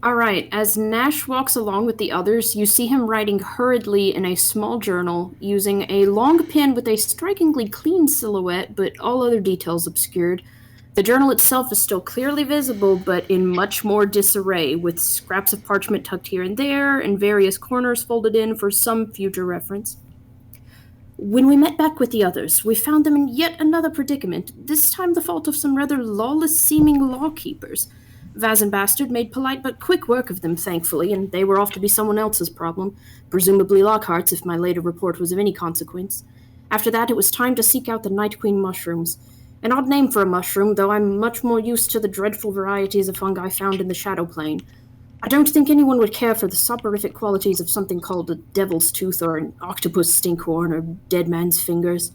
Alright, as Nash walks along with the others, you see him writing hurriedly in a small journal, using a long pen with a strikingly clean silhouette, but all other details obscured. The journal itself is still clearly visible, but in much more disarray, with scraps of parchment tucked here and there, and various corners folded in for some future reference. When we met back with the others, we found them in yet another predicament, this time the fault of some rather lawless-seeming lawkeepers. Vaz and Bastard made polite but quick work of them, thankfully, and they were off to be someone else's problem, presumably Lockhart's if my later report was of any consequence. After that, it was time to seek out the Night Queen mushrooms. An odd name for a mushroom, though I'm much more used to the dreadful varieties of fungi found in the Shadow Plane. I don't think anyone would care for the soporific qualities of something called a devil's tooth or an octopus stinkhorn or dead man's fingers.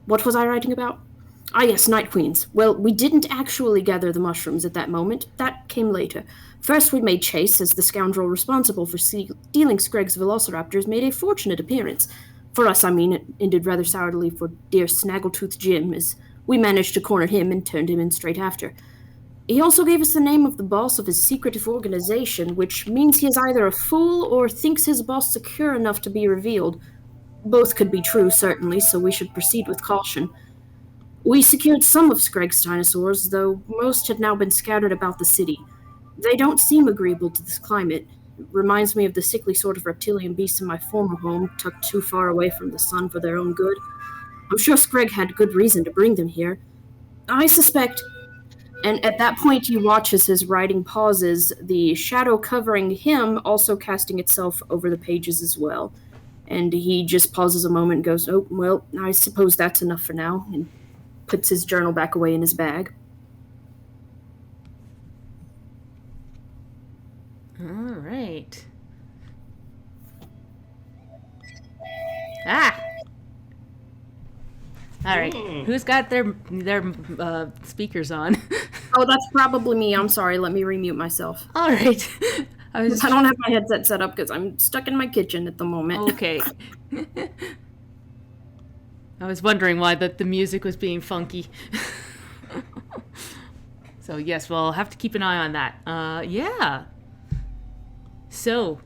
What was I writing about? Ah, yes, Night Queens. Well, we didn't actually gather the mushrooms at that moment. That came later. First, we made Chase, as the scoundrel responsible for stealing Screg's velociraptors, made a fortunate appearance. For us, I mean, it ended rather sourly for dear Snaggletooth Jim, as we managed to corner him and turned him in straight after. He also gave us the name of the boss of his secretive organization, which means he is either a fool or thinks his boss secure enough to be revealed. Both could be true, certainly, so we should proceed with caution. We secured some of Screg's dinosaurs, though most had now been scattered about the city. They don't seem agreeable to this climate. It reminds me of the sickly sort of reptilian beasts in my former home, tucked too far away from the sun for their own good. I'm sure Screg had good reason to bring them here. I suspect... And at that point, you watch as his writing pauses, the shadow covering him also casting itself over the pages as well. And he just pauses a moment and goes, "Oh, well, I suppose that's enough for now," and puts his journal back away in his bag. All right. Ah! All right. Who's got their speakers on? Oh, that's probably me. I'm sorry. Let me remute myself. All right. I don't have my headset set up because I'm stuck in my kitchen at the moment. Okay. I was wondering why the music was being funky. So yes, we'll have to keep an eye on that. Yeah. So,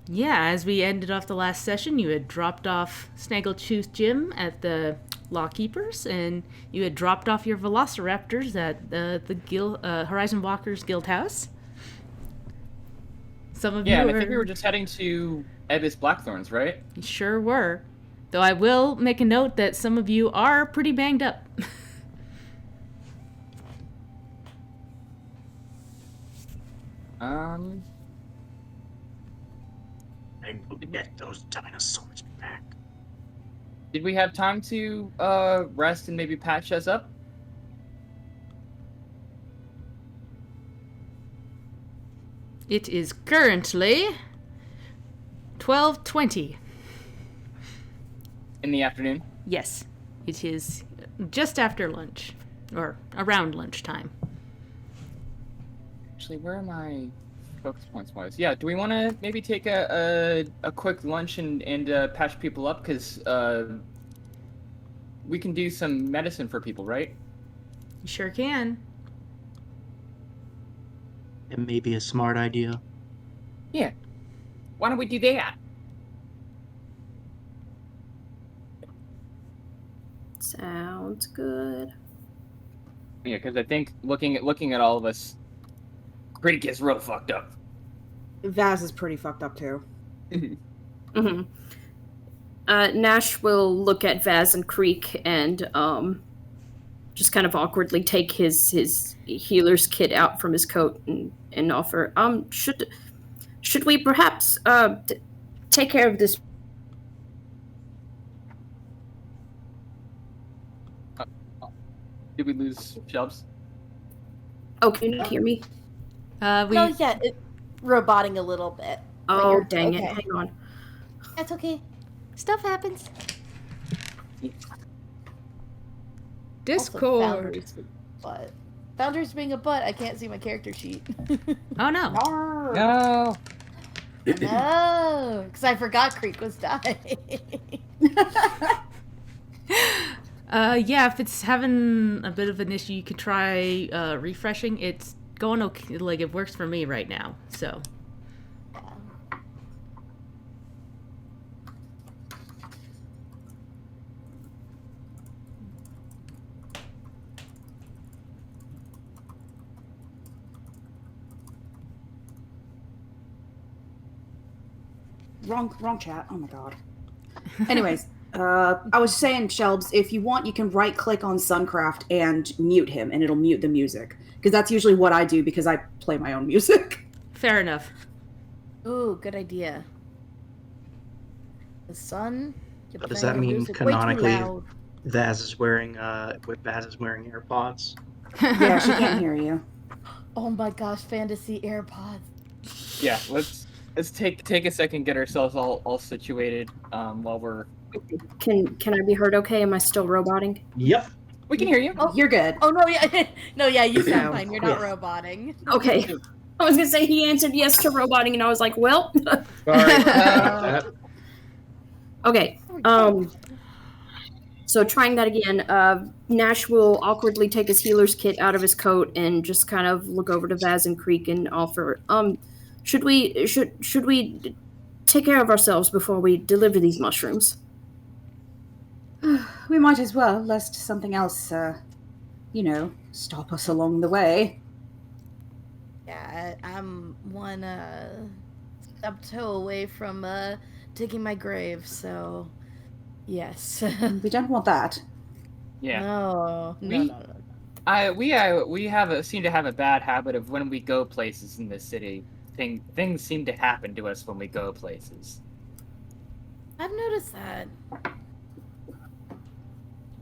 yeah, as we ended off the last session, you had dropped off Snaggletooth Jim at the Lawkeepers, and you had dropped off your velociraptors at the Horizon Walkers Guild House. Some of you I think we were just heading to Ebis Blackthorns, right? You sure were. Though I will make a note that some of you are pretty banged up. I'm going to get those dinosaurs back. Did we have time to rest and maybe patch us up? It is currently 12:20. In the afternoon? Yes, it is just after lunch, or around lunchtime. Actually, where are my focus points wise? Yeah, do we want to maybe take a quick lunch and patch people up? Because we can do some medicine for people, right? You sure can. It may be a smart idea. Yeah. Why don't we do that? Sounds good. Yeah, because I think looking at all of us, Creek gets real fucked up. Vaz is pretty fucked up too. Mm-hmm. Nash will look at Vaz and Creek and just kind of awkwardly take his healer's kit out from his coat and offer, should we perhaps take care of this? Did we lose Shelves? Oh, can you not hear me? No, yeah, roboting a little bit. Oh, dang it. Hang on. That's okay. Stuff happens. Discord. Founders being a butt, I can't see my character sheet. Oh no. No. No, because I forgot Creek was dying. Yeah, if it's having a bit of an issue, you could try refreshing. It's going okay. Like, it works for me right now. So. Wrong chat. Oh my god. Anyways, I was saying, Shelbs, if you want, you can right-click on Suncraft and mute him, and it'll mute the music. Because that's usually what I do, because I play my own music. Fair enough. Ooh, good idea. The sun. But does that mean canonically Vaz is wearing AirPods? Yeah, she can't hear you. Oh my gosh, fantasy AirPods. Yeah, let's take a second, get ourselves all situated while we're. Can I be heard okay? Am I still roboting? Yep. We can hear you. Oh. You're good. Oh no, yeah, no, yeah, you sound No. fine. You're not roboting. Okay. I was gonna say he answered yes to roboting, and I was like, well. Sorry. Okay. So trying that again, Nash will awkwardly take his healer's kit out of his coat and just kind of look over to Vaz and Creek and offer, should we take care of ourselves before we deliver these mushrooms? We might as well, lest something else, stop us along the way. Yeah, I'm one step toe away from digging my grave, so yes. We don't want that. Yeah. No. We seem to have a bad habit of when we go places in this city, things seem to happen to us when we go places. I've noticed that.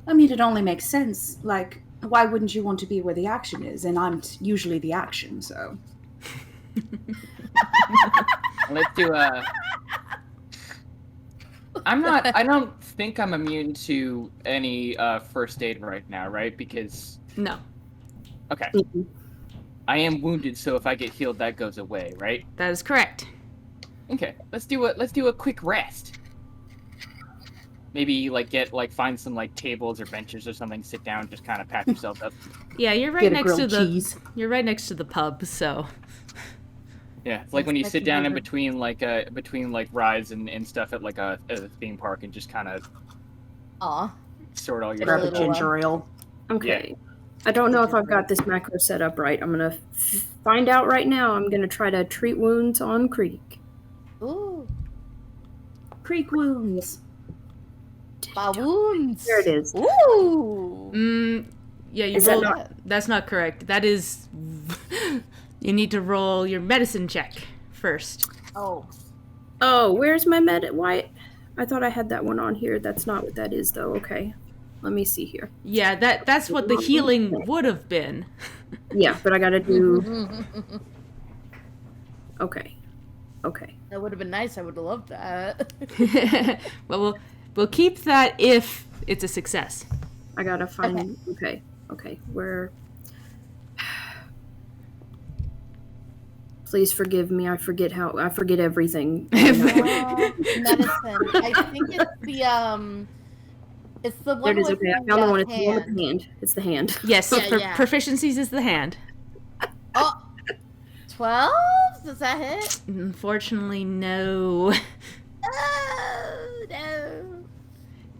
I mean, it only makes sense. Like, why wouldn't you want to be where the action is? And I'm usually the action, so. Let's do a. I don't think I'm immune to any first aid right now, right? Because. No. Okay. I am wounded, so if I get healed, that goes away, right? That is correct. Okay. Let's do a quick rest. Maybe find some tables or benches or something, sit down, just kind of pat yourself up. Yeah, you're right Get a next to grilled the cheese. you're right next to the pub, so Yeah, it's like when you sit down in between rides and stuff at a theme park and just kind of sort all your Grab a stuff out. ginger ale. Okay. I don't know if I've got this macro set up right. I'm gonna find out right now. I'm gonna try to treat wounds on Creek. Ooh. Creek wounds. Baboons. There it is. Ooh. yeah, you Is that rolled. not- That's not correct. That is. You need to roll your medicine check first. Oh. Oh, where's my why? I thought I had that one on here. That's not what that is, though. Okay. Let me see here. Yeah, that's what the healing would have been. Yeah, but I gotta do... Okay. That would have been nice. I would have loved that. Well, we'll keep that if it's a success. I gotta find... Okay. Where... Please forgive me. I forget everything. Medicine. I think it's the There one it is. with Okay, I the found the one. It's the one with hand. the hand. It's the hand. Yes, Yeah. proficiencies is the hand. Oh, 12? Does that hit? Unfortunately, no. Oh, no.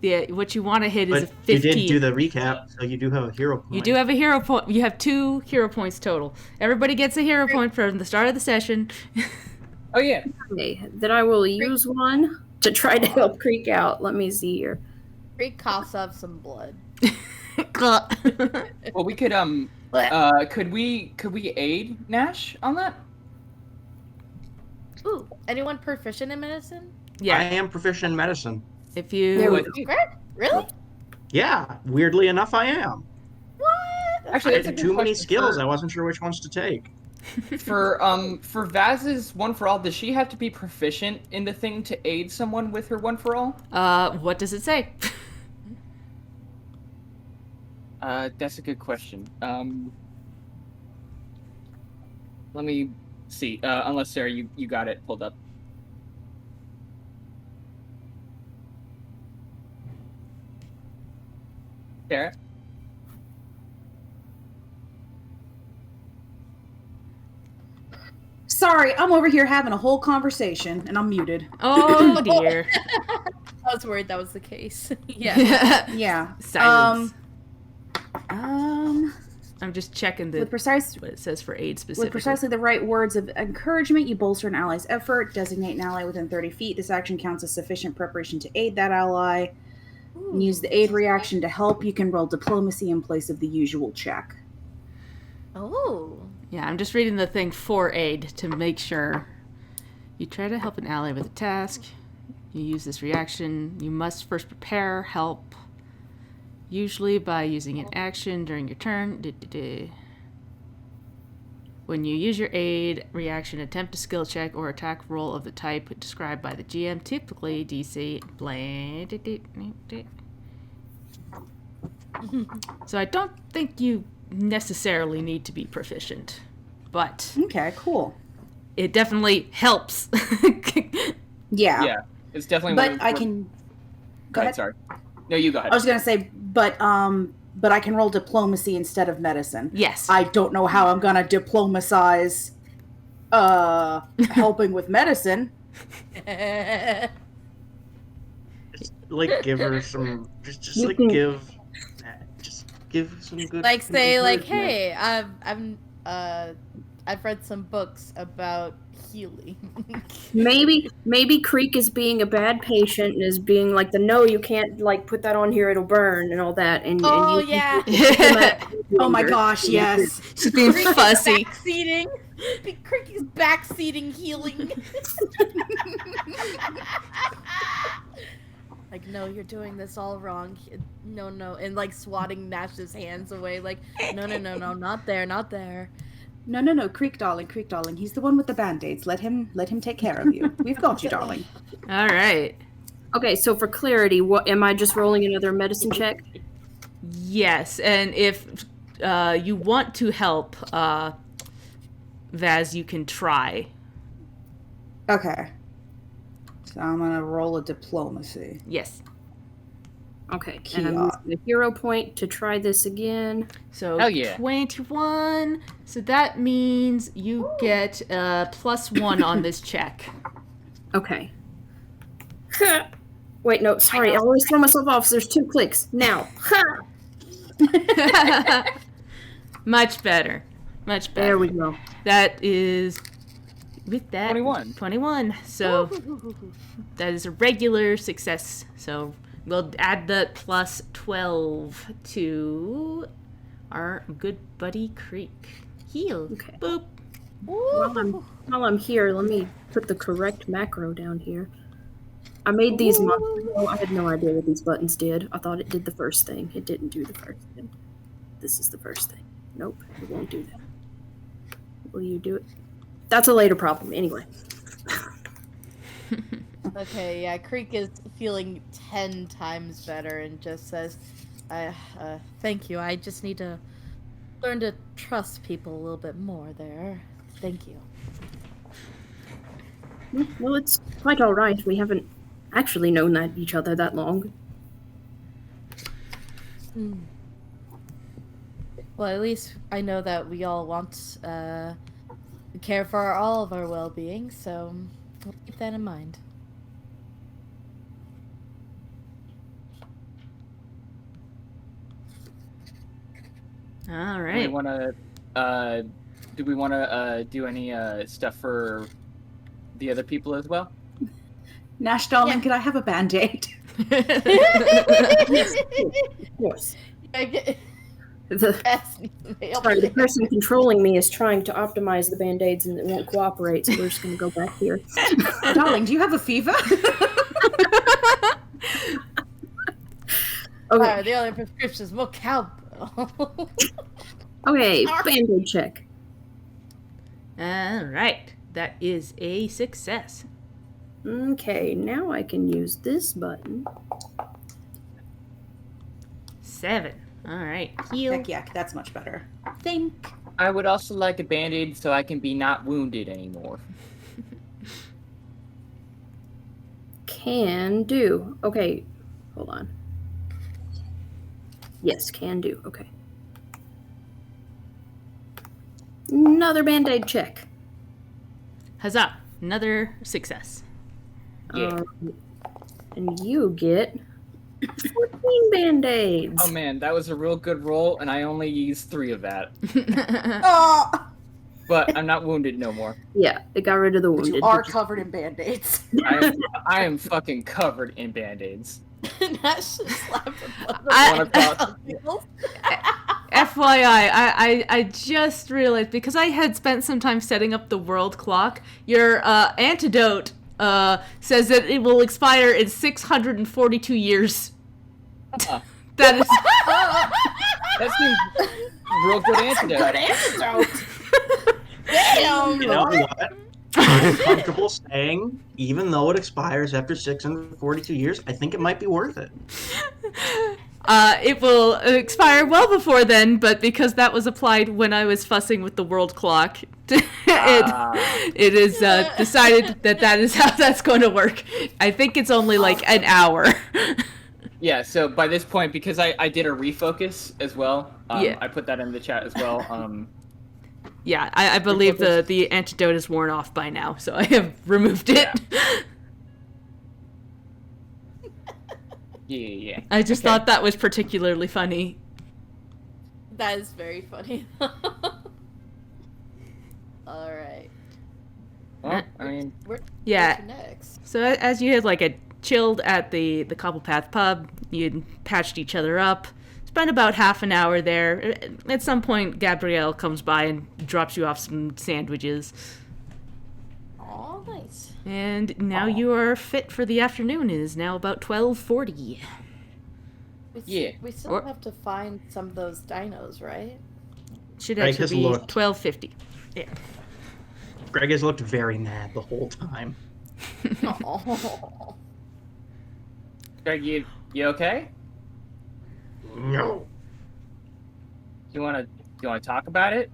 Yeah, what you want to hit is a But 15. you did do the recap, so you do have a hero point. You do have a hero point. You have 2 hero points total. Everybody gets a hero point from the start of the session. Oh yeah. Okay, then I will use one to try to help Creek out. Let me see here. Creek coughs up some blood. Well, we could could we aid Nash on that? Ooh, anyone proficient in medicine? I Yeah, am proficient in medicine. if you... There we What- Greg? Really? Yeah, weirdly enough, I am. What? Actually, I that's a had good too many question. skills. I wasn't sure which ones to take. For Vaz's one for all, does she have to be proficient in the thing to aid someone with her one for all? what does it say? That's a good question. Let me see. Unless Sarah, you got it pulled up. Sarah? Sorry, I'm over here having a whole conversation, and I'm muted. Oh dear. I was worried that was the case. Yeah. Yeah. Silence. Um, I'm just checking with precise what it says for aid specifically. With precisely the right words of encouragement, you bolster an ally's effort. Designate an ally within 30 feet. This action counts as sufficient preparation to aid that ally. And use the aid reaction to help. You can roll diplomacy in place of the usual check. Oh. Yeah, I'm just reading the thing for aid to make sure. You try to help an ally with a task. You use this reaction. You must first prepare help, usually by using an action during your turn. When you use your aid reaction, attempt a skill check or attack roll of the type described by the GM, typically DC blank. So I don't think you necessarily need to be proficient, but Okay, cool. it definitely helps. Yeah. Yeah, it's definitely. But I can. Go ahead. Sorry. No, you go ahead. I was gonna say, but I can roll diplomacy instead of medicine. Yes. I don't know how I'm gonna diplomacize helping with medicine. Like give her some just You like can- give some good Like say like, encouragement. hey, I've read some books about healing. Maybe Creek is being a bad patient and is being like no, you can't like put that on here, it'll burn and all that. And Oh and you yeah. Oh my gosh, yes. She's being fussy. Backseating. Crick is backseating healing. Like, no, you're doing this all wrong. No, and like swatting Nash's hands away. Like, no, not there, not there. No, Creek darling. He's the one with the band-aids. Let him take care of you. We've got you, darling. All right. Okay, so for clarity, what am I just rolling another medicine check? Yes, and if you want to help Vaz, you can try. Okay. So I'm gonna roll a diplomacy. Yes. Okay, and I'm using a hero point to try this again. So Hell yeah. 21. So that means you get +1 on this check. Okay. Wait, no, sorry, I always throw myself off, so there's 2 clicks. Now. Much better. Much better. There we go. That is with that 21. 21. So that is a regular success. So we'll add the +12 to our good buddy Creek. Heal. Okay. Boop. While I'm here, let me put the correct macro down here. I made these months ago. I had no idea what these buttons did. I thought it did the first thing. It didn't do the first thing. This is the first thing. Nope, it won't do that. Will you do it? That's a later problem. Anyway. Okay, yeah, Creek is feeling 10 times better and just says, thank you. I just need to learn to trust people a little bit more there. Thank you. Well, it's quite all right. We haven't actually known each other that long. Well, at least I know that we all want care for all of our well-being, so I'll keep that in mind. All Do we right. want to do any stuff for the other people as well? Nash, darling, Yeah. could I have a band-aid? Yes, of course. The person controlling me is trying to optimize the band-aids and it won't cooperate, so we're just going to go back here. Darling, do you have a fever? Okay, The only prescription is more cowbell. okay, band-aid check. All right. That is a success. Okay, now I can use this button. 7. All right. Heal. Heck yeah, that's much better. Think. I would also like a band-aid so I can be not wounded anymore. Can do. Okay, hold on. Yes, can do. Okay. Another band-aid check. Huzzah! Another success. Yeah. And you get 14 band-aids. Oh man, that was a real good roll, and I only used 3 of that. Oh, But I'm not wounded no more. Yeah, it got rid of the but wounded. you are covered in band-aids. I am fucking covered in band-aids. Nash just slapped a FYI, I just realized, because I had spent some time setting up the world clock, your antidote says that it will expire in 642 years. That is... That seems real good antidote. Good antidote. Damn. You know what? I'm comfortable saying, even though it expires after 642 years, I think it might be worth it. It will expire well before then, but because that was applied when I was fussing with the world clock, it is decided that is how that's going to work. I think it's only like an hour. Yeah, so by this point, because I did a refocus as well, Yeah. I put that in the chat as well. Yeah, I believe the antidote is worn off by now, so I have removed it. Yeah. I just thought that was particularly funny. That is very funny. Alright. Well, I mean, Where's next? So as you had chilled at the Cobblepath pub, you patched each other up, spent about half an hour there. At some point, Gabrielle comes by and drops you off some sandwiches. Oh, nice. And now you are fit for the afternoon. It is now about 12:40. We still have to find some of those dinos, right? Should Greg actually has be looked. 12:50. Yeah. Greg has looked very mad the whole time. Oh. Greg, you okay? No. You wanna talk about it?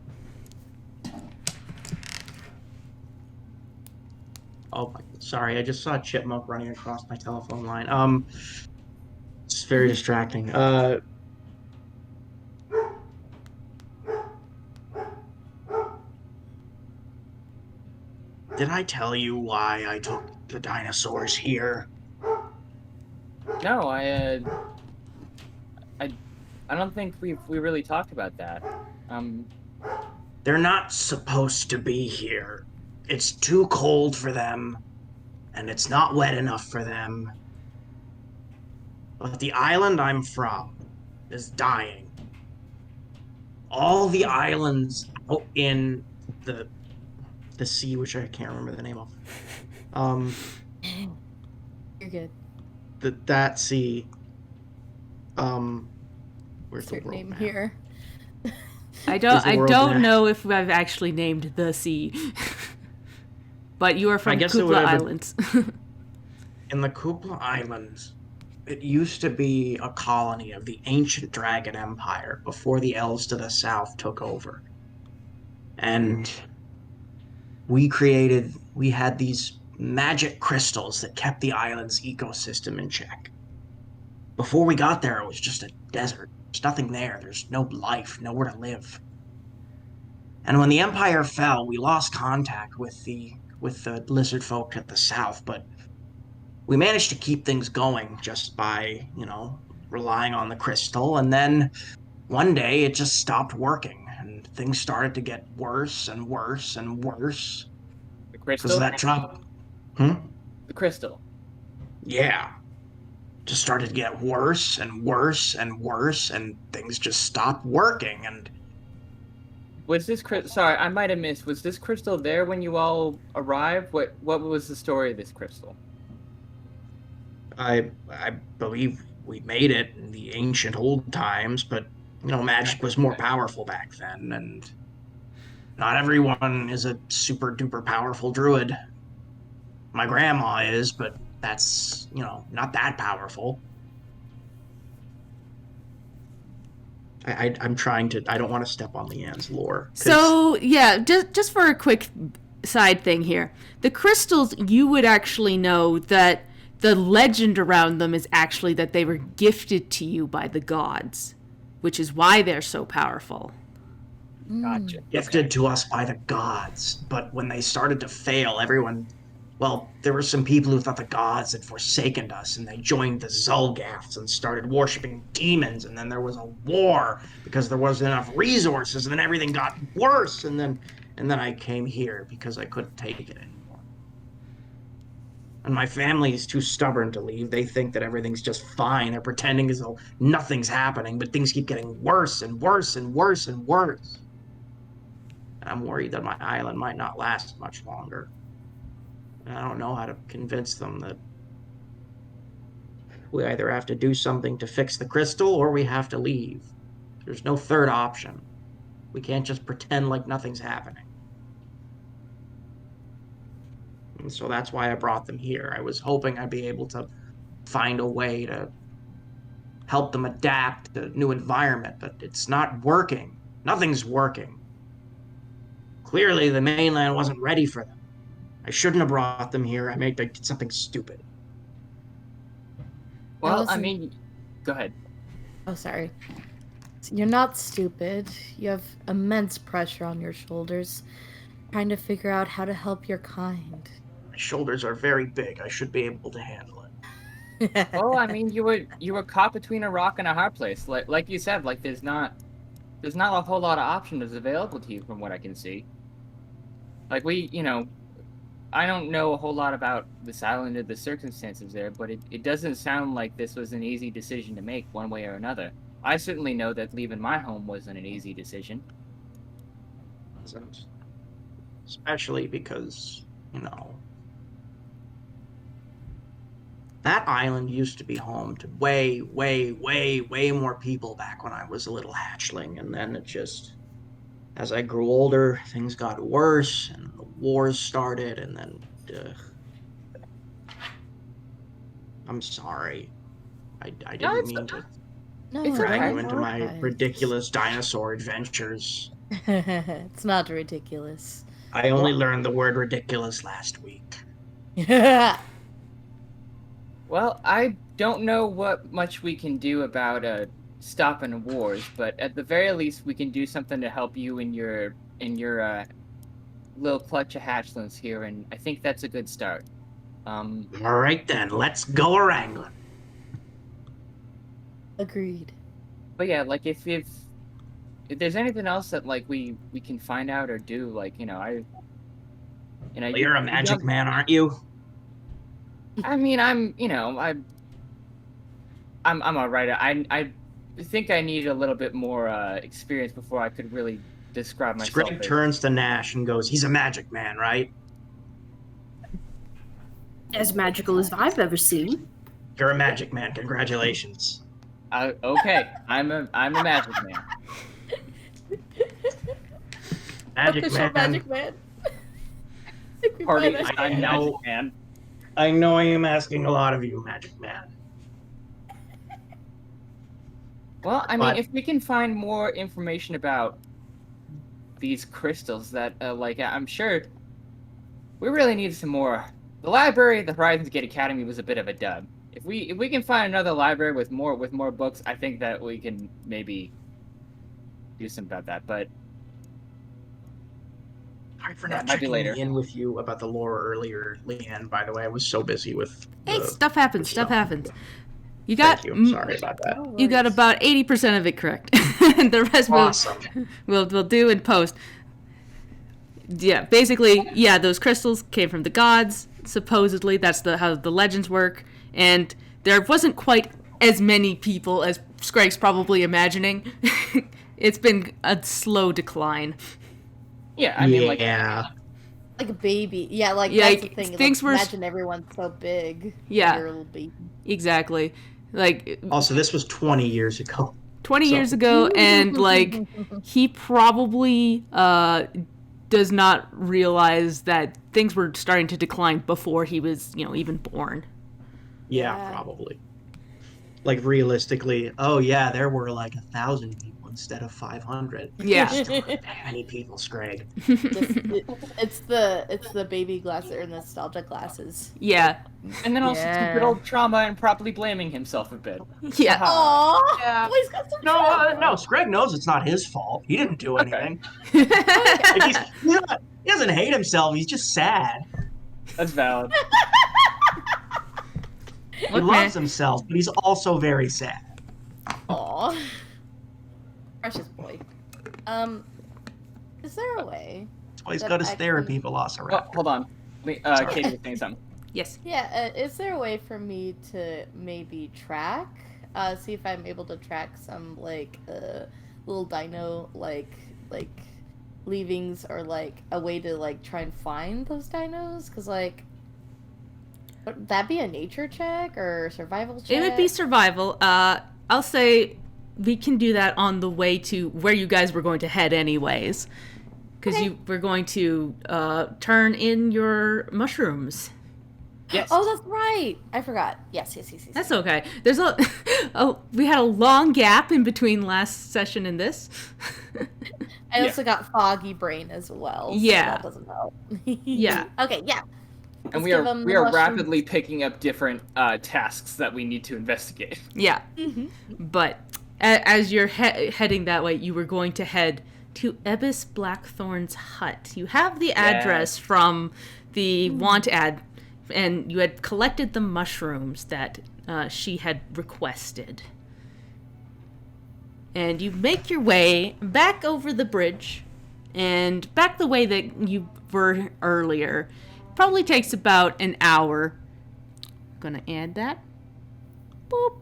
Oh, sorry, I just saw a chipmunk running across my telephone line. It's very distracting. Did I tell you why I took the dinosaurs here? No, I don't think we really talked about that. They're not supposed to be here. It's too cold for them, and it's not wet enough for them. But the island I'm from is dying. All the islands out in the sea, which I can't remember the name of. You're good. That sea. Where's the Insert world name map? here. I Is the world don't map? know if I've actually named the sea. But you are from guess it Kupla would have been- Islands. In the Kupla Islands, it used to be a colony of the ancient Dragon Empire before the elves to the south took over. And we had these magic crystals that kept the island's ecosystem in check. Before we got there, it was just a desert. There's nothing there. There's no life, nowhere to live. And when the Empire fell, we lost contact with the lizard folk at the south, but we managed to keep things going just by, relying on the crystal. And then one day it just stopped working, and things started to get worse and worse and worse. The crystal. Because that drop. The crystal. Yeah. Just started to get worse and worse and worse, and things just stopped working. And Was this crystal? Sorry, I might have missed. Was this crystal there when you all arrived? What was the story of this crystal? I believe we made it in the ancient old times, but magic was more powerful back then, and not everyone is a super duper powerful druid. My grandma is, but that's not that powerful. I'm trying to. I don't want to step on Leanne's lore. So, yeah, just for a quick side thing here. The crystals, you would actually know that the legend around them is actually that they were gifted to you by the gods, which is why they're so powerful. Gotcha. Gifted to us by the gods. But when they started to fail, there were some people who thought the gods had forsaken us, and they joined the Zulgaths and started worshipping demons, and then there was a war because there wasn't enough resources, and then everything got worse, and then I came here because I couldn't take it anymore. And my family is too stubborn to leave. They think that everything's just fine. They're pretending as though nothing's happening, but things keep getting worse and worse and worse and worse. And I'm worried that my island might not last much longer. And I don't know how to convince them that we either have to do something to fix the crystal or we have to leave. There's no third option. We can't just pretend like nothing's happening. And so that's why I brought them here. I was hoping I'd be able to find a way to help them adapt to a new environment, but it's not working. Nothing's working. Clearly, the mainland wasn't ready for them. I shouldn't have brought them here. I did something stupid. Well, I mean, go ahead. Oh, sorry. You're not stupid. You have immense pressure on your shoulders, trying to figure out how to help your kind. My shoulders are very big. I should be able to handle it. Well, I mean, you were caught between a rock and a hard place. Like you said, like there's not a whole lot of options available to you from what I can see. Like I don't know a whole lot about this island or the circumstances there, but it doesn't sound like this was an easy decision to make one way or another. I certainly know that leaving my home wasn't an easy decision. It wasn't. Especially because, that island used to be home to way, way, way, way more people back when I was a little hatchling, and then as I grew older, things got worse, and the wars started, and then, I'm sorry. I didn't mean to drag you into my ridiculous dinosaur adventures. It's not ridiculous. I only learned the word ridiculous last week. Well, I don't know what much we can do about stopping wars, but at the very least, we can do something to help you in your little clutch of hatchlings here, and I think that's a good start. All right then, let's go wrangling. Agreed. But yeah, like if there's anything else that like we can find out or do, like You're a magic man, aren't you? I mean, I'm all right. I think I need a little bit more experience before I could really describe myself. Greg turns to Nash and goes, "He's a magic man, right?" As magical as I've ever seen. You're a magic man. Congratulations. Okay, I'm a magic man. Magic man. Magic man. Party, I'm magic man. I know I am asking a lot of you, magic man. Well, I mean, if we can find more information about these crystals, that I'm sure we really need some more. The library at the Horizons Gate Academy was a bit of a dud. If we can find another library with more books, I think that we can maybe do something about that. But sorry for not checking in with you about the lore earlier, Leanne. By the way, I was so busy with. Hey, stuff happens. Stuff happens. You got. Thank you. Sorry about that. You got about 80% of it correct. The rest awesome. we'll do in post. Yeah, basically, those crystals came from the gods. Supposedly, that's how the legends work. And there wasn't quite as many people as Greg's probably imagining. It's been a slow decline. Yeah, I mean, like a baby. Yeah, that's the thing. Imagine everyone's so big. Yeah, you're a little baby. Exactly. Also, this was 20 years ago. 20 years ago, and he probably does not realize that things were starting to decline before he was, even born. Yeah, probably. Realistically, there were 1,000 people instead of 500. Yeah. Still not that many people, Scrag. It's the baby glasses or nostalgia glasses. Yeah. And then also some Yeah. good old trauma and probably blaming himself a bit. Yeah. Aww. Yeah. Boy's got some No, trauma. no, Scrag knows it's not his fault. He didn't do anything. Like he doesn't hate himself. He's just sad. That's valid. He Look, loves man. himself, but he's also very sad. Aw. Precious boy. Is there a way? That's why he's That got his I therapy can- Oh, velociraptor. hold on. Katie was saying something. Yes. Yeah, is there a way for me to maybe track? See if I'm able to track some little dino like leavings or like a way to like try and find those dinos? Cause like would that be a nature check or survival check? It would be survival. I'll say we can do that on the way to where you guys were going to head anyways. Because Okay. you were going to turn in your mushrooms. Yes. Oh, that's right. I forgot. Yes. That's okay. There's we had a long gap in between last session and this. I also got foggy brain as well. So Yeah. that doesn't help. Yeah. Okay. Yeah. And Let's we give are him we the are mushroom. rapidly picking up different tasks that we need to investigate. Yeah. But as you're heading that way, you were going to head to Ebis Blackthorn's hut. You have the address from the want ad, and you had collected the mushrooms that she had requested. And you make your way back over the bridge, and back the way that you were earlier. Probably takes about an hour. Gonna add that. Boop.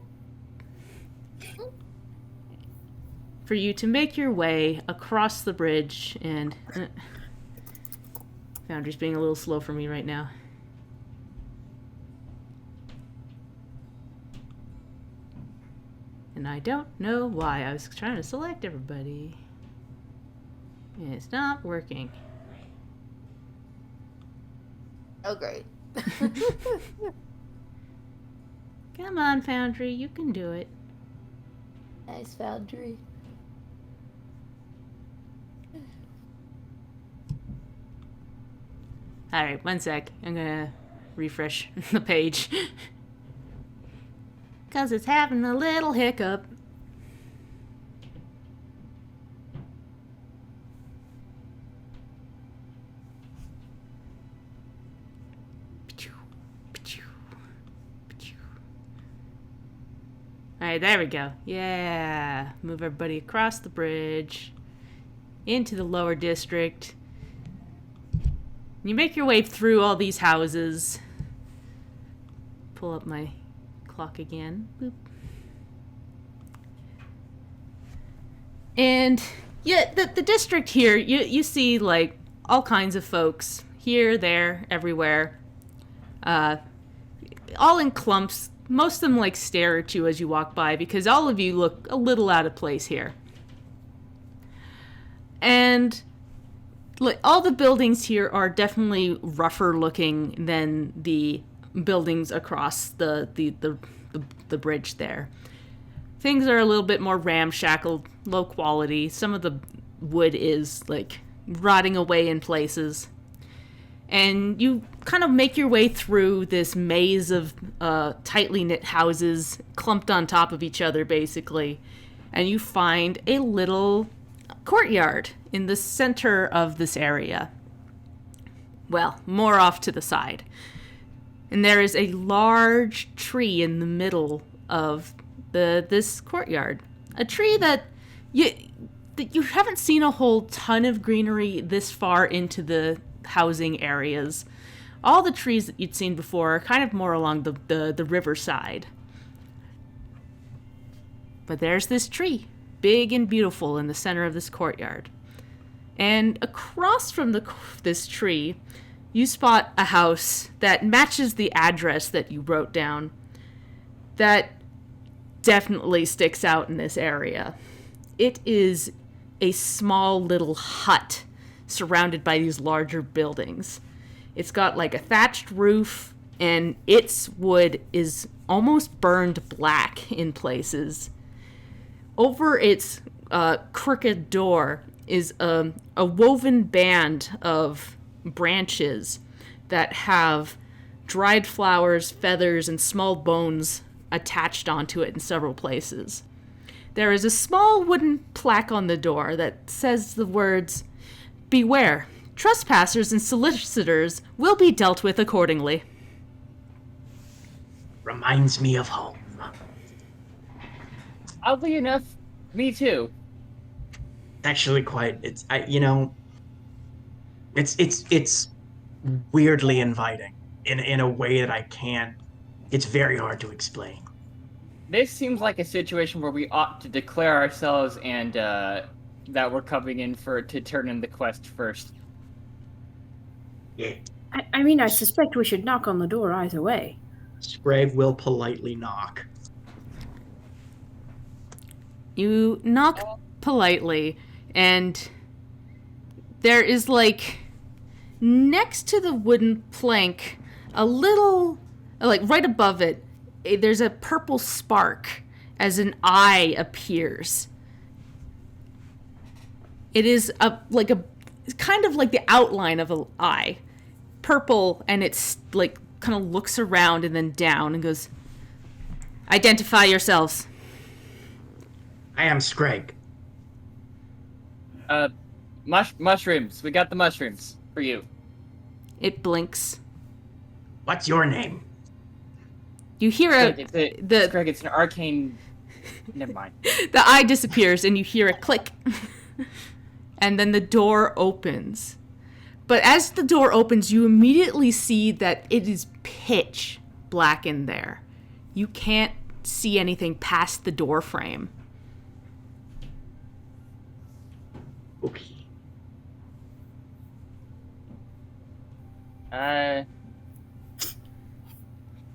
For you to make your way across the bridge, and Foundry's being a little slow for me right now. And I don't know why. I was trying to select everybody. And it's not working. Oh, great. Come on, Foundry, you can do it. Nice Foundry. Alright, one sec. I'm gonna refresh the page. Because it's having a little hiccup. Alright, there we go. Yeah. Move everybody across the bridge. Into the lower district. You make your way through all these houses. Pull up my clock again. Boop. And yeah, the district here, you see like all kinds of folks here, there, everywhere. All in clumps. Most of them like stare at you as you walk by because all of you look a little out of place here. And like all the buildings here are definitely rougher looking than the buildings across the bridge there. Things are a little bit more ramshackle, low quality. Some of the wood is like rotting away in places. And you kind of make your way through this maze of tightly knit houses clumped on top of each other, basically. And you find a little courtyard in the center of this area. Well, more off to the side. And there is a large tree in the middle of this courtyard. A tree that you haven't seen a whole ton of greenery this far into the housing areas. All the trees that you'd seen before are kind of more along the riverside. But there's this tree, big and beautiful in the center of this courtyard. And across from this tree, you spot a house that matches the address that you wrote down. That definitely sticks out in this area. It is a small little hut surrounded by these larger buildings. It's got like a thatched roof, and its wood is almost burned black in places. Over its crooked door is a woven band of branches that have dried flowers, feathers, and small bones attached onto it in several places. There is a small wooden plaque on the door that says the words, "Beware, trespassers and solicitors will be dealt with accordingly." Reminds me of home. Oddly enough, me too. Actually, quite. It's weirdly inviting in a way that I can't. It's very hard to explain. This seems like a situation where we ought to declare ourselves and that we're coming in to turn in the quest first. Yeah. I mean, I suspect we should knock on the door either way. Scrag will politely knock. You knock politely, and there is, like, next to the wooden plank, a little, like, right above it, there's a purple spark as an eye appears. It is kind of like the outline of an eye. Purple, and it's, like, kind of looks around and then down and goes, "Identify yourselves." I am Scrag. Mushrooms. We got the mushrooms for you. It blinks. What's your name? You hear Greg, it's an arcane. Never mind. The eye disappears and you hear a click. And then the door opens. But as the door opens, you immediately see that it is pitch black in there. You can't see anything past the door frame. Okay.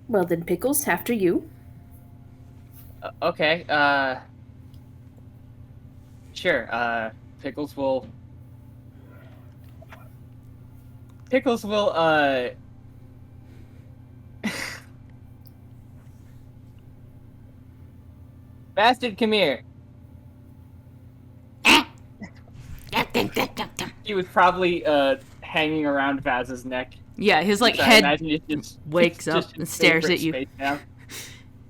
Well then, Pickles, after you. Okay. Sure. Pickles will. Bastard, come here. He was probably hanging around Vaz's neck. Yeah, his like So I head imagine it's just, wakes just up his and stares favorite at you. space now.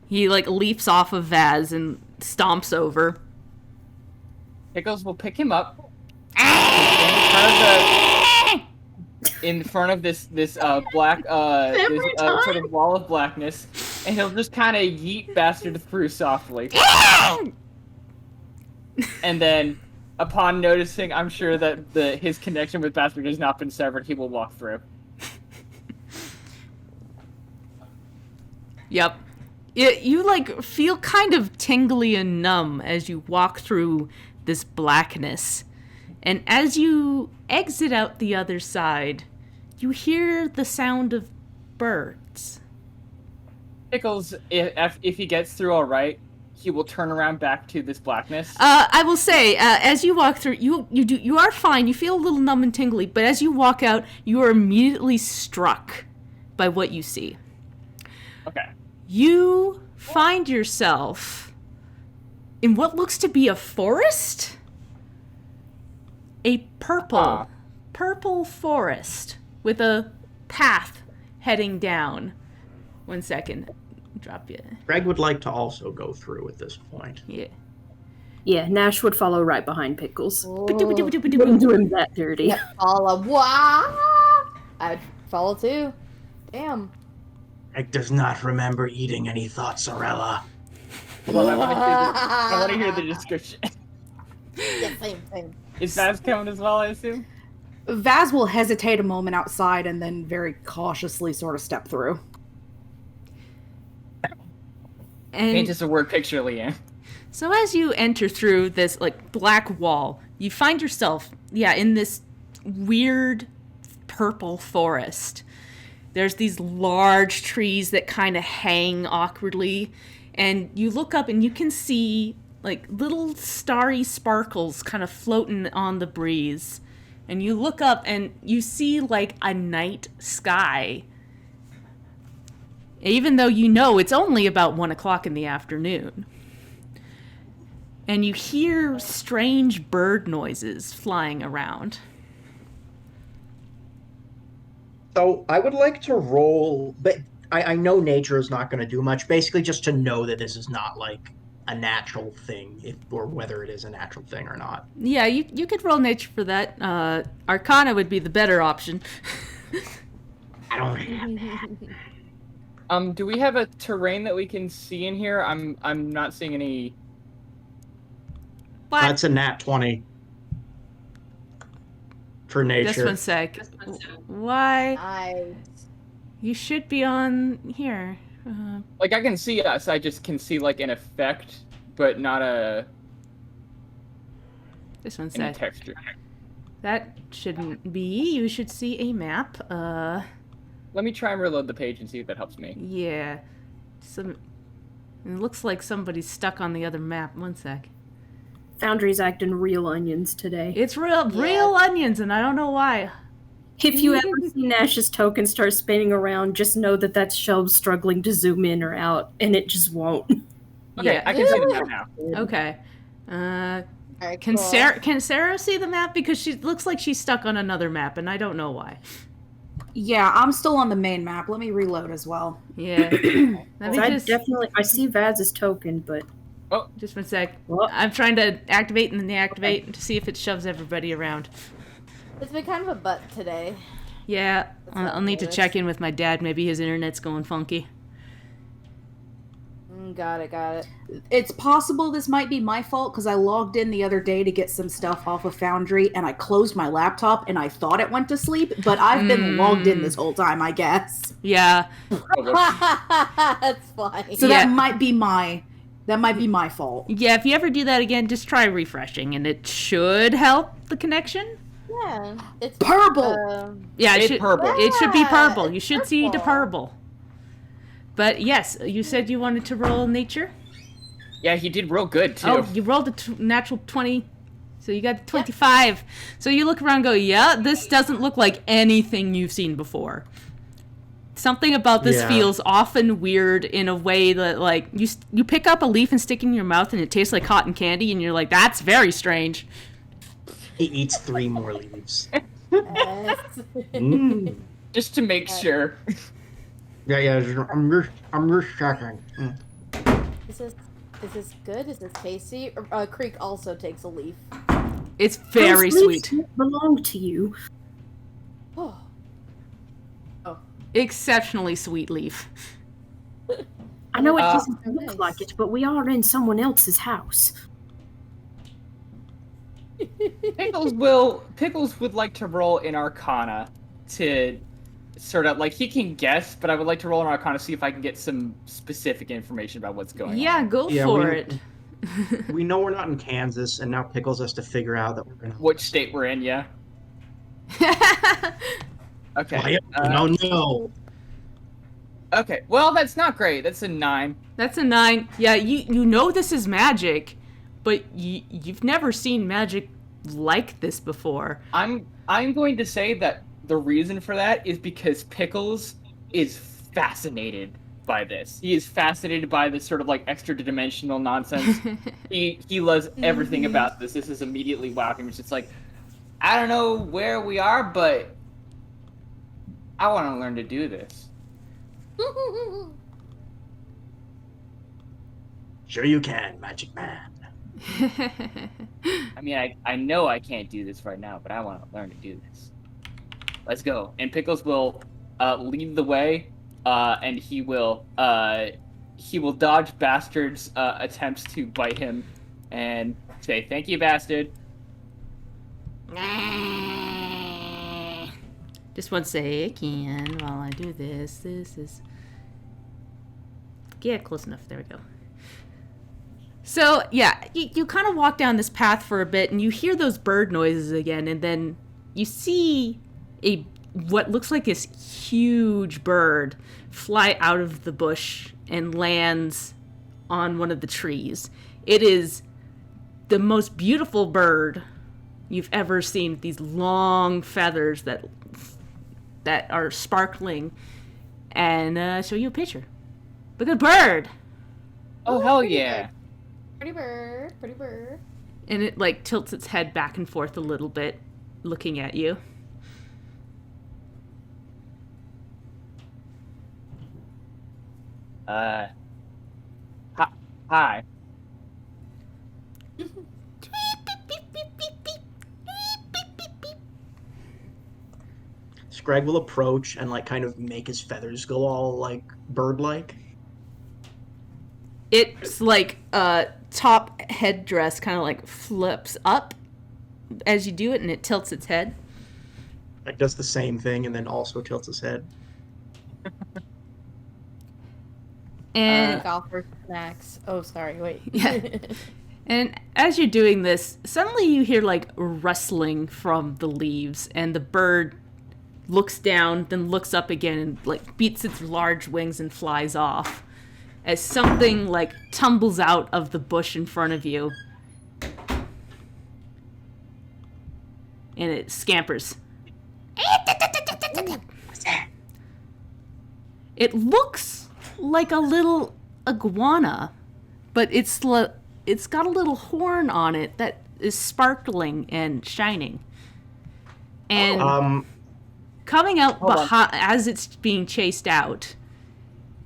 He like leaps off of Vaz and stomps over. Pickles will pick him up in front of this black sort of wall of blackness, and he'll just kind of yeet Bastard through softly. And then, upon noticing, I'm sure that his connection with Bastard has not been severed, he will walk through. Yep. You like feel kind of tingly and numb as you walk through this blackness. And as you exit out the other side, you hear the sound of birds. Pickles, if he gets through all right, he will turn around back to this blackness. I will say, as you walk through, you are fine. You feel a little numb and tingly, but as you walk out, you are immediately struck by what you see. Okay. You find yourself in what looks to be a forest? A purple forest with a path heading down. 1 second. Drop you. Greg would like to also go through at this point. Yeah. Yeah, Nash would follow right behind Pickles. Oh. Wouldn't do him that dirty. Yeah, follow. Wow. I'd follow too. Damn. Greg does not remember eating any Thoughtzarella. Well, I want to hear the description. Yeah, same. Is Vaz coming as well, I assume? Vaz will hesitate a moment outside and then very cautiously sort of step through. And Paint us a word picture, Leanne. so as you enter through this like black wall, you find yourself, in this weird purple forest. There's these large trees that kind of hang awkwardly, and you look up and you can see like little starry sparkles kind of floating on the breeze. And you look up and you see like a night sky. Even though you know it's only about 1 o'clock in the afternoon. and you hear strange bird noises flying around. So I would like to roll, but I know nature is not going to do much. Basically, just to know that this is not like a natural thing, or whether it is a natural thing or not. Yeah, you could roll nature for that. Arcana would be the better option. I don't have that. Do we have a terrain that we can see in here? I'm not seeing any. But That's a nat 20 for nature. just one sec. Why? I You should be on here. Like, I can see us, I just can see, like, an effect, but not This one any sec. texture. That shouldn't be. You should see a map. Let me try and reload the page and see if that helps me. Yeah. It looks like somebody's stuck on the other map. One sec. Foundry's acting real onions today. It's real onions, and I don't know why. If you ever see Nash's token start spinning around, just know that that's Shelb struggling to zoom in or out, and it just won't. Okay, Yeah. I can see the map now. Okay. Alright, Can cool. Sarah see the map? Because she looks like she's stuck on another map, and I don't know why. Yeah, I'm still on the main map. Let me reload as well. Yeah. Let me I see Vaz's token, but just one sec. Well- I'm trying to activate and then deactivate to see if it shoves everybody around. It's been kind of a butt today. Yeah, I'll need to noticed. check in with my dad. Maybe his internet's going funky. Got it. It's possible this might be my fault because I logged in the other day to get some stuff off of Foundry and I closed my laptop and I thought it went to sleep, but I've been logged in this whole time, I guess. Yeah. That's fine. So Yeah. that might be my fault. Yeah, if you ever do that again, just try refreshing, and it should help the connection. Yeah, it's Purple! Yeah, It's purple. It should be Yeah, purple. You it's should see the purple. purple. But yes, you said you wanted to roll nature? Yeah, he did real good, too. Oh, you rolled a natural 20. So you got 25. So you look around and go, yeah, this doesn't look like anything you've seen before. Something about this Yeah. feels often weird in a way that, like, you pick up a leaf and stick it in your mouth and it tastes like cotton candy, and you're like, that's very strange. He eats 3 more leaves. Yes. Mm. Just to make sure. Yeah, I'm just checking. Mm. Is this good? Is this tasty? Creek also takes a leaf. It's very Those leaves sweet. don't belong to you. Oh. Exceptionally sweet leaf. I know it Uh, doesn't look nice. like it, but we are in someone else's house. Pickles would like to roll in Arcana to sort of, like, he can guess, but I would like to roll in Arcana to see if I can get some specific information about what's going on. Yeah, go Yeah, for we- it. We know we're not in Kansas, and now Pickles has to figure out that we're gonna. Which state we're in, yeah? Okay. No. Okay, well, that's not great. That's a 9. That's a 9. Yeah, you know this is magic, but you've never seen magic like this before. I'm going to say that the reason for that is because Pickles is fascinated by this. He is fascinated by this sort of, like, extra-dimensional nonsense. He loves everything about this. This is immediately whacking. It's just like, I don't know where we are, but I want to learn to do this. Sure you can, Magic Man. I mean, I know I can't do this right now, but I want to learn to do this. Let's go. And Pickles will lead the way, and he will dodge Bastard's attempts to bite him, and say, "Thank you, Bastard." Just one second while I do this. This is... Yeah, close enough. There we go. So, yeah, you kind of walk down this path for a bit, and you hear those bird noises again, and then you see what looks like this huge bird fly out of the bush and lands on one of the trees. It is the most beautiful bird you've ever seen. These long feathers that are sparkling, and show you a picture. Look at the bird. Oh, hell yeah. Pretty bird, pretty bird. And it like tilts its head back and forth a little bit, looking at you. Hi. Scrag will approach and like kind of make his feathers go all like bird-like. It's like top headdress kind of like flips up as you do it, and it tilts its head. Like does the same thing and then also tilts his head. And Golf for snacks. Oh, sorry. Wait. yeah. And as you're doing this, suddenly you hear like rustling from the leaves, and the bird looks down, then looks up again, and like beats its large wings and flies off. As something like tumbles out of the bush in front of you, and it scampers. It looks like a little iguana, but it's got a little horn on it that is sparkling and shining. And coming out as it's being chased out,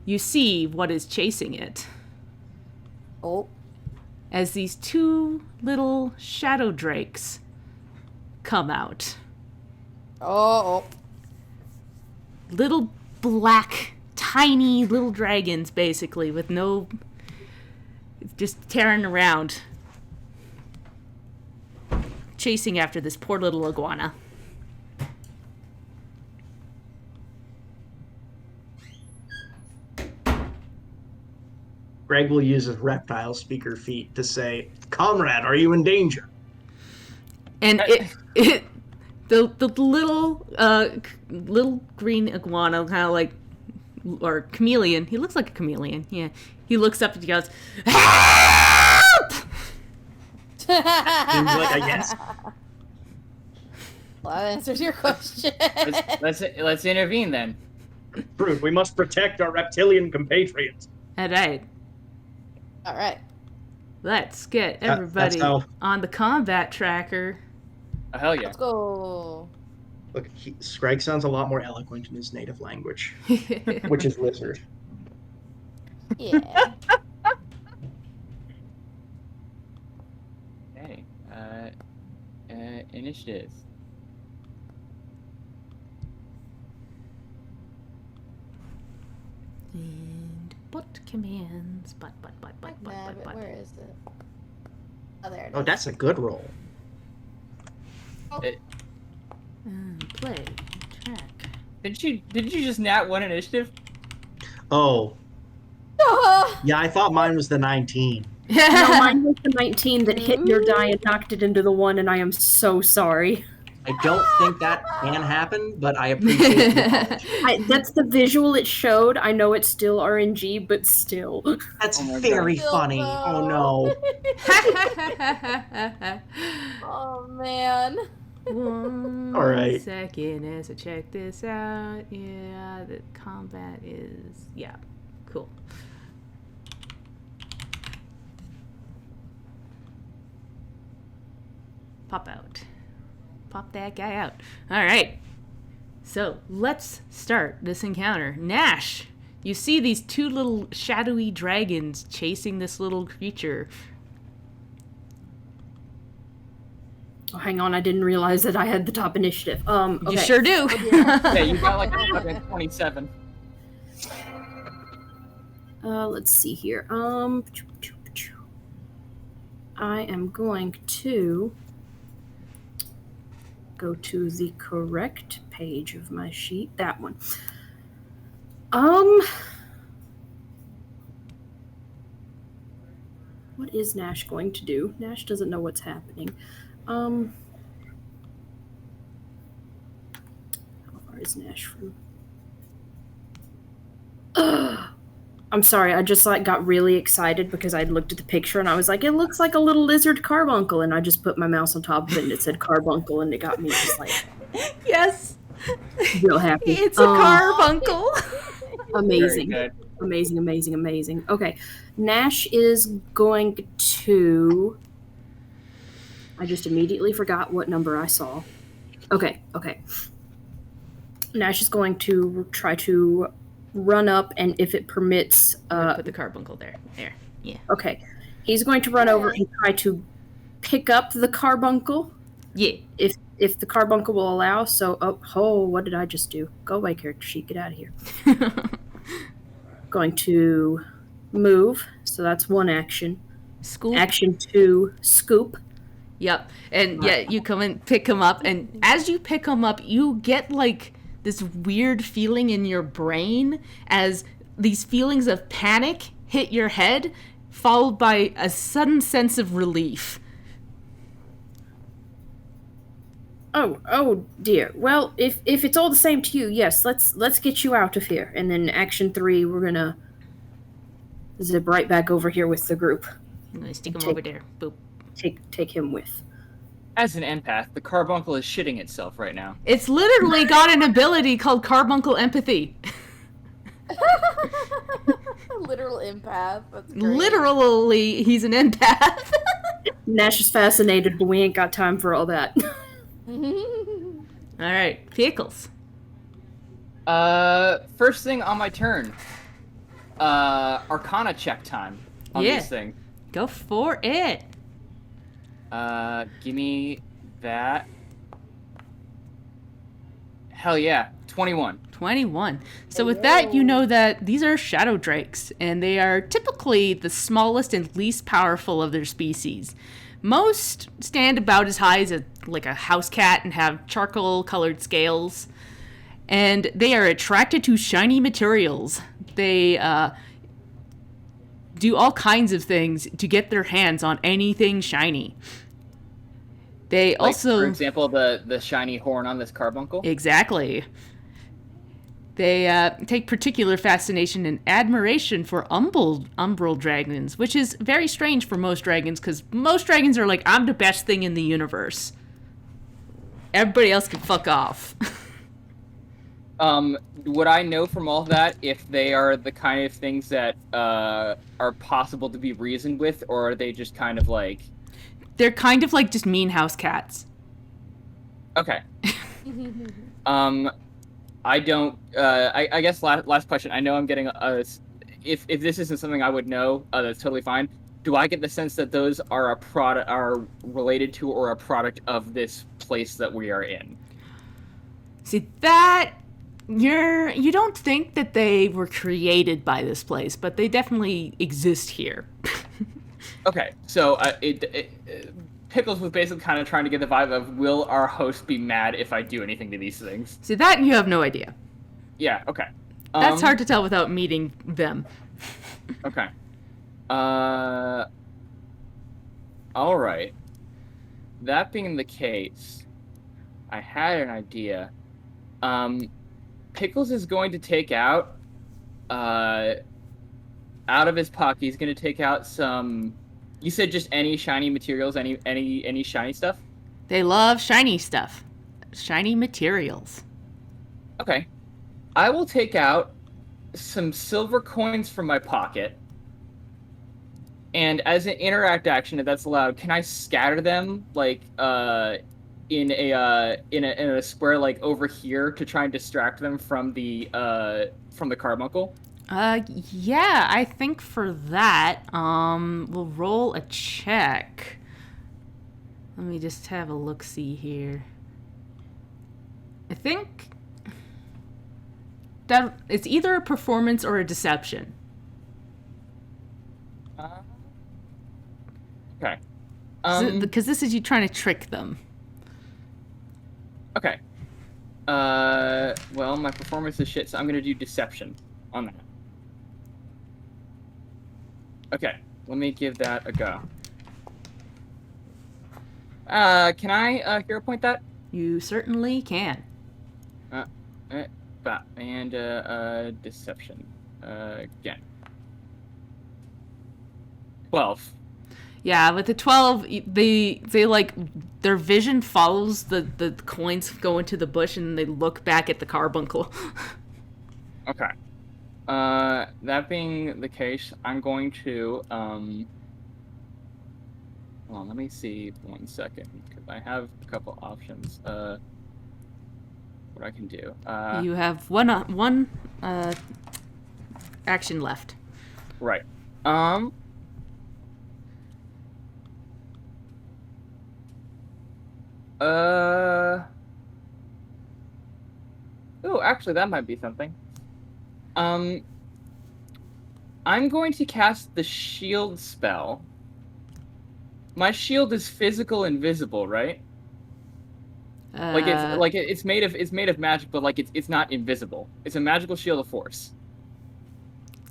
you see what is chasing it. Oh. As these two little shadow drakes come out. Oh. Little black, tiny little dragons, basically, with no... just tearing around. Chasing after this poor little iguana. Greg will use his reptile speaker feet to say, "Comrade, are you in danger?" And the little green iguana, kind of like, or chameleon. He looks like a chameleon. Yeah. He looks up and he goes, "Help!" Seems like a yes. Well, that answers your question. Let's intervene then. Brood, we must protect our reptilian compatriots. All right. All right. Let's get That's everybody how- on the combat tracker. Oh, hell yeah. Let's go. Look, Scrag sounds a lot more eloquent in his native language, which is lizard. Yeah. Okay. Initiative. And butt commands. Butt. Where is it? Oh, there it is. Oh, that's a good roll. Play track. Did you just nat one initiative? Oh, yeah, I thought mine was the 19. No, mine was the 19 that hit your die and knocked it into the 1, and I am so sorry. I don't think that can happen, but I appreciate the knowledge. That's the visual it showed. I know it's still RNG, but still. That's Oh my very God. funny. Oh no. Oh man. One All right. second as I check this out. Yeah, the combat is... yeah, cool. Pop out. Pop that guy out. All right. So let's start this encounter. Nash, you see these two little shadowy dragons chasing this little creature. Oh, hang on, I didn't realize that I had the top initiative. Okay. You sure do. Yeah, you got like 127. Let's see here. I am going to go to the correct page of my sheet. That one. What is Nash going to do? Nash doesn't know what's happening. How far is Nash from? I'm sorry, I just got really excited because I looked at the picture and I was like, it looks like a little lizard carbuncle, and I just put my mouse on top of it and it said carbuncle, and it got me just like Yes. real happy. It's a carbuncle. Amazing. Very good. Amazing, amazing, amazing. Okay. Nash is going to... I just immediately forgot what number I saw. Okay. Nash is going to try to run up, and if it permits... Put the carbuncle there. There. Yeah. Okay. He's going to run over and try to pick up the carbuncle. Yeah. If the carbuncle will allow. So, what did I just do? Go away, character sheet. Get out of here. Going to move. So that's one action. Scoop. Action 2, scoop. Yep. And yeah, you come and pick him up, and as you pick him up, you get like this weird feeling in your brain as these feelings of panic hit your head, followed by a sudden sense of relief. Oh dear. Well, if it's all the same to you, yes, let's get you out of here. And then action 3, we're gonna zip right back over here with the group. I'm gonna stick him over there. Boop. Take him with. As an empath, the carbuncle is shitting itself right now. It's literally got an ability called carbuncle empathy. Literal empath. That's great. Literally, he's an empath. Nash is fascinated, but we ain't got time for all that. All right, Pickles. First thing on my turn. Arcana check time on this thing. Go for it. Give me that. Hell yeah, 21. 21. So with that, you know that these are shadow drakes, and they are typically the smallest and least powerful of their species. Most stand about as high as like a house cat and have charcoal-colored scales, and they are attracted to shiny materials. They do all kinds of things to get their hands on anything shiny. They also, for example, the shiny horn on this carbuncle. Exactly. They take particular fascination and admiration for umbral dragons, which is very strange for most dragons, because most dragons are like, I'm the best thing in the universe. Everybody else can fuck off. Would I know from all that if they are the kind of things that are possible to be reasoned with, or are they just kind of like... They're kind of like just mean house cats. Okay. I don't. I guess last question. I know I'm getting if this isn't something I would know, that's totally fine. Do I get the sense that those are are related to or a product of this place that we are in? See that you don't think that they were created by this place, but they definitely exist here. Okay, so Pickles was basically kind of trying to get the vibe of, will our host be mad if I do anything to these things? See, that you have no idea. Yeah, okay. That's hard to tell without meeting them. Okay. Alright. That being the case, I had an idea. Pickles is going to take out of his pocket, he's going to take out some... You said just any shiny materials, any shiny stuff? They love shiny stuff. Shiny materials. Okay. I will take out some silver coins from my pocket. And as an interact action, if that's allowed, can I scatter them like in a square like over here to try and distract them from the carbuncle? Yeah, I think for that, we'll roll a check. Let me just have a look-see here. I think that it's either a performance or a deception. Okay. Because this is you trying to trick them. Okay. Well, my performance is shit, so I'm gonna do deception on that. Okay, let me give that a go. Can I hero point that? You certainly can. And deception again. 12. Yeah, with the 12, they like their vision follows the coins go into the bush and they look back at the carbuncle. Okay. That being the case, I'm going to hold on, let me see 1 second, because I have a couple options. What I can do. You have one action left. Right. Oh, actually, that might be something. I'm going to cast the shield spell. My shield is physical invisible, right? It's made of magic, but like it's not invisible. It's a magical shield of force.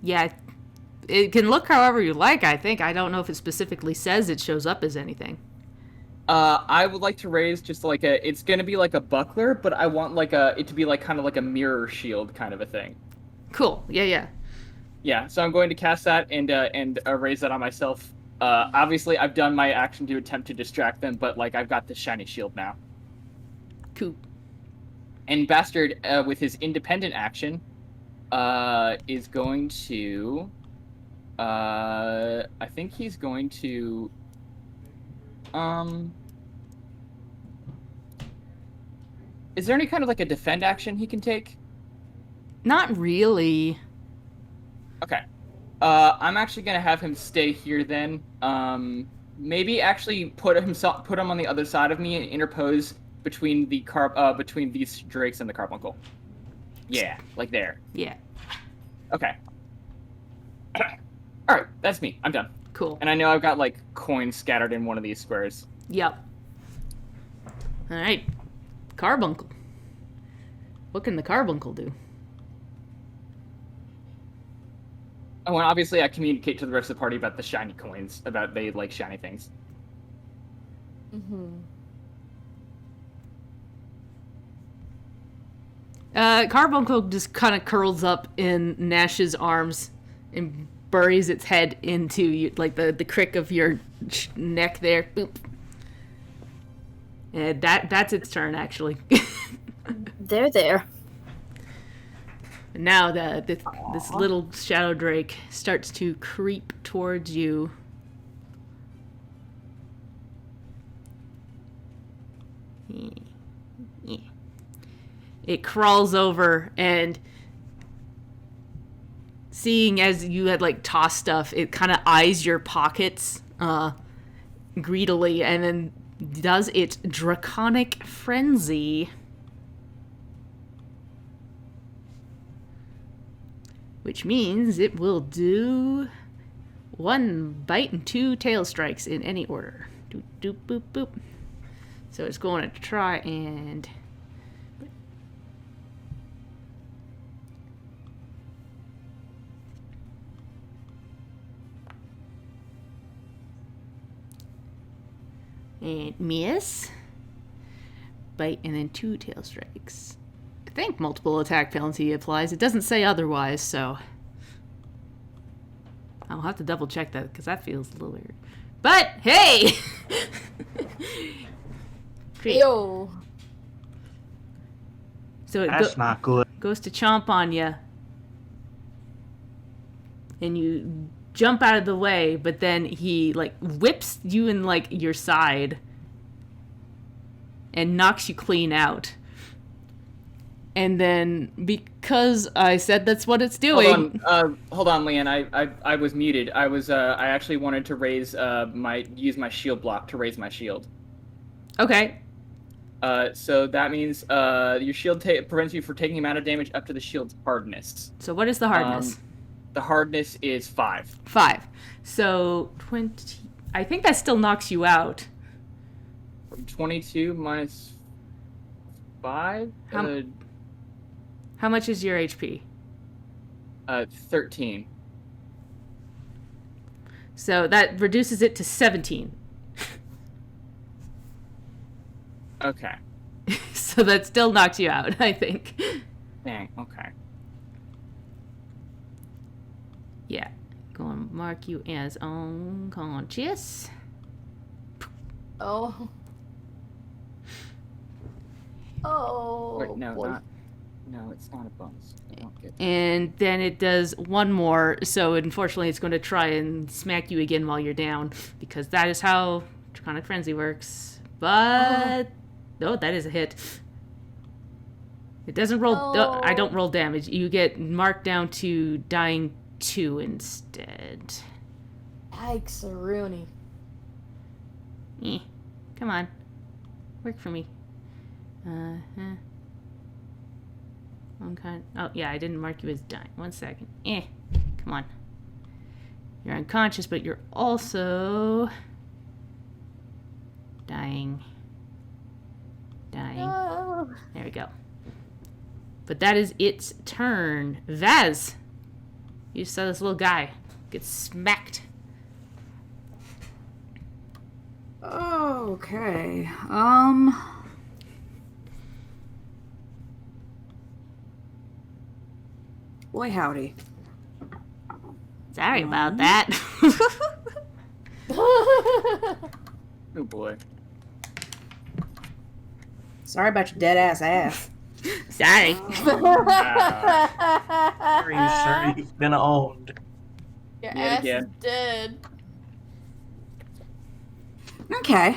Yeah, it can look however you like, I think. I don't know if it specifically says it shows up as anything. I would like to raise just like it's gonna be like a buckler, but I want it to be like kind of like a mirror shield kind of a thing. Cool. Yeah. Yeah, so I'm going to cast that and raise that on myself. Obviously I've done my action to attempt to distract them, but like I've got this shiny shield now. Cool. And Bastard, with his independent action, is going to, I think he's going to, is there any kind of like a defend action he can take? Not really. Okay. I'm actually gonna have him stay here then. Maybe actually put him on the other side of me and interpose between between these drakes and the carbuncle. Yeah, like there. Yeah. Okay. All right, that's me. I'm done. Cool. And I know I've got like coins scattered in one of these squares. Yep. All right. Carbuncle. What can the carbuncle do? Oh, and obviously I communicate to the rest of the party about the shiny coins, about they like shiny things. Carbuncle just kind of curls up in Nash's arms and buries its head into you, like the crick of your neck there. Boop. And that's its turn, actually. There. Now this little shadow drake starts to creep towards you. It crawls over, and seeing as you had like tossed stuff, it kind of eyes your pockets greedily, and then does its draconic frenzy. Which means it will do 1 bite and 2 tail strikes in any order. Doop, doop, boop, boop. So it's going to try and... and miss. Bite and then 2 tail strikes. I think multiple attack penalty applies. It doesn't say otherwise, so I'll have to double check that because that feels a little weird. But hey, Yo. So it That's not good. goes to chomp on you, and you jump out of the way. But then he like whips you in like your side and knocks you clean out. And then, because I said that's what it's doing... Hold on, Leanne. I was muted. I actually wanted to use my shield block to raise my shield. Okay. So that means your shield prevents you from taking amount of damage up to the shield's hardness. So what is the hardness? The hardness is 5. 5. So 20... I think that still knocks you out. 22 minus 5? How much is your HP? 13. So that reduces it to 17. Okay. So that still knocks you out, I think. Dang, okay. Yeah. Going to mark you as unconscious. Oh. Oh. Wait, no, boy. not. No, it's not a bonus. I don't get And then it does one more, so unfortunately it's going to try and smack you again while you're down, because that is how Draconic Frenzy works. But... Oh, that is a hit. It doesn't roll... No. I don't roll damage. You get marked down to dying 2 instead. Yikes, Rooney. Come on. Work for me. Oh, yeah, I didn't mark you as dying. 1 second. Come on. You're unconscious, but you're also... dying. No. There we go. But that is its turn. Vaz! You saw this little guy get smacked. Okay. Boy, howdy. Sorry about that. Oh boy. Sorry about your dead ass. Sorry. Are you sure you've been owned? Your Yet ass again. is dead. Okay.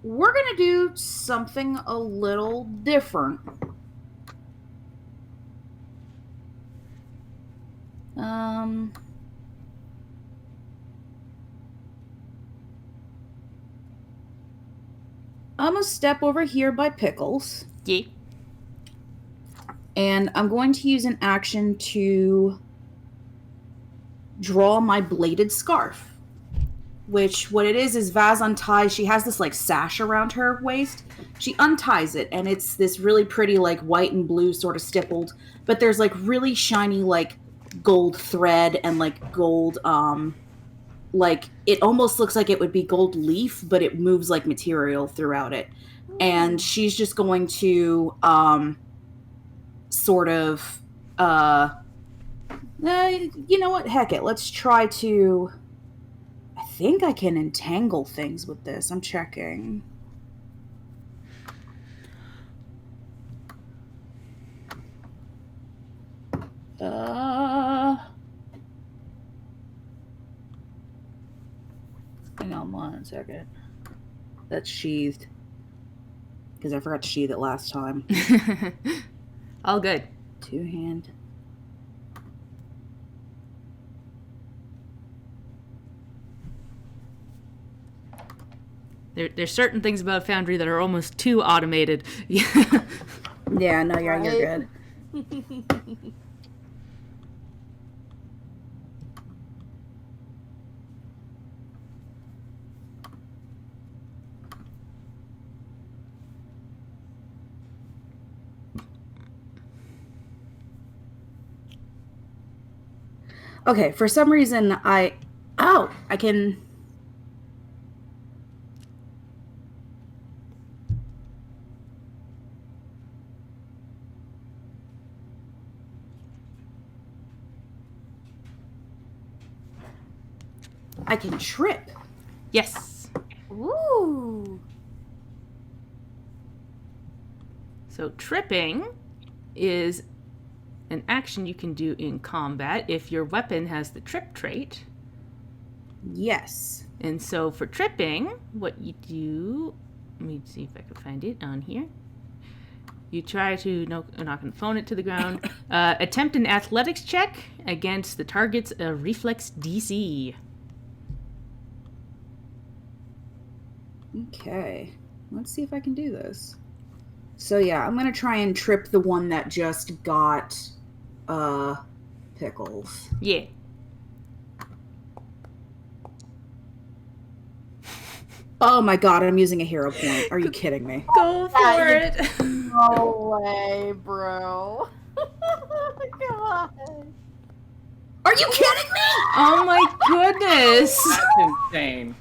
We're gonna do something a little different. I'm gonna step over here by Pickles. Yeah. And I'm going to use an action to draw my bladed scarf. Which, what it is Vaz unties, she has this, like, sash around her waist. She unties it, and it's this really pretty, like, white and blue sort of stippled. But there's, like, really shiny, like, gold thread and, like, gold, like, it almost looks like it would be gold leaf, but it moves like material throughout it. And she's just going to, sort of, you know what? Heck it. Let's try to... I think I can entangle things with this. I'm checking. Hang on 1 second. That's sheathed. Because I forgot to sheathe it last time. All good. 2-hand. There's certain things about Foundry that are almost too automated. Yeah, no, you're good. Okay, for some reason I can... I can trip. Yes. Ooh. So tripping is an action you can do in combat if your weapon has the trip trait. Yes. And so for tripping, what you do... Let me see if I can find it on here. You try to knock an opponent to the ground. Attempt an athletics check against the target's reflex DC. Okay. Let's see if I can do this. So yeah, I'm gonna try and trip the one that just got Pickles. Yeah. Oh my god, I'm using a hero point. Are you kidding me? Go for it. No way, bro. Come on. Are you kidding me? Oh my goodness. That's insane.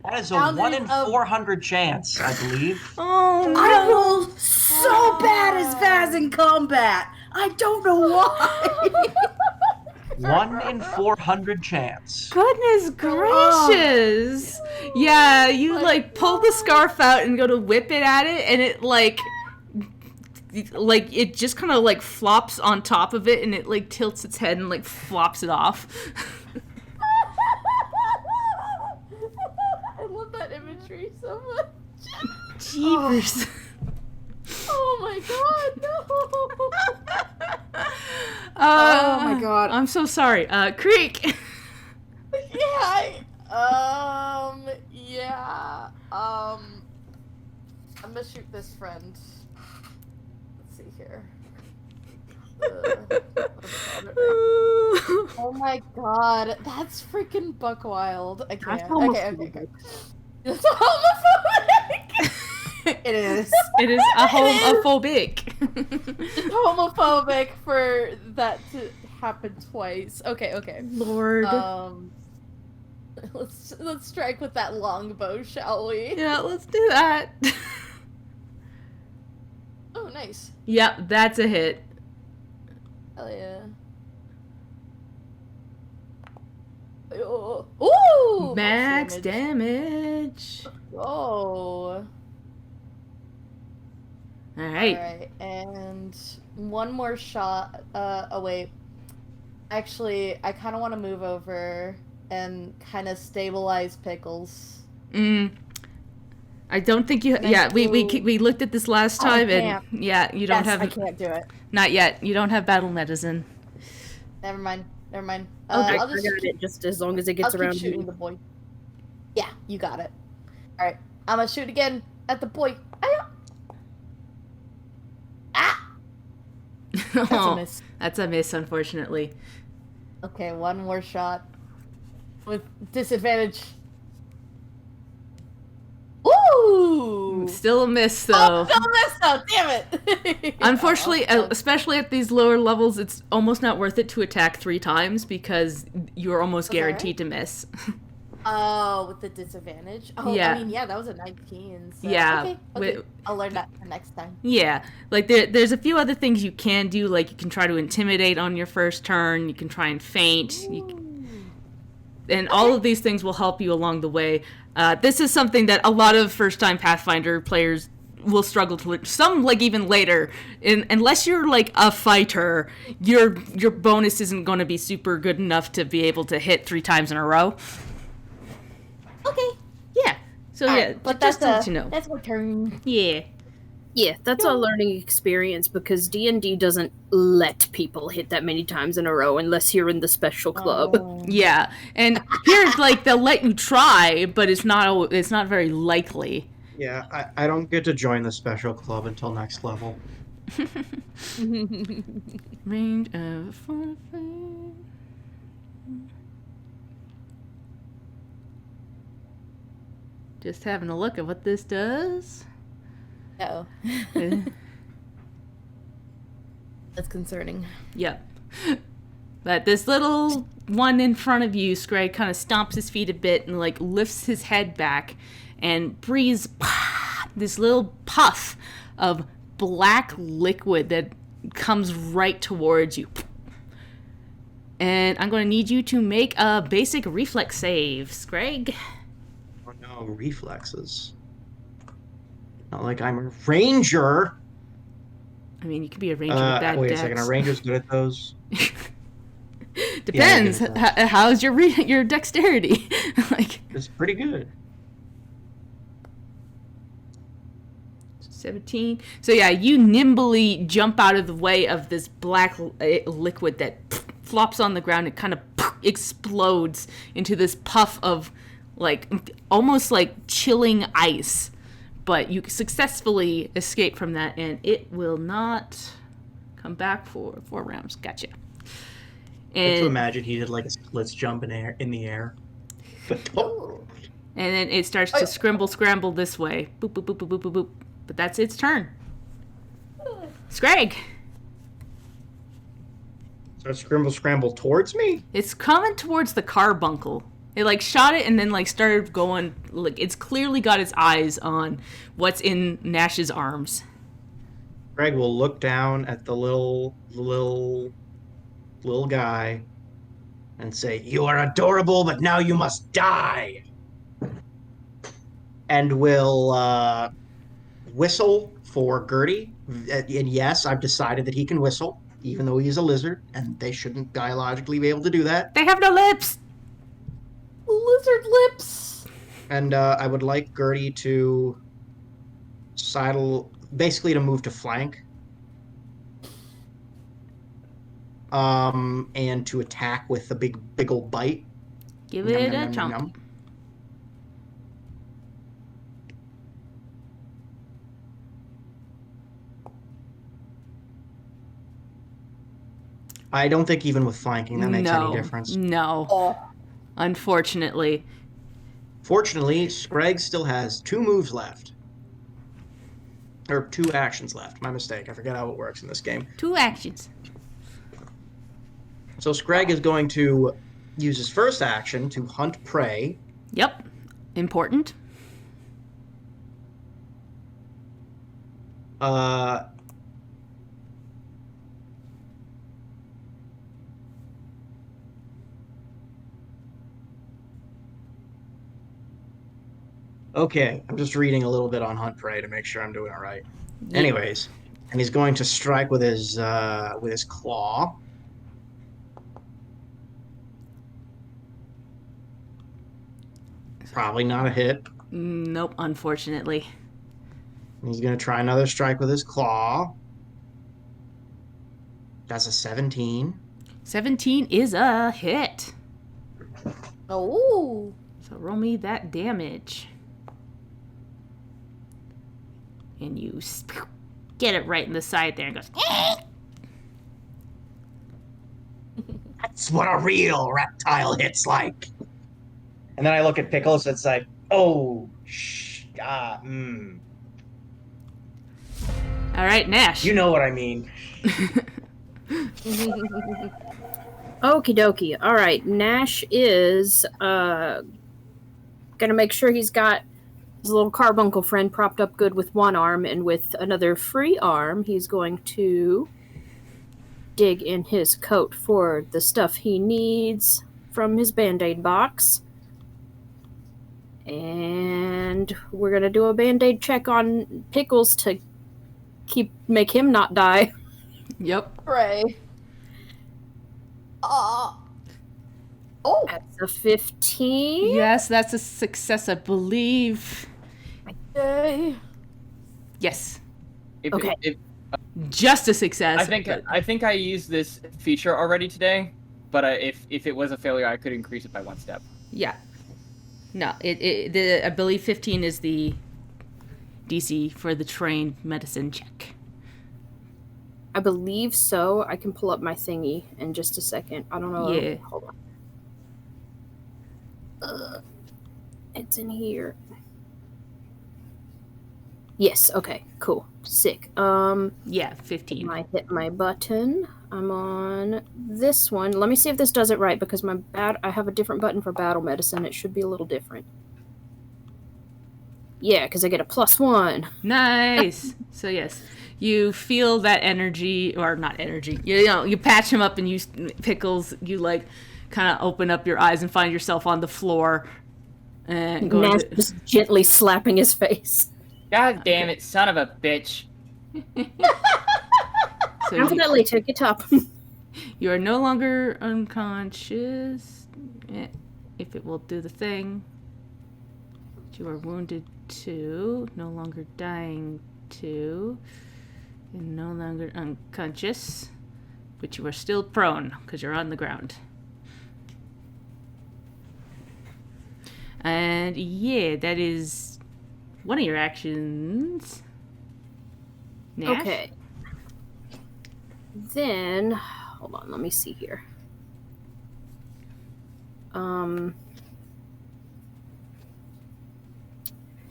That is a 1 in 400 chance, I believe. Oh no. I roll so bad as Vaz in combat. I don't know why. 1 in 400 chance. Goodness gracious! Yeah, you like pull the scarf out and go to whip it at it, and it like it just kind of like flops on top of it, and it like tilts its head and like flops it off. I love that imagery so much. Jeepers. Oh my god, no! Oh my god. I'm so sorry. Creek. Yeah. I'm gonna shoot this friend. Let's see here. Oh my god, that's freaking buckwild. I can't. Okay. It's homophobic. It is. It is a homophobic. It's homophobic for that to happen twice. Okay. Lord. Let's strike with that longbow, shall we? Yeah, let's do that. Oh, nice. Yep, that's a hit. Hell yeah. Ooh! Max damage. Oh. Alright. Alright, and one more shot. Oh wait. Actually, I kind of want to move over and kind of stabilize Pickles. I don't think you. Yeah, we looked at this last time, and yeah, you don't have. I can't do it. Not yet. You don't have battle medicine. Never mind. Okay, I'll just I got it. Just as long as it gets I'll around. keep shooting the boy. Yeah, you got it. All right, I'm gonna shoot again at the boy. That's a miss. That's a miss, unfortunately. Okay, one more shot with disadvantage. Ooh! Still a miss, though. Oh, still a miss, though. Damn it! Unfortunately, especially at these lower levels, it's almost not worth it to attack 3 times because you're almost guaranteed to miss. Oh, with the disadvantage? Oh, yeah. I mean, yeah, that was a 19. So. Yeah. Okay. I'll learn that for next time. Yeah. Like, there's a few other things you can do. Like, you can try to intimidate on your first turn. You can try and feint. And all of these things will help you along the way. This is something that a lot of first-time Pathfinder players will struggle to learn. Some, like, even later. Unless you're, like, a fighter, your bonus isn't going to be super good enough to be able to hit 3 times in a row. Okay. Yeah. So, yeah, but just to that's let you know. That's my turn. Yeah. Yeah, that's a learning experience because D&D doesn't let people hit that many times in a row unless you're in the special club. Oh. Yeah, and here, like, they'll let you try, but it's not very likely. Yeah, I don't get to join the special club until next level. Range of 4 Just having a look at what this does. No. That's concerning. Yep. But this little one in front of you, Scrag, kind of stomps his feet a bit and, like, lifts his head back and breathes this little puff of black liquid that comes right towards you. And I'm going to need you to make a basic reflex save, Scrag. Oh no, reflexes. Not like I'm a ranger. I mean, you could be a ranger with bad wait dex. a second, are rangers good at those? Depends. Yeah, How's your dexterity? Like, it's pretty good. 17. So yeah, you nimbly jump out of the way of this black liquid that flops on the ground and kind of explodes into this puff of, like, almost like chilling ice. But you successfully escape from that, and it will not come back for 4 rounds. Gotcha. And to imagine he did like a splits jump in the air. And then it starts to scramble this way. Boop, boop, boop, boop, boop, boop, boop. But that's its turn. Scrag. So it scramble towards me? It's coming towards the carbuncle. It, like, shot it and then, like, started going, like, it's clearly got its eyes on what's in Nash's arms. Greg will look down at the little guy and say, "You are adorable, but now you must die." and will whistle for Gertie. And yes, I've decided that he can whistle, even though he's a lizard, and they shouldn't biologically be able to do that. They have no lips. Lizard lips. And I would like Gertie to sidle, basically to move to flank. And to attack with the big old bite. Give Yum, it yum, a yum, chomp. yum. I don't think even with flanking that makes any difference. No. Oh. Unfortunately. Fortunately, Scrag still has 2 moves left. Or 2 actions left. My mistake. I forget how it works in this game. 2 actions. So Scrag is going to use his first action to hunt prey. Yep. Important. Okay, I'm just reading a little bit on hunt prey to make sure I'm doing it right. Yeah. Anyways, and he's going to strike with his claw. Probably not a hit. Nope, unfortunately. He's going to try another strike with his claw. That's a 17. 17 is a hit. Oh. So roll me that damage. And you get it right in the side there and goes. That's what a real reptile hit's like. And then I look at Pickles, it's like, oh, All right, Nash. You know what I mean. Okie dokie. All right, Nash is gonna make sure he's got his little carbuncle friend propped up good with one arm, and with another free arm, he's going to dig in his coat for the stuff he needs from his Band-Aid box. And we're gonna do a Band-Aid check on Pickles to make him not die. Yep. Hooray. Oh. That's a 15. Yes, that's a success, I believe. Yay. Yes. Okay. Just a success. I think I used this feature already today, but if it was a failure, I could increase it by 1 step. Yeah. No, I believe 15 is the DC for the trained medicine check. I believe so. I can pull up my thingy in just a second. I don't know. Yeah. Hold on. It's in here. Yes. Okay. Cool. Sick. Yeah, 15. I hit my button. I'm on this one. Let me see if this does it right, because I have a different button for battle medicine. It should be a little different. Yeah, because I get a +1. Nice. So yes, you feel that energy, or not energy. You patch him up, and Pickles, you like kind of open up your eyes and find yourself on the floor, and Nash just gently slapping his face. God damn it, son of a bitch. So After that later, get up. you are no longer unconscious, if it will do the thing. You are wounded 2, no longer dying 2, and no longer unconscious, but you are still prone because you're on the ground. And yeah, that is one of your actions. Nash? Okay. Then, hold on, let me see here.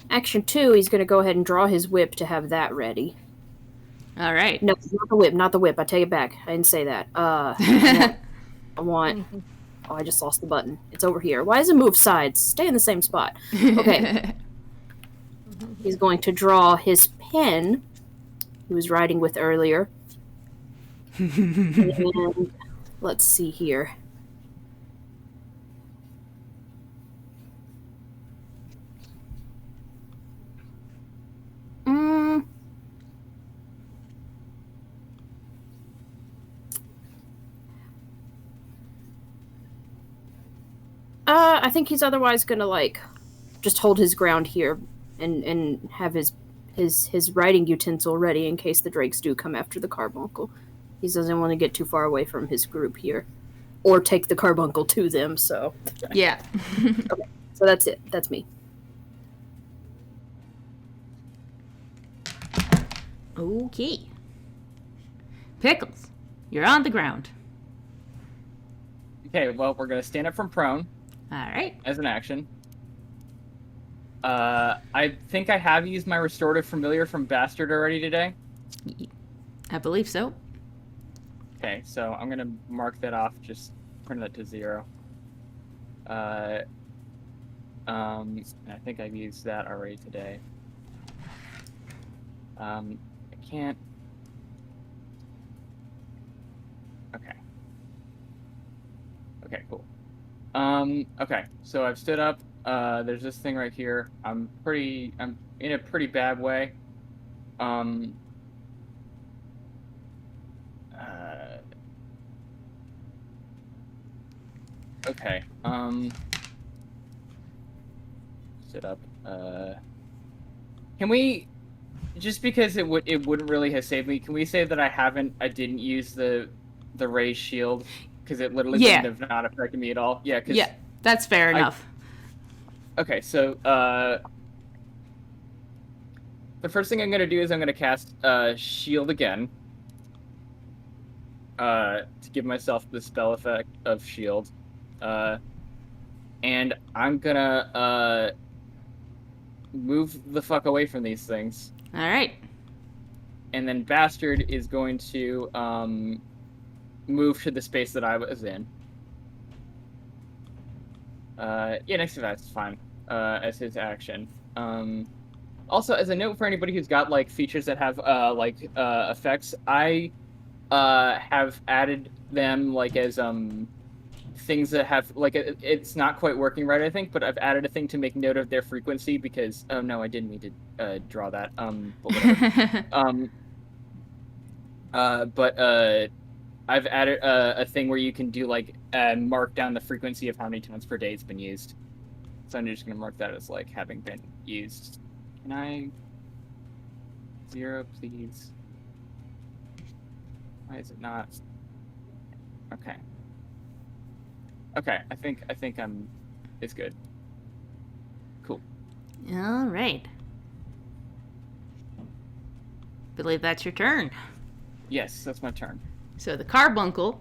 Action 2, he's going to go ahead and draw his whip to have that ready. All right. No, not the whip. I take it back. I didn't say that. I want... Oh, I just lost the button. It's over here. Why does it move sides? Stay in the same spot. Okay. He's going to draw his pen he was writing with earlier. And let's see here. I think he's otherwise gonna like just hold his ground here and have his riding utensil ready in case the drakes do come after the carbuncle. He doesn't want to get too far away from his group here, or take the carbuncle to them. So Yeah. okay, so that's it. That's me. Okay. Pickles, you're on the ground. Okay, well, we're gonna stand up from prone All right. as an action. I think I have used my restorative familiar from Bastard already today. I believe so. Okay, so I'm gonna mark that off. Just turn that to 0. I think I've used that already today. I can't. Okay. Okay, cool. Okay, so I've stood up. There's this thing right here. I'm in a pretty bad way. Okay. Sit up. Can we, just because it wouldn't really have saved me, can we say that I didn't use the raised shield because it literally wouldn't have not affected me at all? Yeah. Yeah, that's fair enough. Okay, so the first thing I'm gonna do is I'm gonna cast shield again. To give myself the spell effect of shield. And I'm gonna move the fuck away from these things. All right. And then Bastard is going to move to the space that I was in. Yeah, next to that's fine. As his action. Also, as a note for anybody who's got like features that have effects, I have added them like as things that have like it's not quite working right, I think, but I've added a thing to make note of their frequency because no, I didn't mean to draw that. But I've added a thing where you can do like mark down the frequency of how many times per day it's been used. So I'm just gonna mark that as like having been used. Can I 0, please? Why is it not? Okay. Okay, I think it's good. Cool. All right. Believe that's your turn. Yes, that's my turn. So the carbuncle,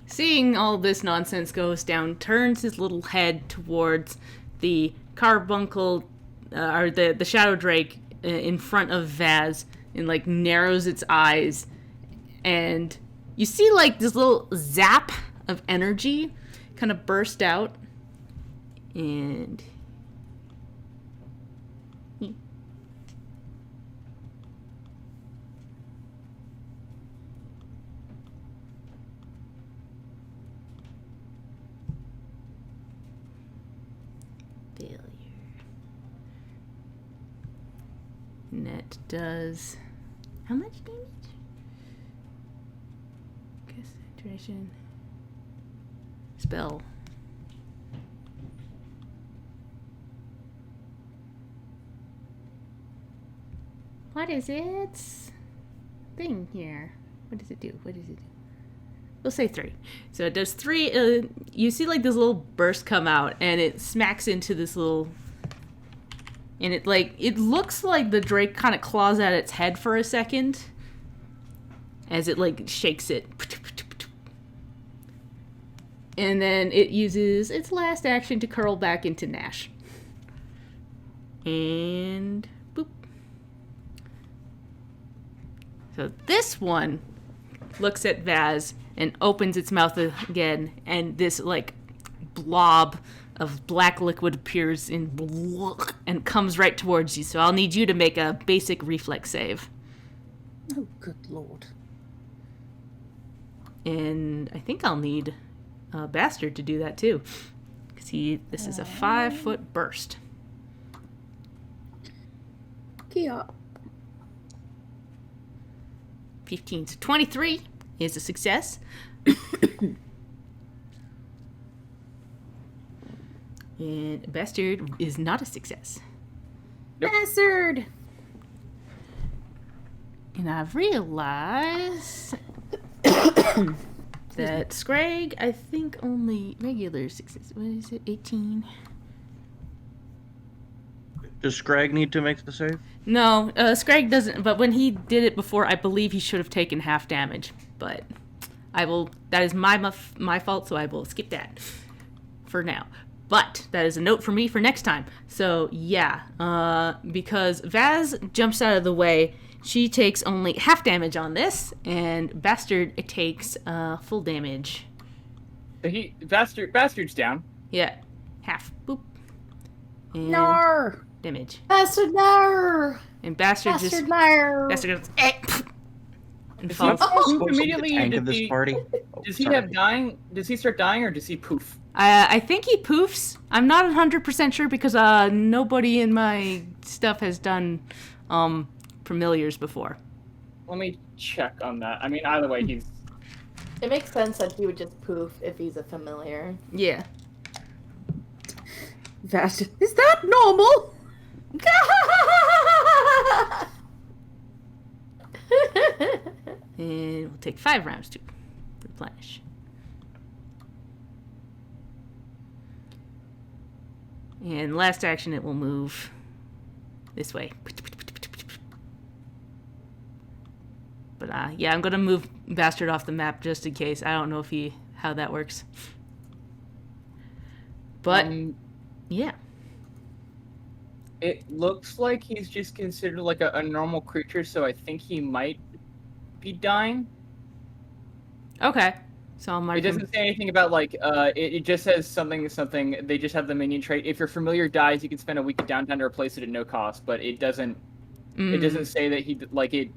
seeing all this nonsense goes down, turns his little head towards the carbuncle, or the shadow drake in front of Vaz, and like narrows its eyes, and you see like this little zap of energy kind of burst out, and failure. Net does how much damage? Concentration. Spell. What is its thing here? What does it do? What does it do? We'll say 3. So it does 3. You see like this little burst come out, and it smacks into this little. And it looks like the drake kind of claws at its head for a second, as it like shakes it. And then it uses its last action to curl back into Nash. And boop. So this one looks at Vaz and opens its mouth again, and this like blob of black liquid appears and comes right towards you. So I'll need you to make a basic reflex save. Oh, good lord. And I think I'll need Bastard to do that too, because this is a 5-foot burst. Kia. 15 to 23 is a success. And Bastard is not a success. Nope. Bastard. And I've realized that Scrag, I think only regular success. What is it? 18? Does Scrag need to make the save? No, Scrag doesn't. But when he did it before, I believe he should have taken half damage. But I will. That is my fault, so I will skip that for now. But that is a note for me for next time. So yeah, because Vaz jumps out of the way, she takes only half damage on this, and Bastard takes full damage. So Bastard's down. Yeah, half. Boop. And Nar. damage. Bastard, no! And Bastard Bastard, no! Bastard goes and Is falls. he Supposed to be immediately? the tank Does of this he, party. Oh, does he sorry. have dying? Does he start dying, or does he poof? I think he poofs. I'm not 100% sure because nobody in my stuff has done familiars before. Let me check on that. I mean, either way, he's. It makes sense that he would just poof if he's a familiar. Yeah. Bastard. Is that normal? And we'll take 5 rounds to replenish. And last action, it will move this way. But yeah, I'm gonna move Bastard off the map just in case. I don't know if how that works. But yeah. It looks like he's just considered like a normal creature, so I think he might be dying. Okay. So I'll mark It doesn't say anything about like it just says something. They just have the minion trait. If your familiar dies, you can spend a week of downtime to replace it at no cost. But it doesn't. It doesn't say that he like it.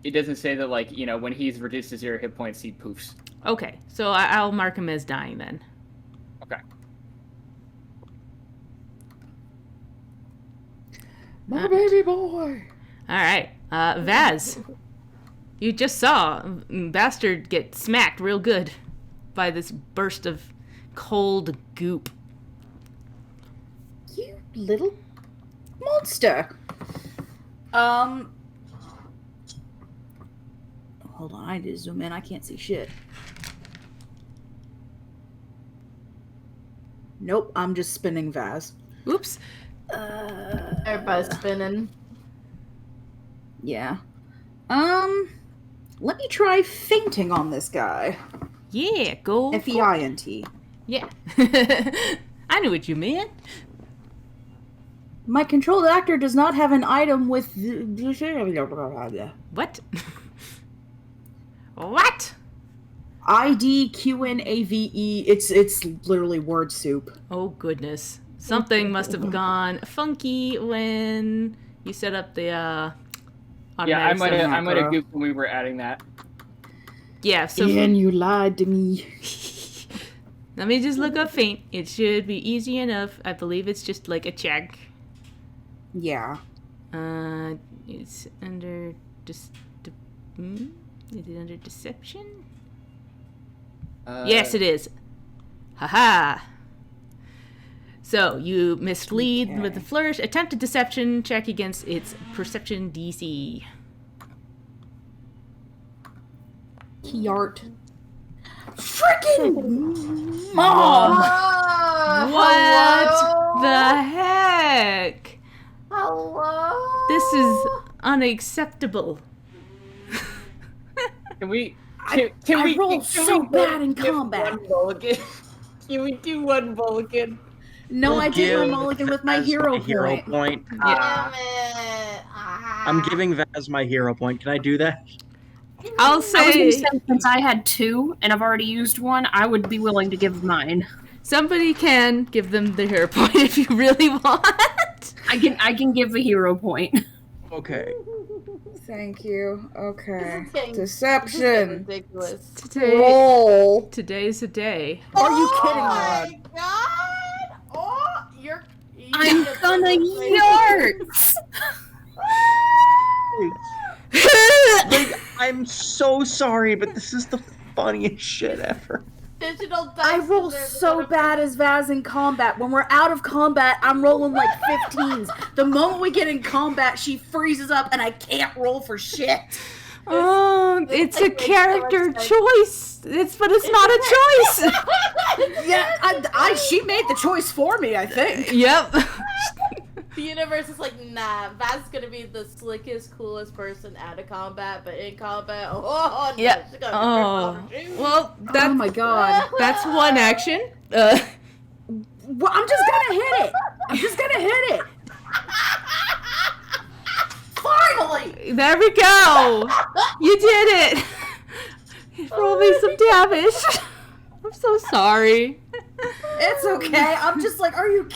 It doesn't say that like when he's reduced to 0 hit points, he poofs. Okay. So I'll mark him as dying then. Okay. My baby boy. All right. Vaz. You just saw Bastard get smacked real good by this burst of cold goop. You little monster. Hold on, I need to zoom in. I can't see shit. Nope, I'm just spinning Vaz. Oops. Everybody's spinning. Yeah. Let me try fainting on this guy. Yeah, go. F-E-I-N-T. Yeah. I knew what you meant. My controlled actor does not have an item with... What? What? I-D-Q-N-A-V-E. It's literally word soup. Oh, goodness. Something must have gone funky when you set up the Yeah, I automatic might summon. have goofed when we were adding that. Yeah, so And you lied to me. let me just look up faint. It should be easy enough. I believe it's just like a check. Yeah. It's under is it under deception? Yes, it is. Haha. So you mislead with the flourish. Attempted deception check against its perception DC. Kiart. Freaking mom! What Hello? the heck? Hello? This is unacceptable. Can we? I roll so bad in combat. One mulligan? Can we do one mulligan? No, We'll I did my give mulligan with my Vaz hero hero point. point. Damn it. I'm giving Vaz my hero point. Can I do that? I I'll was gonna say say, since I had 2 and I've already used one, I would be willing to give mine. somebody can give them the hero point if you really want. I can give a hero point. Okay. Thank you. Okay. This is getting Deception. ridiculous. Roll. Today's the day. Are you kidding Oh me? my god! Oh, you're. I'm gonna yart! Like, I'm so sorry, but this is the funniest shit ever. additional dice. I roll so bad as Vaz in combat. When we're out of combat, I'm rolling like 15s. The moment we get in combat, she freezes up and I can't roll for shit. Oh, it's a character choice. But it's not a choice. Yeah, she made the choice for me, I think. Yep. The universe is like, nah, Vaz is gonna be the slickest, coolest person out of combat, but in combat, oh no, Yeah. she's gonna Oh. Well, Oh my god. that's one action. Well, I'm just gonna hit it. Finally! There we go. You did it. Roll me some damage. I'm so sorry. It's okay. I'm just like, are you...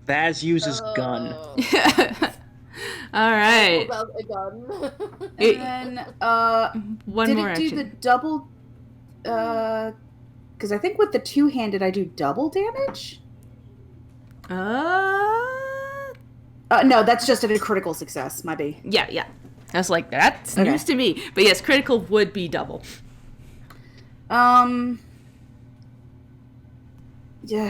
Vaz uses gun. All right. About a gun. And then, One did more it do action. the double... Because I think with the two-handed, I do double damage? No, that's just a critical success, my B. Yeah. I was like, that's Okay. news to me. But yes, critical would be double. Yeah,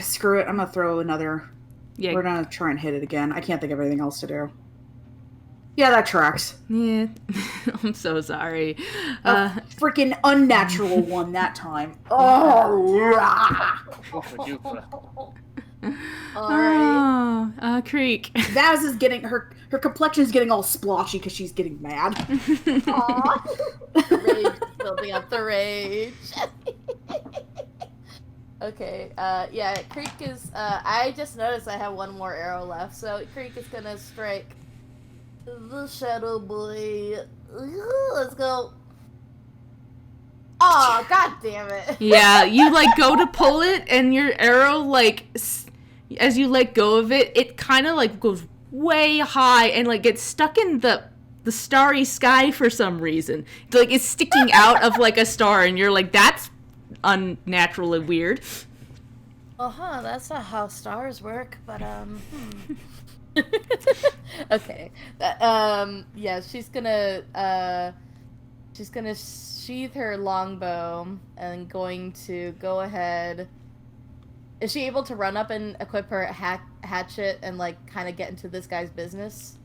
screw it. I'm gonna throw another... Yeah. We're gonna try and hit it again. I can't think of anything else to do. Yeah, that tracks. Yeah. I'm so sorry. A freaking unnatural one that time. Oh, rah. Alright. Creek. Vaz is getting her complexion is getting all splotchy because she's getting mad. Rage, building up the rage. Okay, yeah, Creek is, I just noticed I have one more arrow left, so Creek is gonna strike the Shadow Boy. Let's go. Oh, god damn it. Yeah, you like go to pull it, and your arrow like, as you let go of it, it kind of like goes way high and like gets stuck in the starry sky for some reason. Like it's sticking out of like a star, and you're like, that's unnatural and weird. That's not how stars work, but okay. Yeah, she's gonna sheath her longbow and going to go ahead. Is she able to run up and equip her hatchet and like kind of get into this guy's business?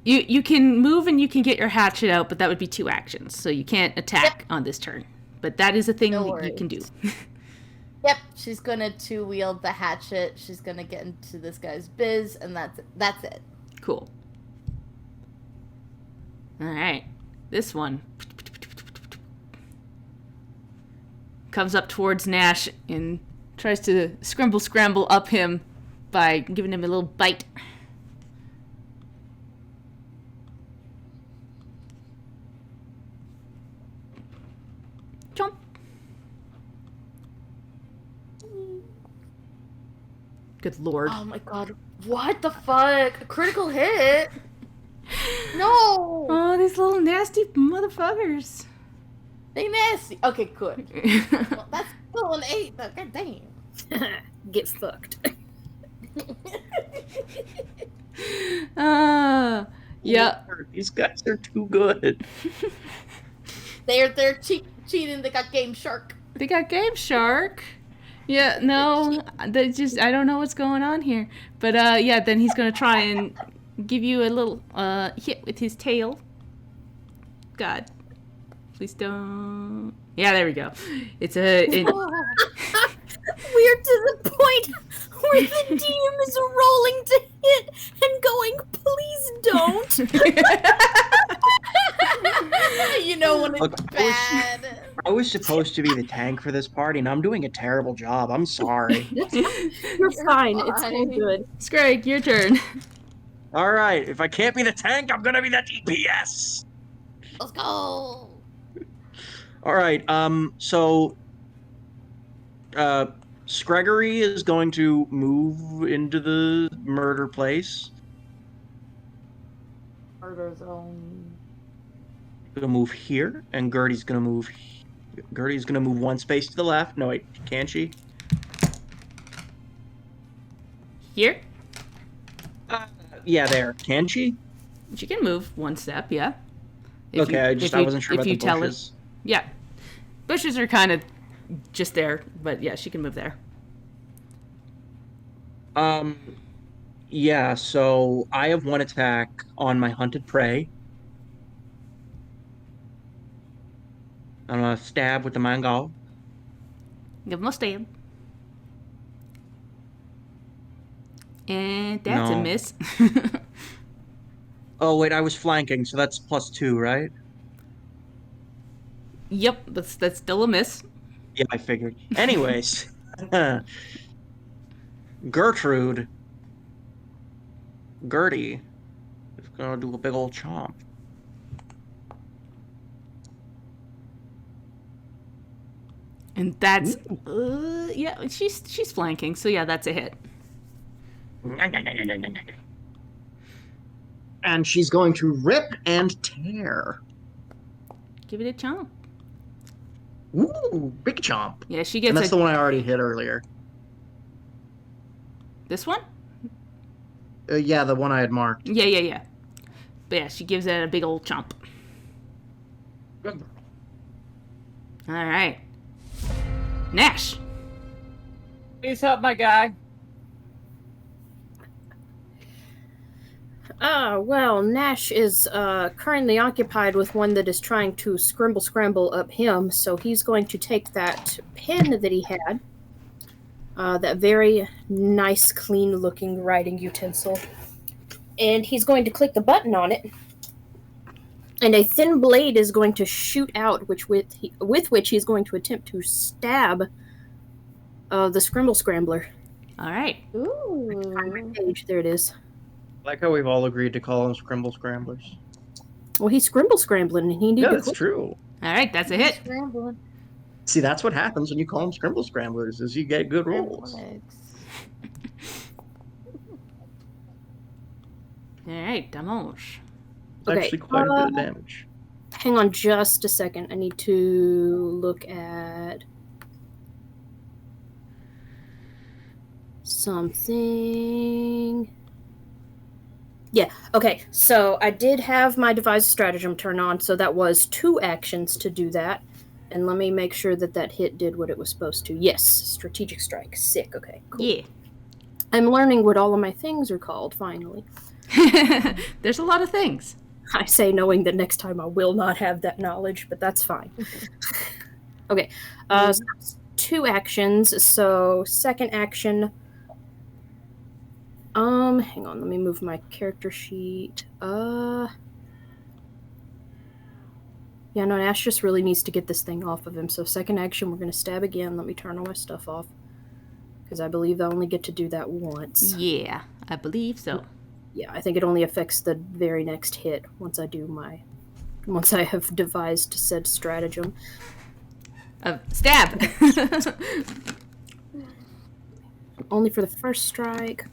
You can move and you can get your hatchet out, but that would be 2 actions, so you can't attack on this turn. But that is a thing No that you can do. Yep, she's gonna wield the hatchet. She's gonna get into this guy's biz, and that's it. Cool. All right, this one comes up towards Nash and tries to scramble up him by giving him a little bite. Jump. Good lord. Oh my god, what the fuck? A critical hit? No! Oh, these little nasty motherfuckers. They nasty. Okay, good. Well, that's still an 8, though. God damn. Get fucked. Yeah. These guys are too good. They're cheating. They got Game Shark. They got Game Shark. Yeah, no, they just, I don't know what's going on here. But, yeah, then he's gonna try and give you a little, hit with his tail. God. Please don't. Yeah, there we go. It's a... We're to the point where the DM is rolling to hit and going, please don't. You know when it's Look, bad. I was supposed to be the tank for this party, and I'm doing a terrible job. I'm sorry. You're fine. It's all good. Scrag, your turn. All right, if I can't be the tank, I'm gonna be the DPS. Let's go. All right, so Scregory is going to move into the murder place. Murder zone. Gonna move here, and Gertie's gonna move. Gertie's gonna move 1 space to the left. No, wait, can she? Here? Yeah, there. Can she? She can move 1 step, yeah. If Okay, you- I if wasn't sure if about you the tell bushes. Yeah. Bushes are kind of just there, but yeah, she can move there. Yeah, so I have one attack on my hunted prey. I'm gonna stab with the mango. Give him a stab. And that's a No. miss. Oh wait, I was flanking, so that's +2, right? Yep, that's still a miss. Yeah, I figured. Anyways, Gertrude, Gertie, is gonna do a big old chomp. And that's yeah, she's flanking, so yeah, that's a hit. And she's going to rip and tear. Give it a chomp. Ooh, big chomp. Yeah, she And gets that's the one I already hit earlier. This one? Yeah, the one I had marked. Yeah. But yeah, she gives it a big old chomp. Good. All right. Nash. Please help my guy. Well, Nash is currently occupied with one that is trying to scramble up him, so he's going to take that pen that he had, that very nice, clean-looking writing utensil, and he's going to click the button on it, and a thin blade is going to shoot out, with which he's going to attempt to stab the Scramble-Scrambler. All right. Find my Ooh. page. There it is. Like how we've all agreed to call them Scrimble Scramblers. Well, he's Scramble-Scrambling, and he needed Yeah, to that's click. true. All right, that's a hit. Scrambling. See, that's what happens when you call them Scrimble Scramblers, is you get good rolls. Legs. All right, damage. It's Okay, actually quite a bit of damage. Hang on just a second. I need to look at something. Yeah, okay. So I did have my devised stratagem turn on, so that was 2 actions to do that. And let me make sure that that hit did what it was supposed to. Yes, strategic strike. Sick, okay, cool. Yeah. I'm learning what all of my things are called, finally. There's a lot of things. I say knowing that next time I will not have that knowledge, but that's fine. Okay, so that's 2 actions. So second action. Hang on, let me move my character sheet. Yeah, no, Ash just really needs to get this thing off of him. So second action, we're gonna stab again. Let me turn all my stuff off, because I believe I only get to do that once. Yeah, I believe so. Yeah, I think it only affects the very next hit once I have devised said stratagem. Stab. Only for the first strike.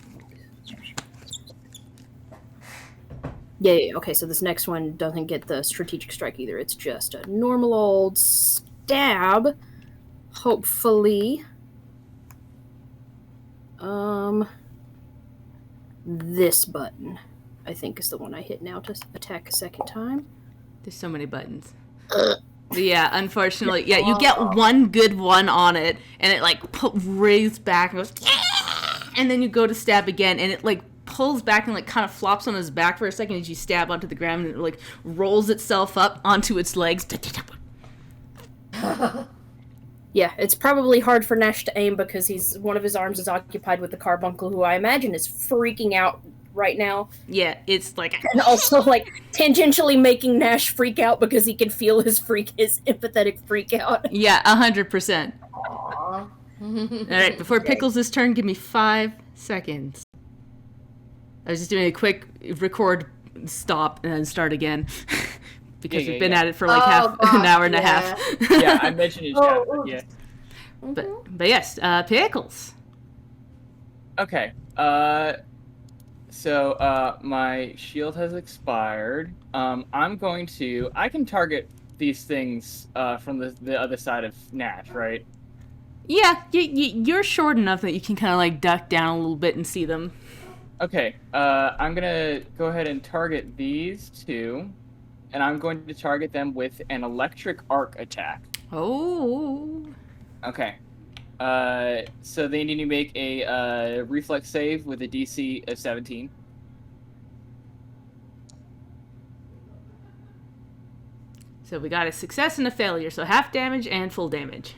Yeah, okay, so this next one doesn't get the strategic strike either. It's just a normal old stab. Hopefully. This button, I think, is the one I hit now to attack a second time. There's so many buttons. Yeah, unfortunately. Yeah, you get one good one on it, and it, like, raised back and goes, and then you go to stab again, and it, like, pulls back and, like, kind of flops on his back for a second as you stab onto the ground, and it, like, rolls itself up onto its legs. Yeah, it's probably hard for Nash to aim because one of his arms is occupied with the carbuncle, who I imagine is freaking out right now. Yeah, it's like... And also, like, tangentially making Nash freak out because he can feel his empathetic freak out. Yeah, 100%. Aw. Alright, before Pickles' turn, give me 5 seconds. I was just doing a quick record, stop, and then start again. Because we've been at it for like an hour and a half. Yeah, I mentioned it, chat, but yeah. But yes, Pickles. Okay. So my shield has expired. I can target these things from the other side of Nash, right? Yeah, you're short enough that you can kind of like duck down a little bit and see them. Okay. I'm gonna go ahead and target these 2, and I'm going to target them with an electric arc attack. Oh. Okay. So they need to make a reflex save with a DC of 17. So we got a success and a failure, so half damage and full damage.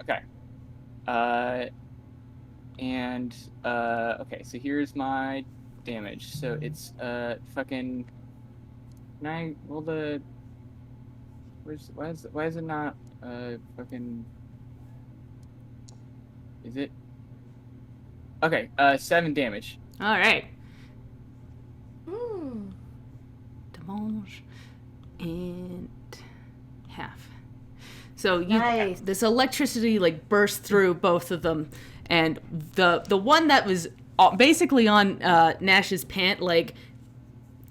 Okay. Okay, so here's my damage. So it's fucking. Can I roll the? Why is it not fucking? Is it? Okay, 7 damage. All right. Hmm. Damage and half. So Nice. this electricity like burst through both of them, and the one that was basically on Nash's pant like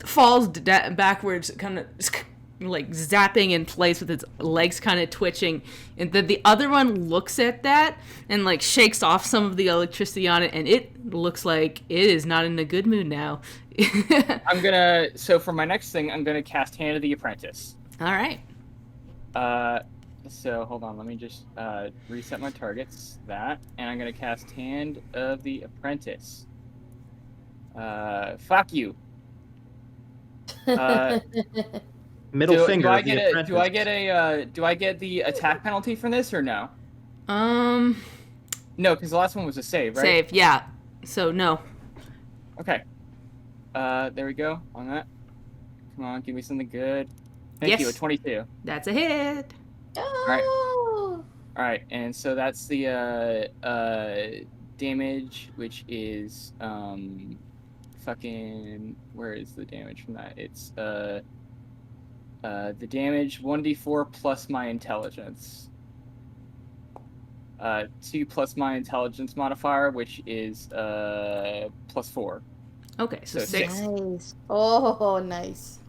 falls backwards, kind of like zapping in place with its legs kind of twitching, and then the other one looks at that and like shakes off some of the electricity on it, and it looks like it is not in a good mood now. So for my next thing, I'm gonna cast Hand of the Apprentice. All right. So hold on, let me just reset my targets. And I'm gonna cast Hand of the Apprentice. Fuck you. Middle finger. Do I get the attack penalty from this or no? No, because the last one was a save, right? Save, yeah. So no. Okay. There we go on that. Come on, give me something good. Thank you, a 22. That's a hit. Oh. All right, and so that's the damage, which is fucking. Where is the damage from that? It's the damage 1d4 plus my intelligence. 2 plus my intelligence modifier, which is plus 4. Okay, so 6. Nice. Oh, nice.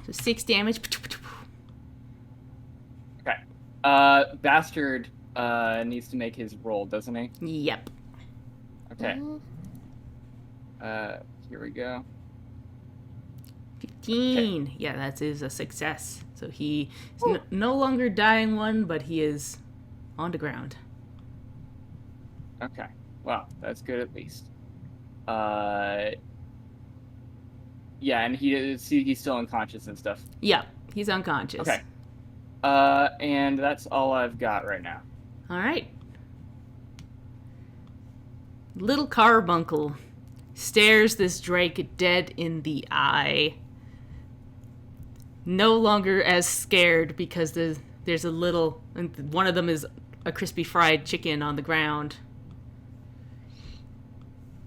So 6 damage. Okay. Bastard needs to make his roll, doesn't he? Yep. Okay. Mhm. Here we go. 15. Okay. Yeah, that is a success. So he is no longer dying one, but he is on the ground. Okay. Well, that's good at least. Yeah, and he's still unconscious and stuff. Yep, he's unconscious. Okay. And that's all I've got right now. All right. Little Carbuncle stares this Drake dead in the eye. No longer as scared because there's a little, and one of them is a crispy fried chicken on the ground.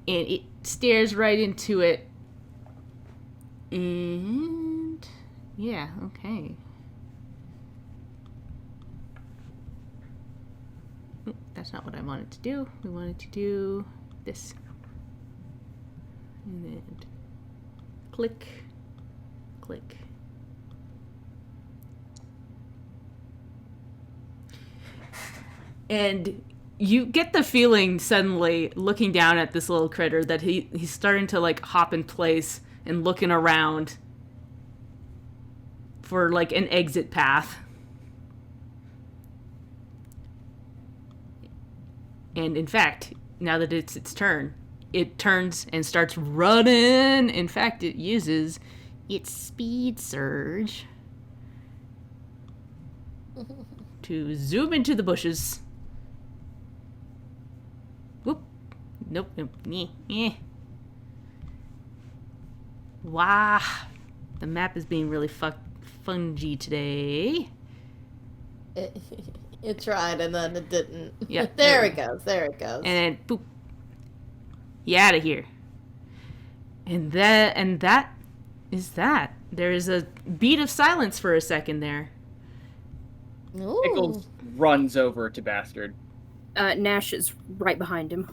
And it stares right into it. And yeah, okay. That's not what I wanted to do. We wanted to do this. And then click, click. And you get the feeling suddenly, looking down at this little critter, that he's starting to like hop in place and looking around for like an exit path. And in fact, now that it's its turn, it turns and starts running. In fact, it uses its speed surge to zoom into the bushes. Whoop. Nope. Wow. The map is being really fungy today. It tried and then it didn't. Yeah. There it goes. There it goes. And then boop. You out of here. And that is that. There is a beat of silence for a second there. Ooh. Pickles runs over to Bastard, Nash is right behind him.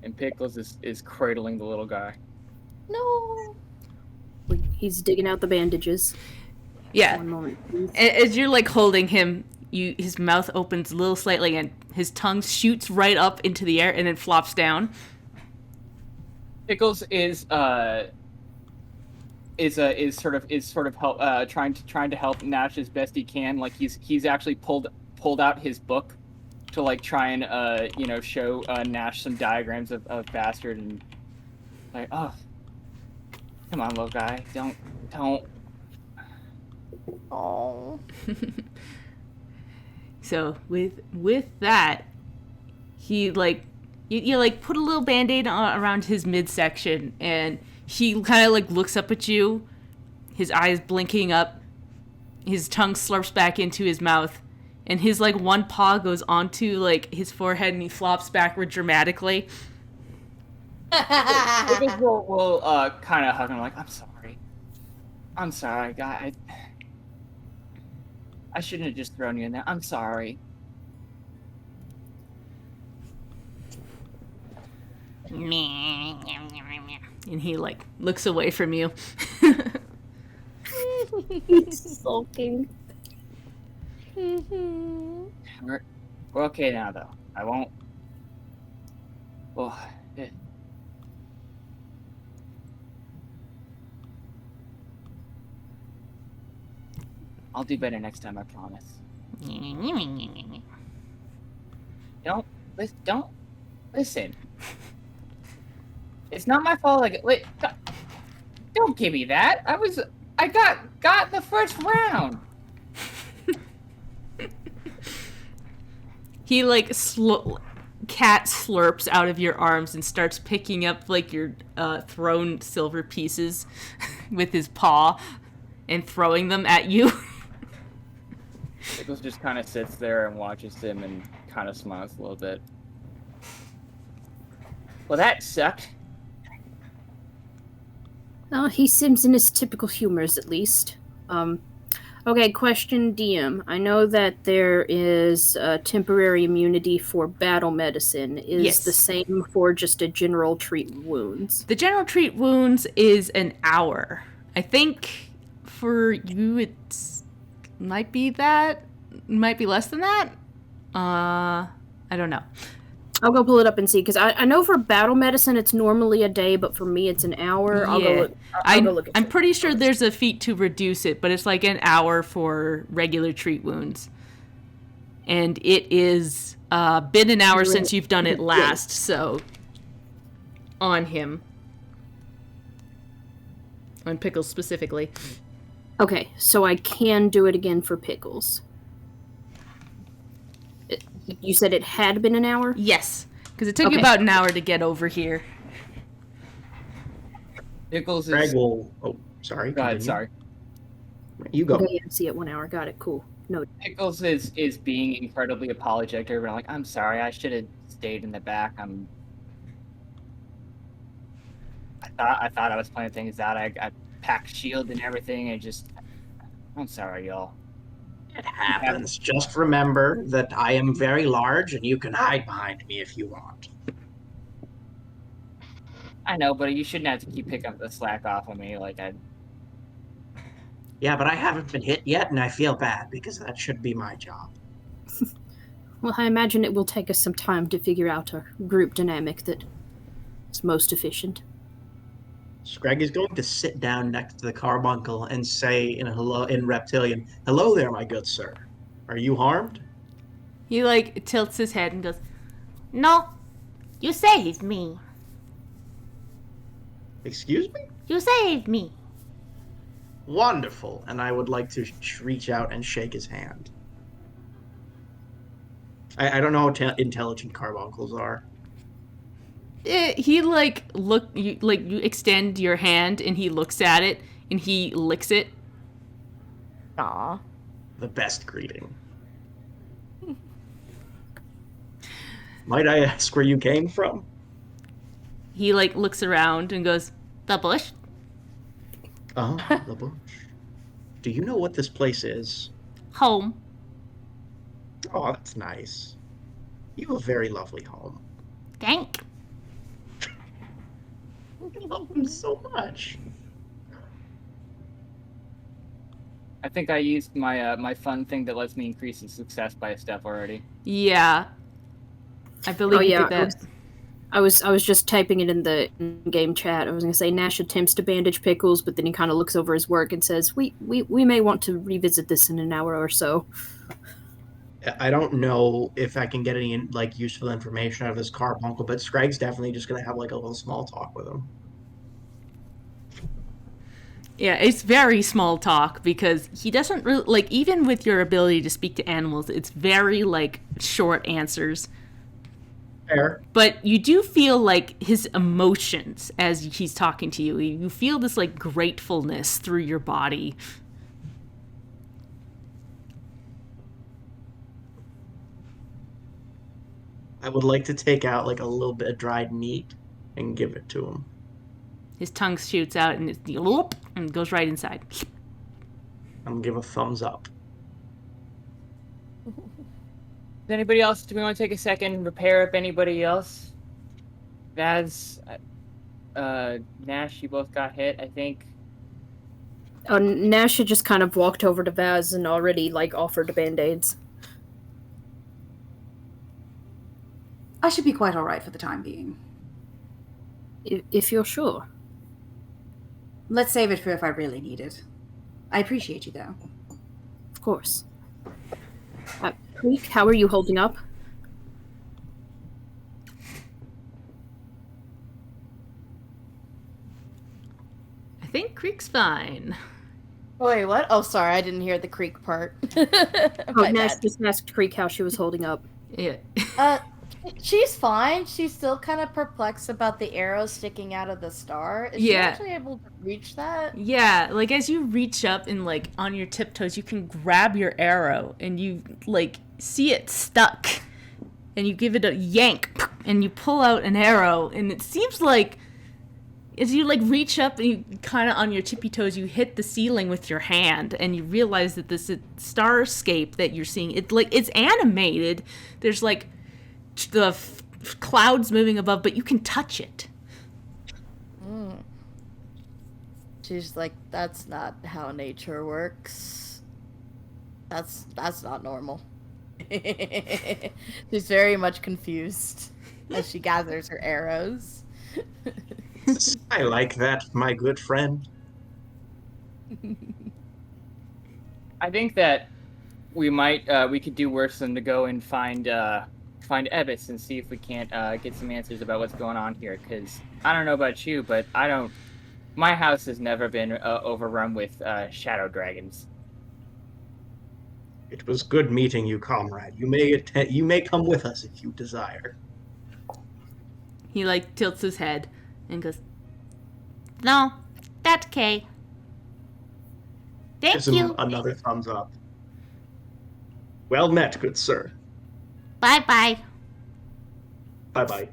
and Pickles is cradling the little guy. No. He's digging out the bandages. Yeah. One moment, please. As you're like holding him, his mouth opens a little slightly and his tongue shoots right up into the air and then flops down. Pickles is sort of help trying to help Nash as best he can. Like he's actually pulled out his book to like try and show Nash some diagrams of Bastard, and like, oh, come on, little guy, don't. Oh. So with that, he like you like put a little band-aid around his midsection, and he kind of like looks up at you, his eyes blinking up, his tongue slurps back into his mouth, and his like one paw goes onto like his forehead, and he flops backward dramatically. We'll kind of hug him like, I'm sorry, guy. I shouldn't have just thrown you in there. I'm sorry. And he like looks away from you. He's sulking. We're okay now, though. I won't. Well, I'll do better next time, I promise. Don't listen. It's not my fault. Like, don't give me that. I got in the first round. He like cat slurps out of your arms and starts picking up like your thrown silver pieces with his paw and throwing them at you. Pickles just kind of sits there and watches him and kind of smiles a little bit. Well, that sucked. Well, he seems in his typical humors, at least. Okay, question DM. I know that there is temporary immunity for battle medicine. Is Yes. the same for just a general treat wounds? The general treat wounds is an hour. I think for you it might be less than that. I don't know. I'll go pull it up and see, because I know for battle medicine it's normally a day, but for me it's an hour. I'll go look. I'll go look at I'm it. pretty sure there's a feat to reduce it, but it's like an hour for regular treat wounds. And it is been an hour since you've done it last, so on him. On Pickles specifically. Okay, so I can do it again for Pickles. You said it had been an hour? Yes, because it took you Okay. about an hour to get over here. Pickles is. Greg will. Oh, sorry. Go ahead. continue. Sorry. You go. Okay, yeah, see it 1 hour. Got it. Cool. No. Pickles is being incredibly apologetic to everyone. Like, I'm sorry, I should have stayed in the back. I thought I was playing things out. I packed shield and everything. I'm sorry, y'all. It happens. Just remember that I am very large, and you can hide behind me if you want. I know, but you shouldn't have to keep picking up the slack off of me. Yeah, but I haven't been hit yet, and I feel bad because that should be my job. Well, I imagine it will take us some time to figure out a group dynamic that is most efficient. So Greg is going to sit down next to the carbuncle and say in reptilian, "Hello there, my good sir. Are you harmed?" He like tilts his head and goes, "No, you saved me. Excuse me? You saved me." Wonderful. And I would like to reach out and shake his hand. I don't know how intelligent carbuncles are. He like you extend your hand and he looks at it and he licks it. Aw. The best greeting. Might I ask where you came from? He like looks around and goes, "The bush." Oh, the bush. Do you know what this place is? Home. Oh, that's nice. You have a very lovely home. Thank. I love him so much. I think I used my my fun thing that lets me increase the success by a step already. Yeah. I believe Oh, you yeah, did that. I was just typing it in the in-game chat. I was going to say Nash attempts to bandage Pickles, but then he kind of looks over his work and says, "We may want to revisit this in an hour or so." I don't know if I can get any like useful information out of this carbuncle, but Scragg's definitely just gonna have like a little small talk with him. Yeah, it's very small talk because he doesn't really, like, even with your ability to speak to animals, it's very, like, short answers. Fair. But you do feel, like, his emotions as he's talking to you. You feel this, like, gratefulness through your body. I would like to take out like a little bit of dried meat and give it to him. His tongue shoots out and goes right inside. I'm gonna give a thumbs up. Does anybody else? Do we want to take a second and repair up anybody else? Vaz, Nash, you both got hit, I think. Nash had just kind of walked over to Vaz and already like offered band-aids. I should be quite all right for the time being. If you're sure. Let's save it for if I really need it. I appreciate you, though. Of course. Creek, how are you holding up? I think Creek's fine. Wait, what? Oh, sorry, I didn't hear the creek part. Nash just asked Creek how she was holding up. Yeah. She's fine. She's still kind of perplexed about the arrow sticking out of the star. Is she actually able to reach that? Yeah, like as you reach up and like on your tiptoes, you can grab your arrow and you like see it stuck. And you give it a yank and you pull out an arrow and it seems like as you like reach up and you kind of on your tippy toes, you hit the ceiling with your hand and you realize that this starscape that you're seeing, it's animated. There's like the clouds moving above, but you can touch it. She's like, that's not how nature works. That's not normal. She's very much confused as she gathers her arrows. I like that, my good friend. I think that we could do worse than to go and find Ebis and see if we can't get some answers about what's going on here. Because I don't know about you, but my house has never been overrun with shadow dragons. It was good meeting you, comrade. You may come with us if you desire. He like tilts his head and goes, "No, that's okay. Thank Gives him you. another thumbs up. Well met, good sir. Bye-bye." Bye-bye.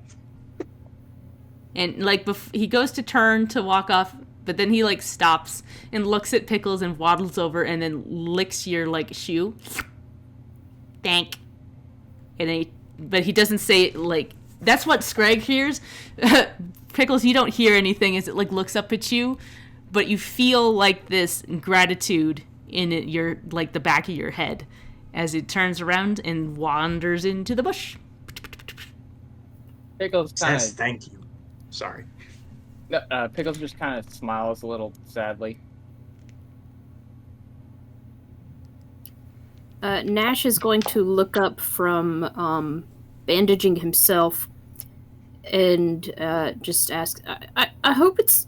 And like he goes to turn to walk off, but then he like stops and looks at Pickles and waddles over and then licks your like shoe. Thank. And but he doesn't say like that's what Scrag hears. Pickles, you don't hear anything as it like looks up at you, but you feel like this gratitude in your like the back of your head as it turns around and wanders into the bush. Pickles kind Says of thank you. Sorry. Pickles just kind of smiles a little sadly. Nash is going to look up from bandaging himself and just ask, I hope it's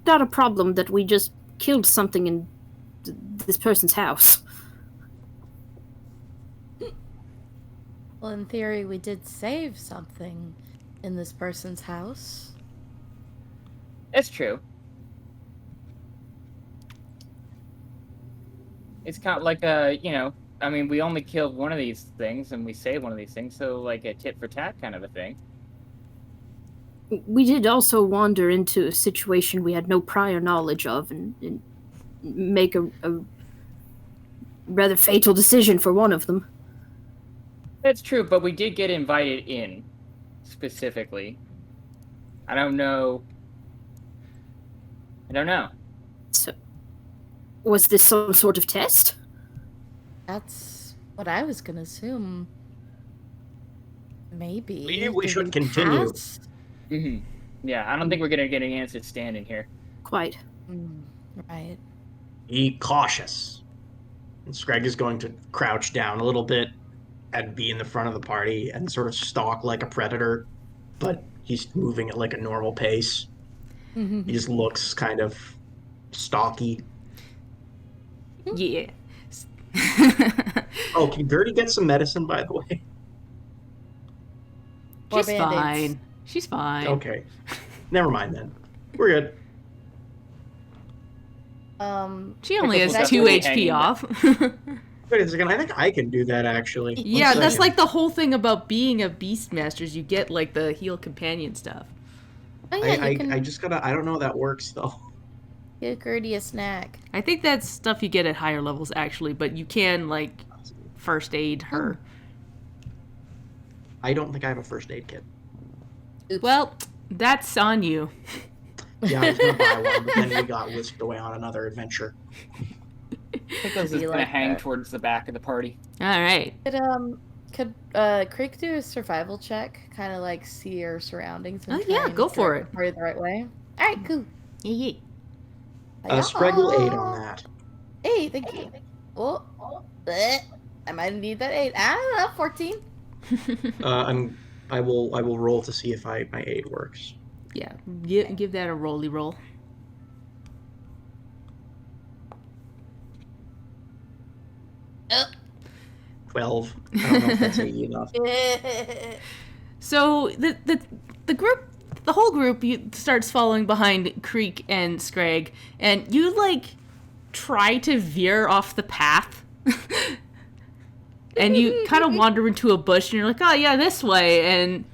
not a problem that we just killed something in this person's house. Well, in theory, we did save something in this person's house. It's true. It's kind of like I mean, we only killed one of these things and we saved one of these things, so like a tit for tat kind of a thing. We did also wander into a situation we had no prior knowledge of and make a rather fatal decision for one of them. That's true, but we did get invited in, specifically. I don't know. So, was this some sort of test? That's what I was gonna assume. Maybe. Maybe we Do should continue. pass? Yeah, I don't think we're gonna get an answer standing here. Quite. Right. Be cautious. And Scrag is going to crouch down a little bit and be in the front of the party and sort of stalk like a predator, but he's moving at like a normal pace. He just looks kind of stalky. Yeah. Oh, can Gertie get some medicine, by the way? Or She's Band-Aids. fine. She's fine. Okay. Never mind then. We're good. She only has Pickles 2 definitely HP hanging off. Wait a second. I think I can do that actually. One Yeah, that's second. like the whole thing about being a Beastmaster is you get like the heal companion stuff. Oh yeah, you can I just gotta. I don't know how that works though. give Gertie a snack. I think that's stuff you get at higher levels actually, but you can like first aid her. I don't think I have a first aid kit. Oops. Well, that's on you. Yeah, I was gonna buy one, but then we got whisked away on another adventure. Pickles is Be gonna like hang that. towards the back of the party. All right. Could Creek do a survival check? Kind of like see her surroundings. And Oh, yeah, try and go for direct the party the right way. All right, cool. Yeah. Scrag will aid on that. Hey, thank you. Oh, bleh. I might need that 8. I don't know, 14. I will roll to see if my aid works. Yeah. Give that a rolly roll. Oh. 12. I don't know if that's aid enough. So the group, the whole group, starts following behind Creek and Scrag, and you like try to veer off the path, and you kind of wander into a bush, and you're like, oh yeah, this way,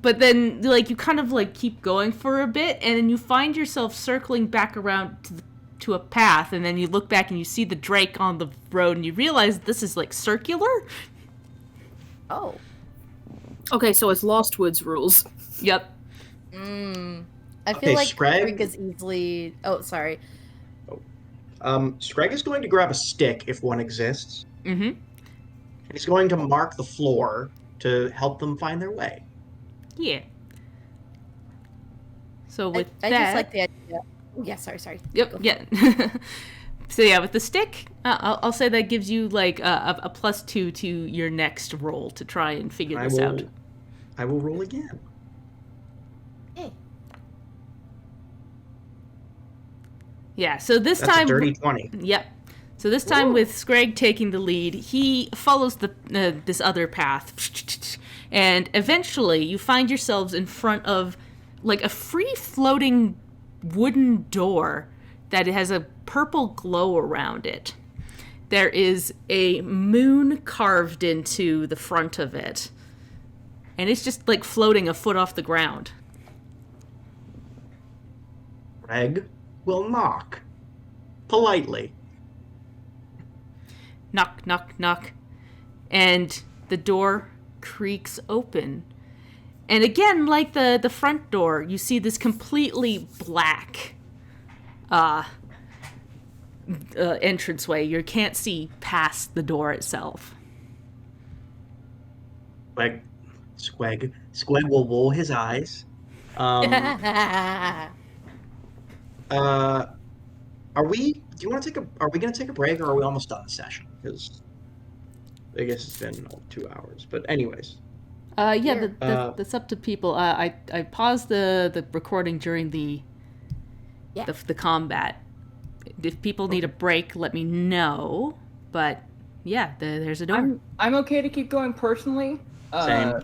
but then like you kind of like keep going for a bit, and then you find yourself circling back around to a path, and then you look back and you see the Drake on the road, and you realize this is like circular. Oh. Okay, so it's Lost Woods rules. Yep. I Okay, feel like Scrag- Creek is easily. Oh, sorry. Scrag is going to grab a stick if one exists. Mm-hmm. And he's going to mark the floor to help them find their way. Yeah. So with I that, just like the idea. Oh, yeah, sorry. yep, Go for yeah. So yeah, with the stick, I'll say that gives you like a +2 to your next roll to try and figure this out. I will roll again. Hey. Yeah. So this That's time, a dirty 20. Yep. So this time with Scrag taking the lead, he follows this other path, and eventually you find yourselves in front of like a free floating wooden door that has a purple glow around it. There is a moon carved into the front of it, and it's just like floating a foot off the ground. Scrag will knock. Politely. Knock, knock, knock. And the door creaks open. And again, like the front door, you see this completely black entranceway. You can't see past the door itself. Scrag will roll his eyes. Are we going to take a break, or are we almost done the session? Because I guess it's been 2 hours. But anyways. That's up to people. I paused the recording during the combat. If people need a break, let me know. But yeah, there's a door. I'm okay to keep going personally. Same.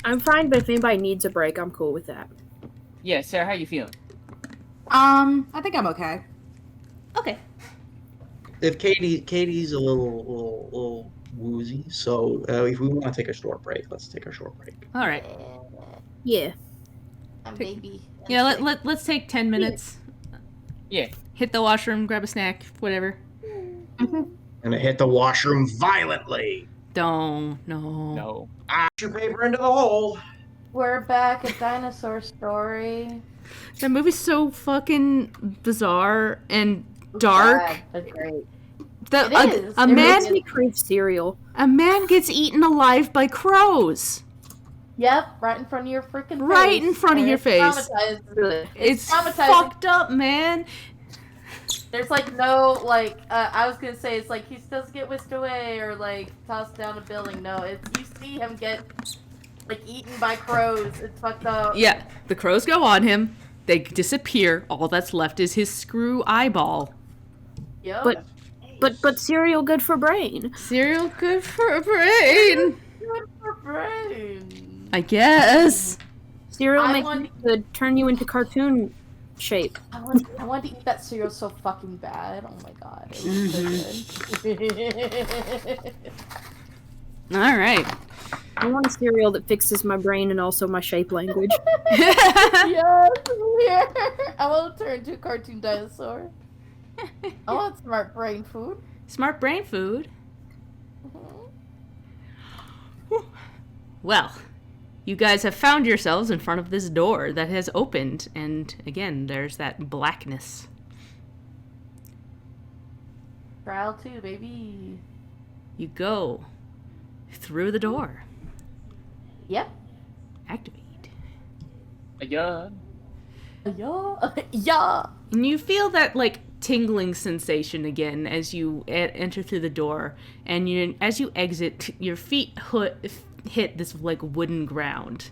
I'm fine, but if anybody needs a break, I'm cool with that. Yeah, Sarah, how you feeling? I think I'm okay. Okay. If Katie's a little woozy, so if we want to take a short break, let's take a short break. All right. Yeah. Baby. Yeah, let's take 10 minutes. Yeah. Hit the washroom, grab a snack, whatever. And it hit the washroom violently. No. No. Your paper into the hole. We're back at Dinosaur Story. That movie's so fucking bizarre and dark. Bad, but great. It is. A It man Makes me crave cereal. A man gets eaten alive by crows. Yep, right in front of your freaking face. Right in front of And your it's face. traumatizing. It's traumatizing. fucked up, man. There's like no I was gonna say it's like he doesn't get whisked away or like tossed down a building. No, it's you see him get like eaten by crows. It's fucked up. Yeah, the crows go on him. They disappear. All that's left is his screw eyeball. Yep. But cereal good for brain. Cereal good for a brain. Good for brain. I guess. Cereal I makes want- it could turn you into cartoon shape. I want to eat that cereal so fucking bad. Oh my god. It was so good. All right. I want a cereal that fixes my brain and also my shape language. Yes, weird. I want to turn into a cartoon dinosaur. I want smart brain food. Smart brain food. Well, you guys have found yourselves in front of this door that has opened, and again, there's that blackness. Trial 2, baby. You go through the door. Yep. Activate. Yeah. Yeah. Yeah. And you feel that, like, tingling sensation again as you enter through the door, and as you exit, your feet hit this, like, wooden ground.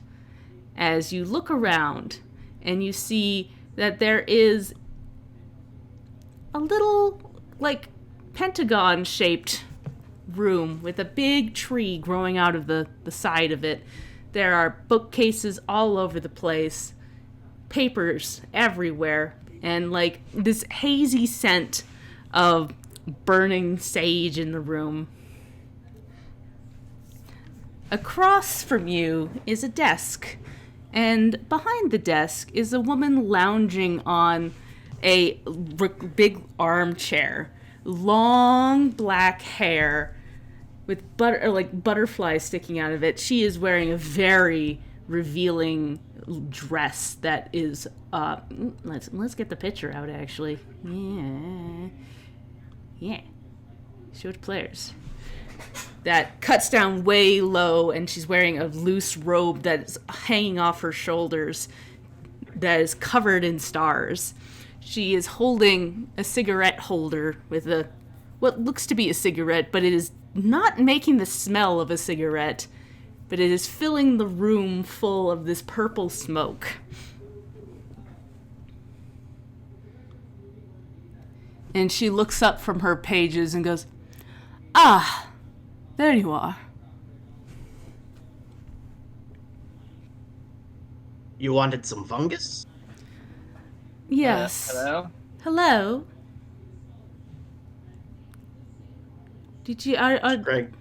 As you look around, and you see that there is a little, like, pentagon-shaped room with a big tree growing out of the side of it. There are bookcases all over the place, papers everywhere, and like this hazy scent of burning sage in the room. Across from you is a desk, and behind the desk is a woman lounging on a big armchair. Long black hair with butterflies sticking out of it. She is wearing a very revealing dress that is let's get the picture out actually. Yeah. Show it to players. That cuts down way low, and she's wearing a loose robe that's hanging off her shoulders that is covered in stars. She is holding a cigarette holder with what looks to be a cigarette, but it is not making the smell of a cigarette, but it is filling the room full of this purple smoke. And she looks up from her pages and goes, "Ah, there you are." You wanted some fungus? Yes. Hello? Hello. Did you Greg,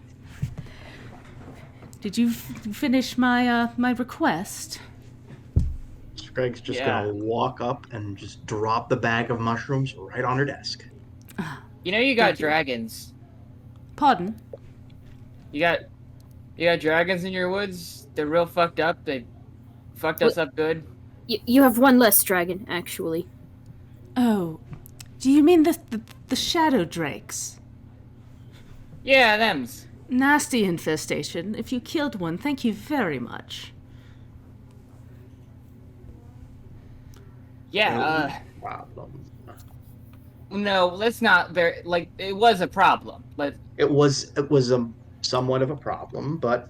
did you finish my my request? Greg's just Yeah. gonna walk up and just drop the bag of mushrooms right on her desk. You know you got Thank you. dragons. Pardon? You got dragons in your woods. They're real fucked up. They fucked us up good. You have one less dragon, actually. Oh, do you mean the shadow drakes? Yeah, them's. Nasty infestation. If you killed one, thank you very much. Yeah, Problem. no, let's not it was a problem. It was a somewhat of a problem, but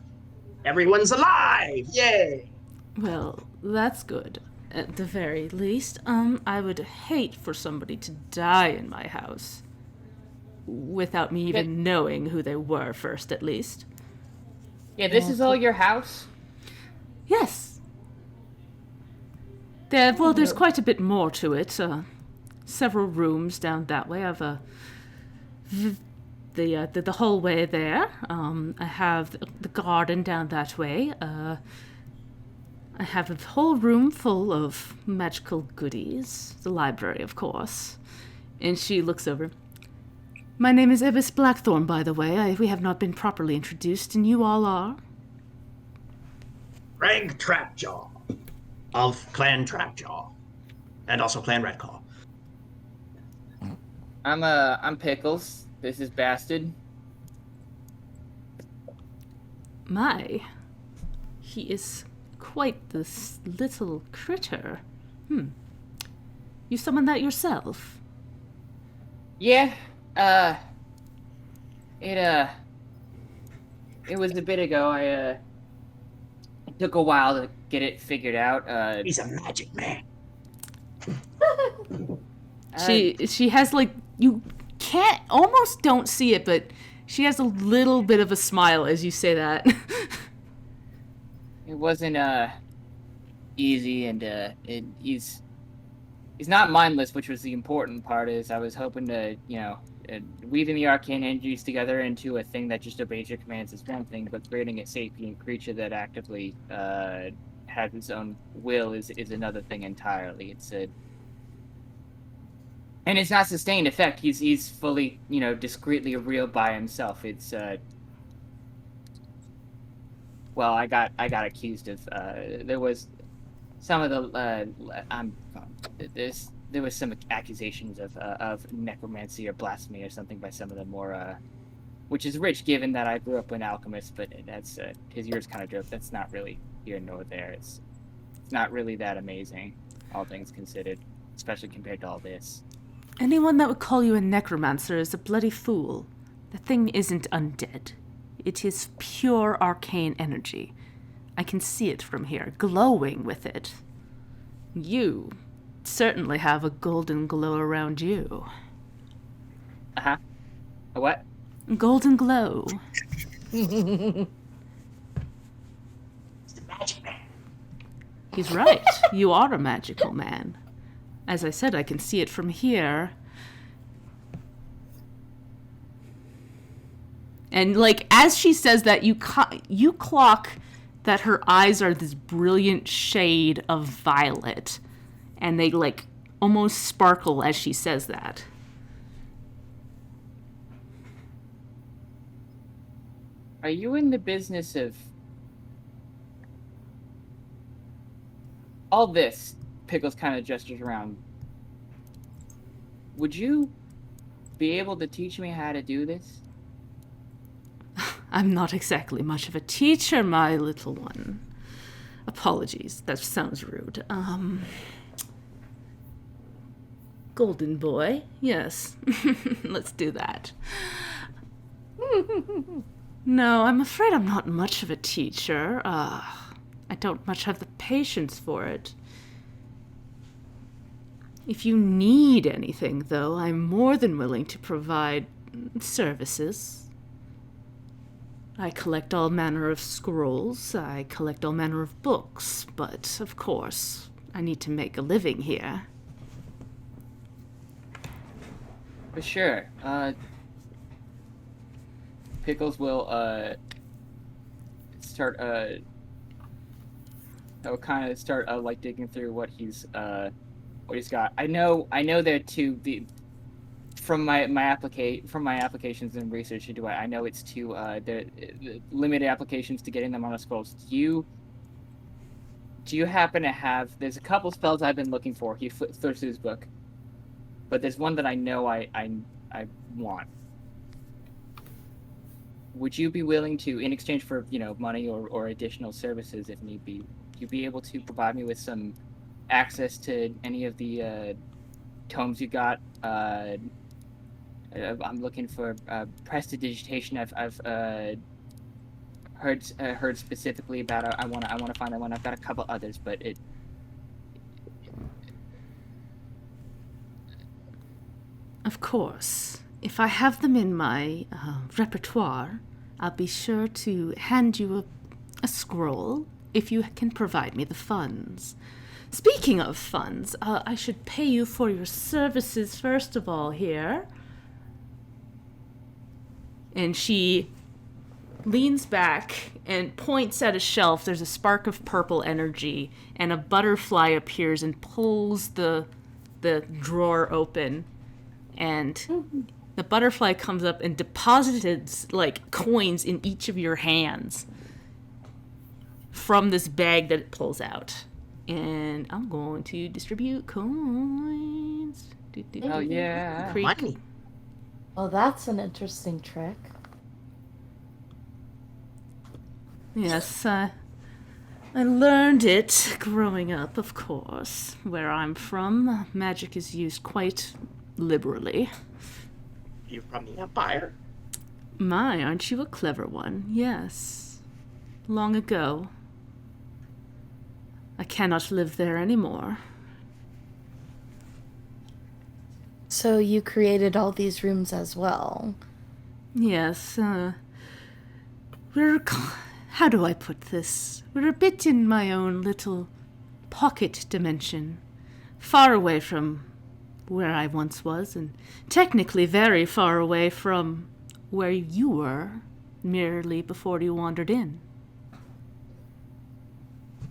everyone's alive! Yay! Well, that's good. At the very least, I would hate for somebody to die in my house. Without me even knowing who they were first, at least. Yeah, this is all your house? Yes. There's quite a bit more to it. Several rooms down that way. I have the hallway there. I have the garden down that way. I have a whole room full of magical goodies. The library, of course. And she looks over. My name is Ebis Blackthorn, by the way. We have not been properly introduced, and you all are? Greg Trapjaw of Clan Trapjaw, and also Clan Redclaw. I'm Pickles. this is Bastard. My, he is quite this little critter. You summoned that yourself? Yeah, it was a bit ago. It took a while to get it figured out. He's a magic man. She has like, you can't, almost don't see it, but she has a little bit of a smile as you say that. It wasn't easy, and he's not mindless, which was the important part. Is I was hoping to, weaving the arcane energies together into a thing that just obeys your commands is one thing, but creating a sapient creature that actively has its own will is another thing entirely. And it's not sustained effect. He's fully, discreetly real by himself. It's well, I got accused of there was some of the there was some accusations of necromancy or blasphemy or something by some of the more which is rich given that I grew up an alchemist, but that's his years kind of joke. That's not really here nor there. It's not really that amazing, all things considered, especially compared to all this. Anyone that would call you a necromancer is a bloody fool. The thing isn't undead. It is pure arcane energy. I can see it from here, glowing with it. You certainly have a golden glow around you. Uh-huh. A what? Golden glow. He's the magic man. He's right. You are a magical man. As I said, I can see it from here. And, like, as she says that, you clock that her eyes are this brilliant shade of violet. And they, like, almost sparkle as she says that. Are you in the business of all this? Pickles kind of gestures around. Would you be able to teach me how to do this? I'm not exactly much of a teacher, my little one. Apologies, that sounds rude. Golden boy, yes. Let's do that. No, I'm afraid I'm not much of a teacher. I don't much have the patience for it. If you need anything, though, I'm more than willing to provide services. I collect all manner of scrolls, I collect all manner of books, but, of course, I need to make a living here. For sure. Pickles will, start, I'll kind of start, like, digging through what he's got. I know there too, from my applications and research into it, I know it's two the limited applications to getting them on a scrolls. Do you happen to have? There's a couple spells I've been looking for. He flips through his book, but there's one that I know I want. Would you be willing to, in exchange for money or additional services if need be, you be able to provide me with some access to any of the tomes you got? I'm looking for prestidigitation. I've heard specifically about. I want to find that one. I've got a couple others, but it. Of course. If I have them in my repertoire, I'll be sure to hand you a scroll if you can provide me the funds. Speaking of funds, I should pay you for your services first of all here. And she leans back and points at a shelf. There's a spark of purple energy, and a butterfly appears and pulls the drawer open. And the butterfly comes up and deposits, like, coins in each of your hands from this bag that it pulls out. And I'm going to distribute coins. Oh, yeah. Creek. Money. Oh, that's an interesting trick. Yes, I learned it growing up, of course. Where I'm from, magic is used quite liberally. You from the Empire? My, aren't you a clever one? Yes. Long ago. I cannot live there anymore. So you created all these rooms as well. Yes, how do I put this? We're a bit in my own little pocket dimension, far away from where I once was, and technically very far away from where you were, merely before you wandered in.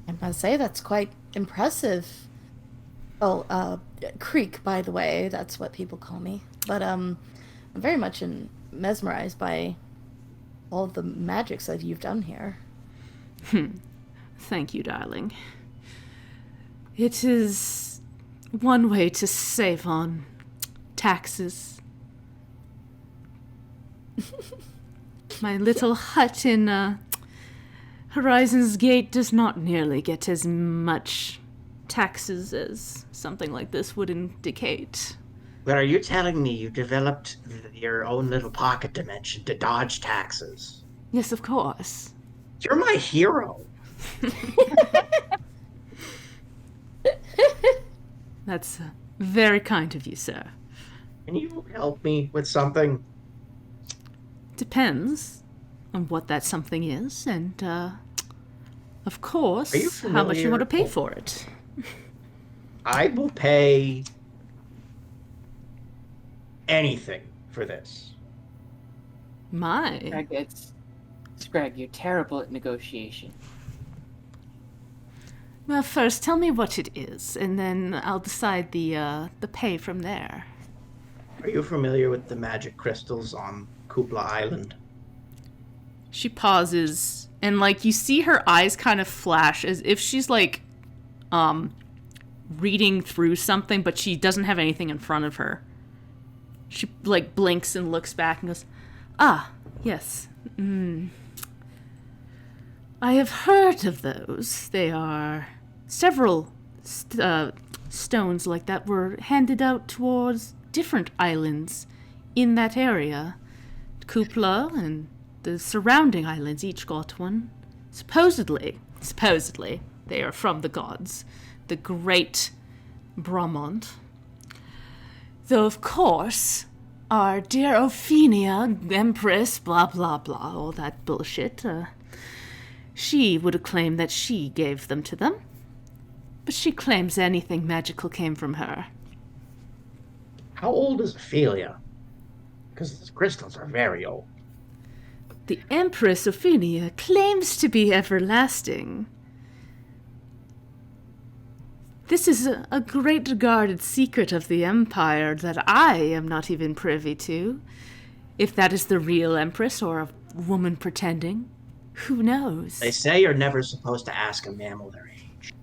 I must say that's quite impressive. Oh, Creek, by the way, that's what people call me. But I'm very much mesmerized by all of the magics that you've done here. Thank you, darling. It is one way to save on taxes. My little hut in Horizon's Gate does not nearly get as much taxes as something like this would indicate. But are you telling me you developed your own little pocket dimension to dodge taxes? Yes, of course. You're my hero. That's very kind of you, sir. Can you help me with something? Depends on what that something is, and, of course, Are you how much you want to pay familiar- for it. I will pay anything for this. My. Greg, you're terrible at negotiation. Well, first, tell me what it is, and then I'll decide the pay from there. Are you familiar with the magic crystals on Kupla Island? She pauses, and, like, you see her eyes kind of flash as if she's, like, reading through something, but she doesn't have anything in front of her. She, like, blinks and looks back and goes, "Ah, yes. I have heard of those. They are several stones like that were handed out towards different islands in that area. Kupla and the surrounding islands each got one. Supposedly, they are from the gods, the great Brahmont. Though, of course, our dear Ophinia, Empress, blah, blah, blah, all that bullshit, she would have claimed that she gave them to them. But she claims anything magical came from her. How old is Ophelia? Because the crystals are very old. The Empress Ophinia claims to be everlasting. This is a great guarded secret of the Empire that I am not even privy to. If that is the real Empress or a woman pretending, who knows? They say you're never supposed to ask a mammal their age.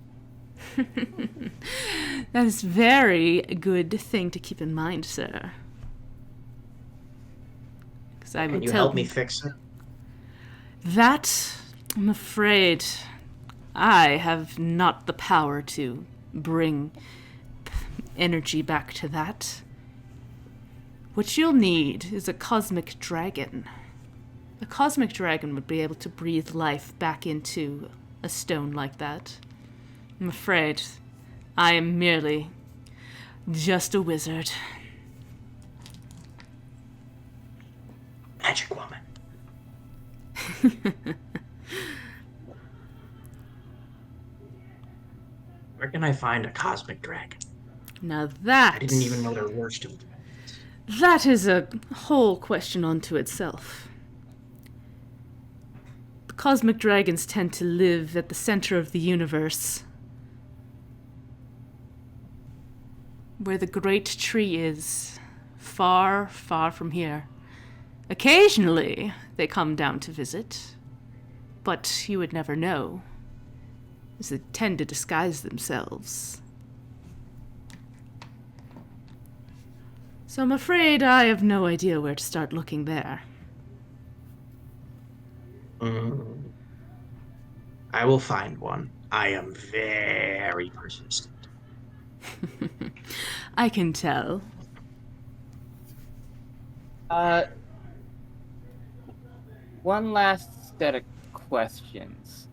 That is very good thing to keep in mind, sir. Because I Can would you tell help me fix it? that, I'm afraid, I have not the power to bring energy back to that. What you'll need is a cosmic dragon. A cosmic dragon would be able to breathe life back into a stone like that. I'm afraid I am merely just a wizard. Magic woman. Where can I find a cosmic dragon? Now that... I didn't even know there were still dragons. That is a whole question unto itself. The cosmic dragons tend to live at the center of the universe, where the great tree is, far, far from here. Occasionally, they come down to visit, but you would never know, as they tend to disguise themselves. So I'm afraid I have no idea where to start looking there. I will find one. I am very persistent. I can tell. One last set of questions.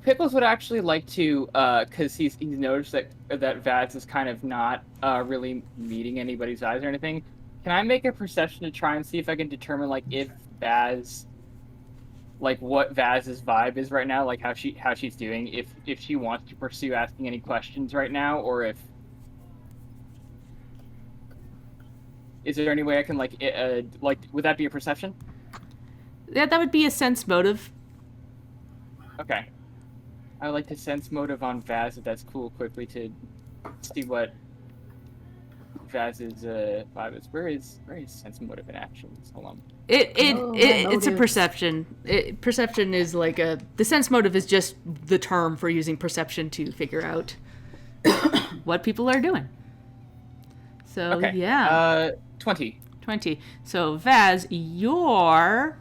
Pickles would actually like to, because he's noticed that Vaz is kind of not really meeting anybody's eyes or anything. Can I make a perception to try and see if I can determine like if Vaz, like what Vaz's vibe is right now, like how she's doing, if she wants to pursue asking any questions right now, or if is there any way I can like would that be a perception? Yeah, that would be a sense motive. Okay. I would like to sense motive on Vaz, if that's cool, quickly to see what Vaz's vibe is. Where is sense motive in actions? Hold on. It's a motives. perception. Perception is like the sense motive is just the term for using perception to figure out what people are doing. So Okay. yeah. 20. 20. So Vaz, your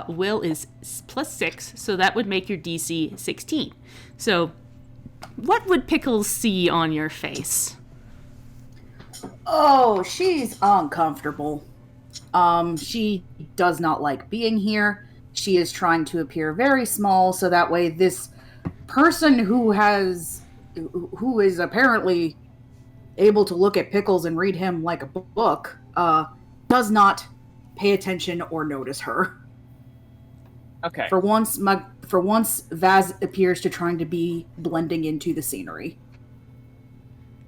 will is +6, so that would make your DC 16. So what would Pickles see on your face? Oh, she's uncomfortable. She does not like being here. She is trying to appear very small so that way this person who is apparently able to look at Pickles and read him like a book, does not pay attention or notice her. Okay. For once, Vaz appears to trying to be blending into the scenery.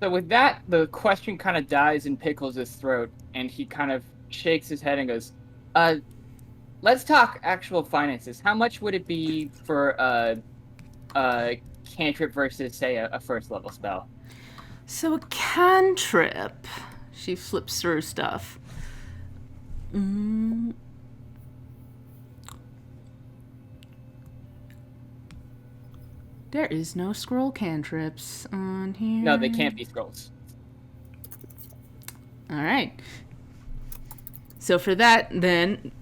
So with that, the question kind of dies in Pickles' throat, and he kind of shakes his head and goes, let's talk actual finances. How much would it be for a cantrip versus, say, a first level spell? So a cantrip. She flips through stuff. There is no scroll cantrips on here. No, they can't be scrolls. Alright. So for that, then,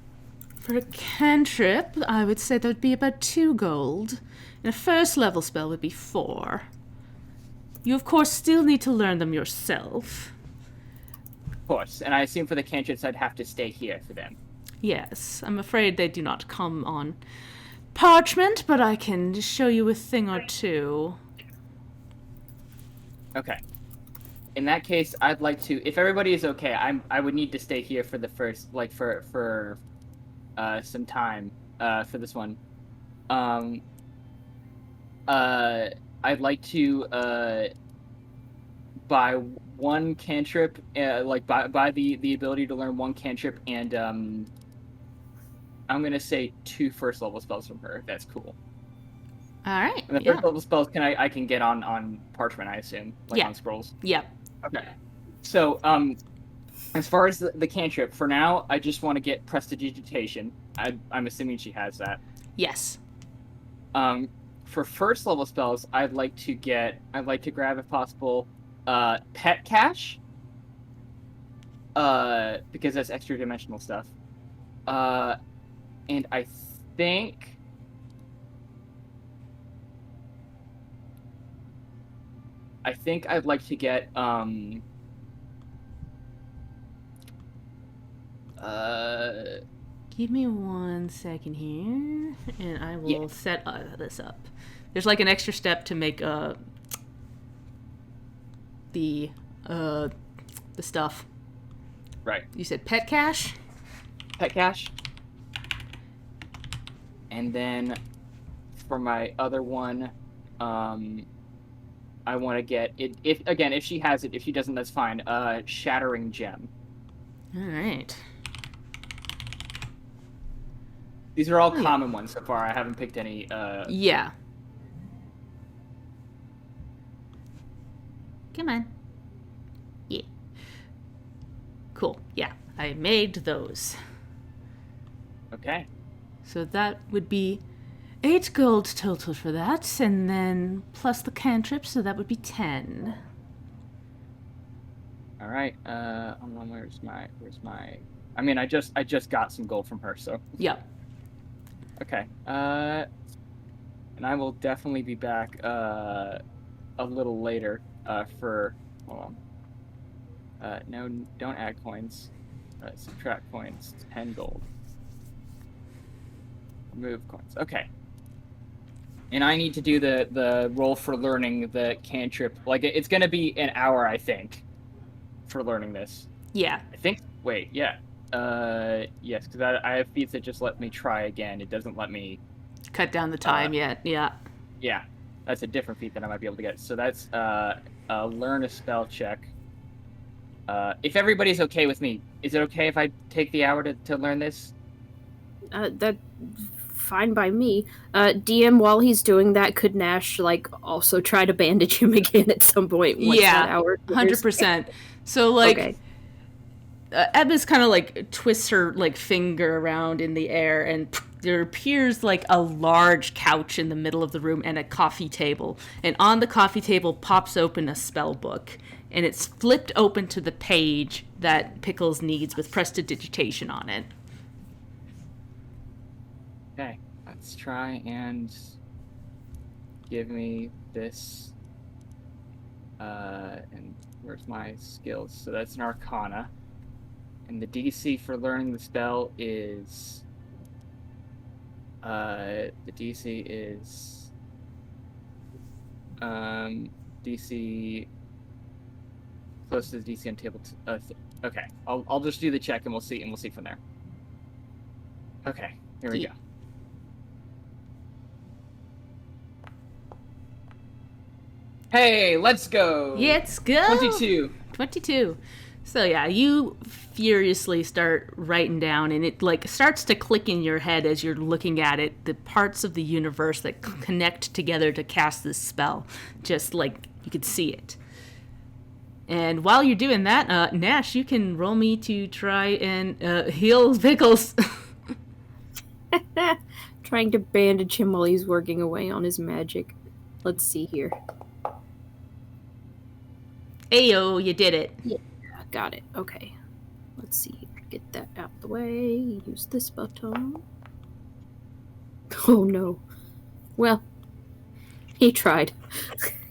for a cantrip, I would say that would be about 2 gold. And a first level spell would be 4. You, of course, still need to learn them yourself. Of course. And I assume for the cantrips, I'd have to stay here for them. Yes, I'm afraid they do not come on parchment, but I can show you a thing or two. Okay. In that case, I'd like to, if everybody is okay, I would need to stay here for the first, like, for some time, for this one. I'd like to, buy one cantrip, like, buy the ability to learn one cantrip, and, I'm gonna say 2 first level spells from her, if that's cool. Alright, And the yeah. first level spells I can get on parchment, I assume, like Yeah. on scrolls. Yep. Okay. So, as far as the cantrip, for now, I just want to get Prestidigitation. I'm assuming she has that. Yes. For first level spells, I'd like to grab, if possible, Pet Cache. Because that's extra dimensional stuff. And I think I'd like to get Give me 1 second here, and I will Yeah. set this up. There's like an extra step to make the stuff. right, You said pet cache? Pet Cache. And then for my other one, I want to get it. If she has it, if she doesn't, that's fine. Shattering Gem. Alright. These are all yeah. common ones so far. I haven't picked any. Yeah. Come on. Yeah. Cool. Yeah. I made those. Okay. So that would be 8 gold total for that, and then plus the cantrip, so that would be 10. All right. Hold on, where's my? I mean, I just got some gold from her, so. Yep. Okay. And I will definitely be back a little later for. Hold on. No, don't add coins. Subtract coins. 10 gold. Remove coins. Okay. And I need to do the roll for learning the cantrip. Like, it's gonna be an hour, I think, for learning this. Yeah. I think. Wait, yeah. Yes, because I have feats that just let me try again. It doesn't let me. Cut down the time yet. Yeah. Yeah, that's a different feat that I might be able to get. So that's learn a spell check. If everybody's okay with me, is it okay if I take the hour to learn this? That fine by me. DM, while he's doing that, could Nash like also try to bandage him again at some point? Once that hour 100%. So like, okay. Ebis kind of like twists her like finger around in the air, and there appears like a large couch in the middle of the room and a coffee table. And on the coffee table pops open a spell book, and it's flipped open to the page that Pickles needs with prestidigitation on it. Okay, let's try and give me this. And where's my skills? So that's an Arcana. And the DC for learning the spell is. The DC is. DC. Close to the DC on table. Okay, I'll just do the check and we'll see from there. Okay, here we go. Hey, let's go! Let's go! 22. So yeah, you furiously start writing down, and it like starts to click in your head as you're looking at it, the parts of the universe that connect together to cast this spell. Just like you could see it. And while you're doing that, Nash, you can roll me to try and heal Pickles. Trying to bandage him while he's working away on his magic. Let's see here. Ayo, you did it. Yeah, got it. Okay. Let's see. Get that out the way. Use this button. Oh no. Well, he tried.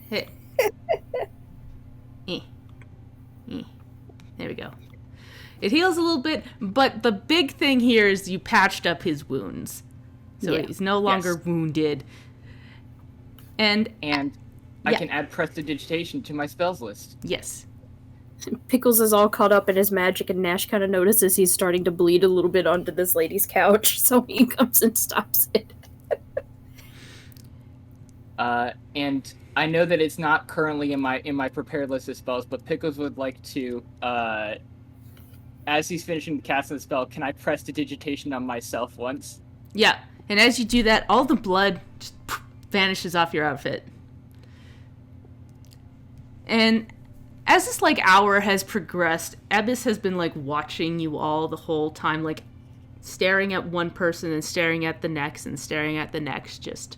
Hey. There we go. It heals a little bit, but the big thing here is you patched up his wounds. So he's no longer wounded. And I can add prestidigitation to my spells list. Yes. Pickles is all caught up in his magic, and Nash kind of notices he's starting to bleed a little bit onto this lady's couch, so he comes and stops it. And I know that it's not currently in my prepared list of spells, but Pickles would like to, as he's finishing casting the spell, can I prestidigitation on myself once? Yeah, and as you do that, all the blood just vanishes off your outfit. And as this like hour has progressed, Ebis has been like watching you all the whole time, like staring at one person and staring at the next and staring at the next. Just.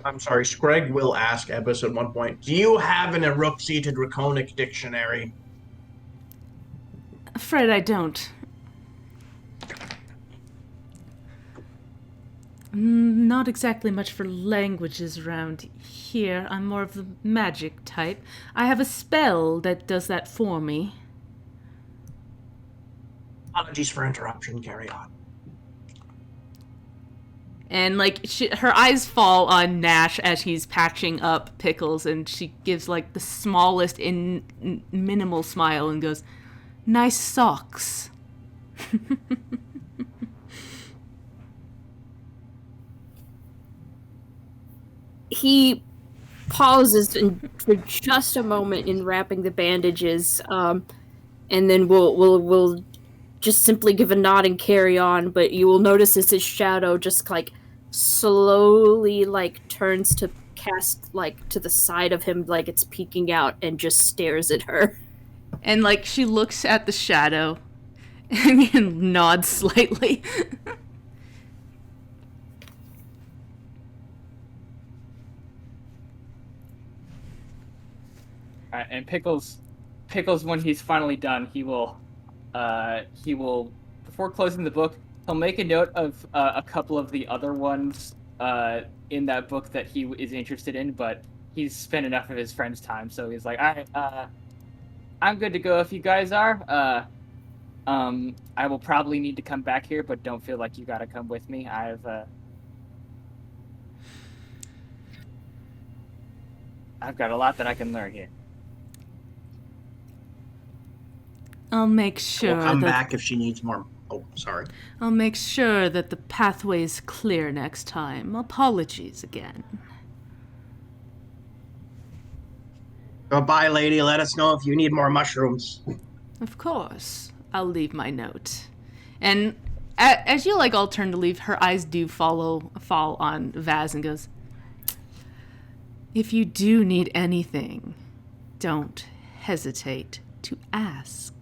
I'm sorry, Screg will ask Ebis at one point, do you have an Eruxi to Draconic dictionary? Afraid I don't. Not exactly much for languages around here. I'm more of the magic type. I have a spell that does that for me. Apologies for interruption, carry on. And like her eyes fall on Nash as he's patching up Pickles, and she gives like the smallest minimal smile and goes, "Nice socks." He pauses for just a moment in wrapping the bandages, and then we'll just simply give a nod and carry on. But you will notice as his shadow just like slowly like turns to cast like to the side of him, like it's peeking out, and just stares at her. And like she looks at the shadow and nods slightly. And Pickles Pickles, when he's finally done, he will before closing the book, he'll make a note of a couple of the other ones in that book that he is interested in, but he's spent enough of his friend's time, so he's like, all right, I'm good to go if you guys are. I will probably need to come back here, but don't feel like you gotta come with me. I've got a lot that I can learn here. I'll make sure We'll come that back if she needs more. Oh, sorry. I'll make sure that the pathway's clear next time. Apologies again. Goodbye, lady. Let us know if you need more mushrooms. Of course. I'll leave my note. And as you all turn to leave, her eyes do fall on Vaz and goes, if you do need anything, don't hesitate to ask.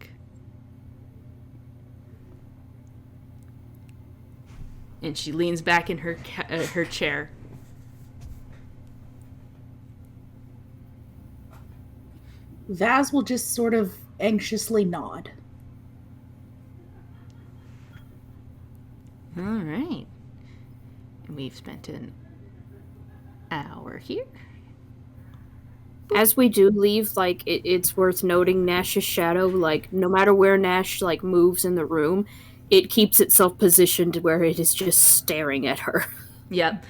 And she leans back in her chair. Vaz will just sort of anxiously nod. All right. And we've spent an hour here. As we do leave, it's worth noting Nash's shadow, no matter where Nash, moves in the room, it keeps itself positioned where it is just staring at her. Yep.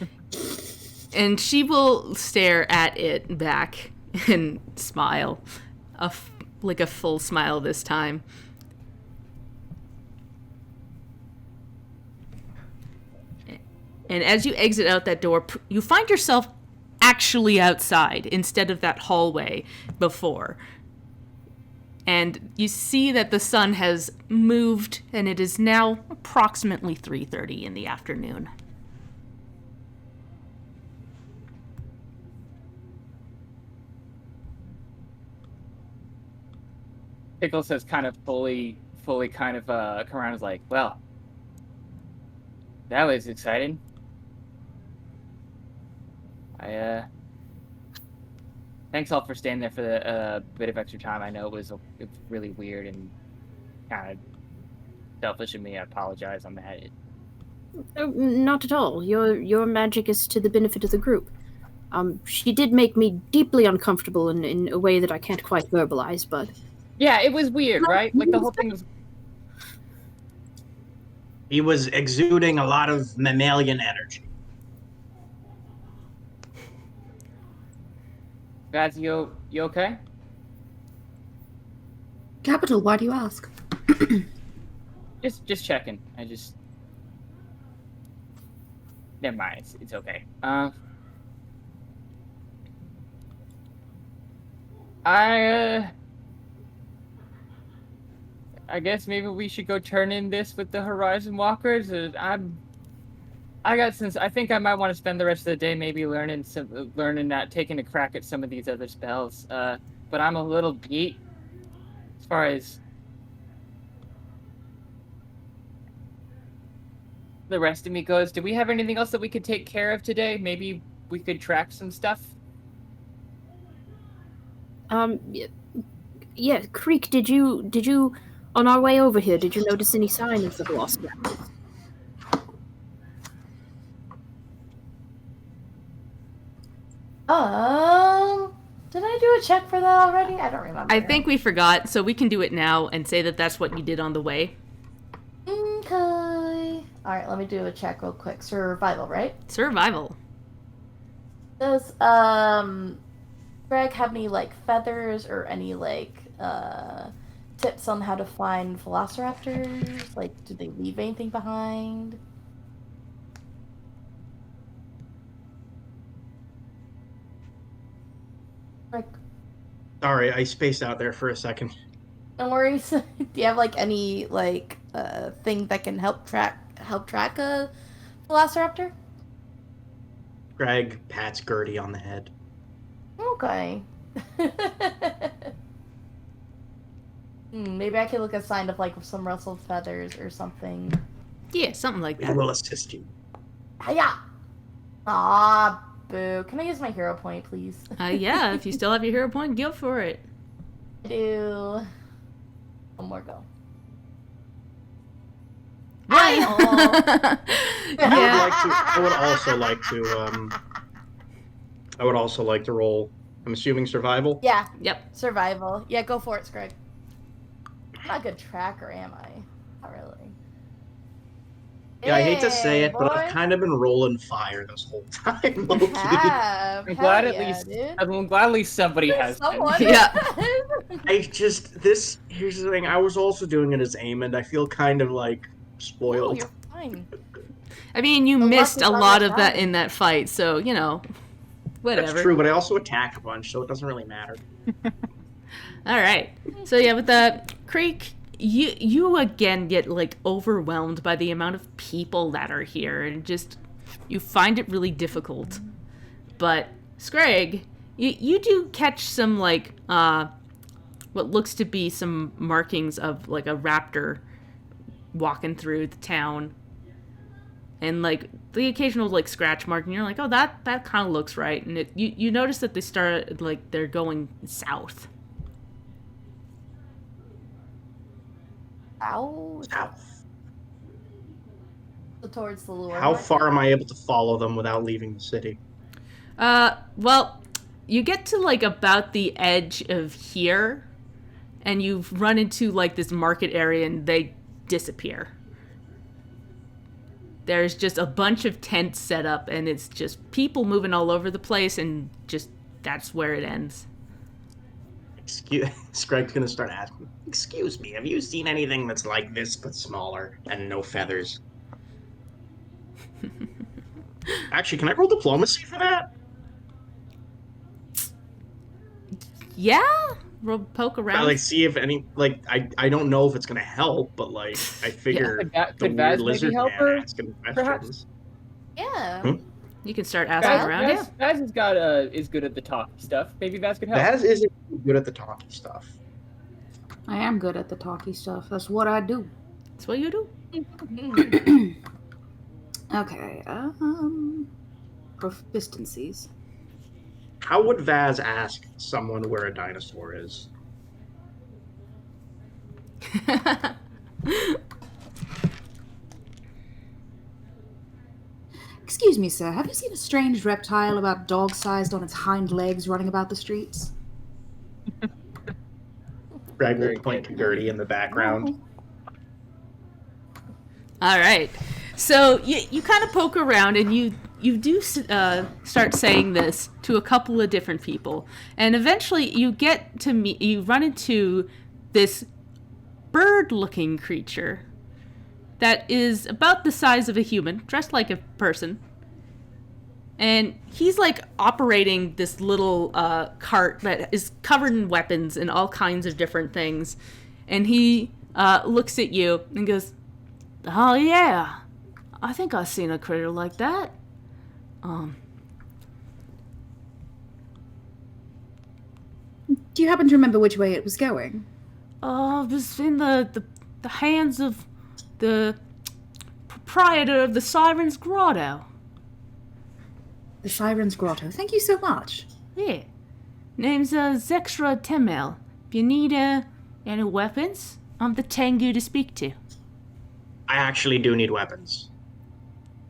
And she will stare at it back and smile. A full smile this time. And as you exit out that door, you find yourself actually outside instead of that hallway before. And you see that the sun has moved, and it is now approximately 3:30 in the afternoon. Pickles has kind of fully kind of come around and is like, well, that was exciting. Thanks all for staying there for the bit of extra time. I know it was really weird and kind of selfish of me. I apologize on that. Not at all. Your magic is to the benefit of the group. She did make me deeply uncomfortable in a way that I can't quite verbalize, but... Yeah, it was weird, right? The whole thing was... He was exuding a lot of mammalian energy. Guys, you okay? Capital, why do you ask? Just checking. Never mind. It's okay. I guess maybe we should go turn in this with the Horizon Walkers. I think I might want to spend the rest of the day maybe learning that, taking a crack at some of these other spells. But I'm a little beat as far as the rest of me goes. Do we have anything else that we could take care of today? Maybe we could track some stuff. Yeah, Creek, did you on our way over here, did you notice any sign of the Velociraptors? Did I do a check for that already? I don't remember. I think we forgot, so we can do it now and say that that's what you did on the way. Okay. Alright, let me do a check real quick. Survival, right? Survival. Does, Greg have any, feathers or any, tips on how to find velociraptors? Do they leave anything behind? Greg. Sorry, I spaced out there for a second. No worries. Do you have any thing that can help track a velociraptor? Greg pats Gertie on the head. Okay. Maybe I could look at a sign of some rustled feathers or something. Yeah, something like We that. will assist you. Hiya! Ah, boo. Can I use my hero point, please? Yeah, if you still have your hero point, go for it. Do one more go. What? Yeah. I would also like to roll. I'm assuming survival. Yeah, Yep. survival. Yeah, go for it, Scrag. I'm not a good tracker, am I? Not really. Yeah, I hate to say it, but I've boy. kind of been rolling fire this whole time. You have. I'm Hell glad at yeah, least. dude. I'm glad at least somebody has. Someone. Yeah. Here's the thing. I was also doing it as aim, and I feel kind of like No, spoiled. you're fine. I mean, you The luck missed is a on lot your of that side. in that fight, so, you know, whatever. That's true, but I also attack a bunch, so it doesn't really matter. All right. So yeah, with the creek, you again get like overwhelmed by the amount of people that are here, and just you find it really difficult. But Scrag, you do catch some like what looks to be some markings of like a raptor walking through the town, and like the occasional like scratch mark, and you're like, oh, that kind of looks right. And you notice that they start like they're going south. Ow. South. Towards the lure. How far am I able to follow them without leaving the city? Well, you get to like about the edge of here, and you've run into like this market area, and they disappear. There's just a bunch of tents set up, and it's just people moving all over the place, and just that's where it ends. Scragg's gonna start asking, excuse me, have you seen anything that's like this but smaller and no feathers? Actually, can I roll diplomacy for that? Yeah, poke I around. like see if any I don't know if it's gonna help, but like I figure Could the Vaz weird maybe lizard help man her, asking perhaps? questions. Yeah. Hmm? You can start asking around. Yeah. Vaz has got is good at the talky stuff. Maybe Vaz could help. Vaz isn't good at the talky stuff. I am good at the talky stuff. That's what I do. That's what you do. Okay. Proficiencies. How would Vaz ask someone where a dinosaur is? Excuse me, sir. Have you seen a strange reptile about dog-sized on its hind legs running about the streets? Greg will point to Gertie in the background. All right. So you kind of poke around, and you do start saying this to a couple of different people, and eventually you run into this bird-looking creature that is about the size of a human, dressed like a person, and he's like operating this little cart that is covered in weapons and all kinds of different things, and he looks at you and goes, "Oh yeah, I think I've seen a critter like that. Do you happen to remember which way it was going? It was in the hands of the proprietor of the Siren's Grotto. The Siren's Grotto. Thank you so much. Yeah. Name's Zextra Temel. If you need any weapons, I'm the Tengu to speak to. I actually do need weapons.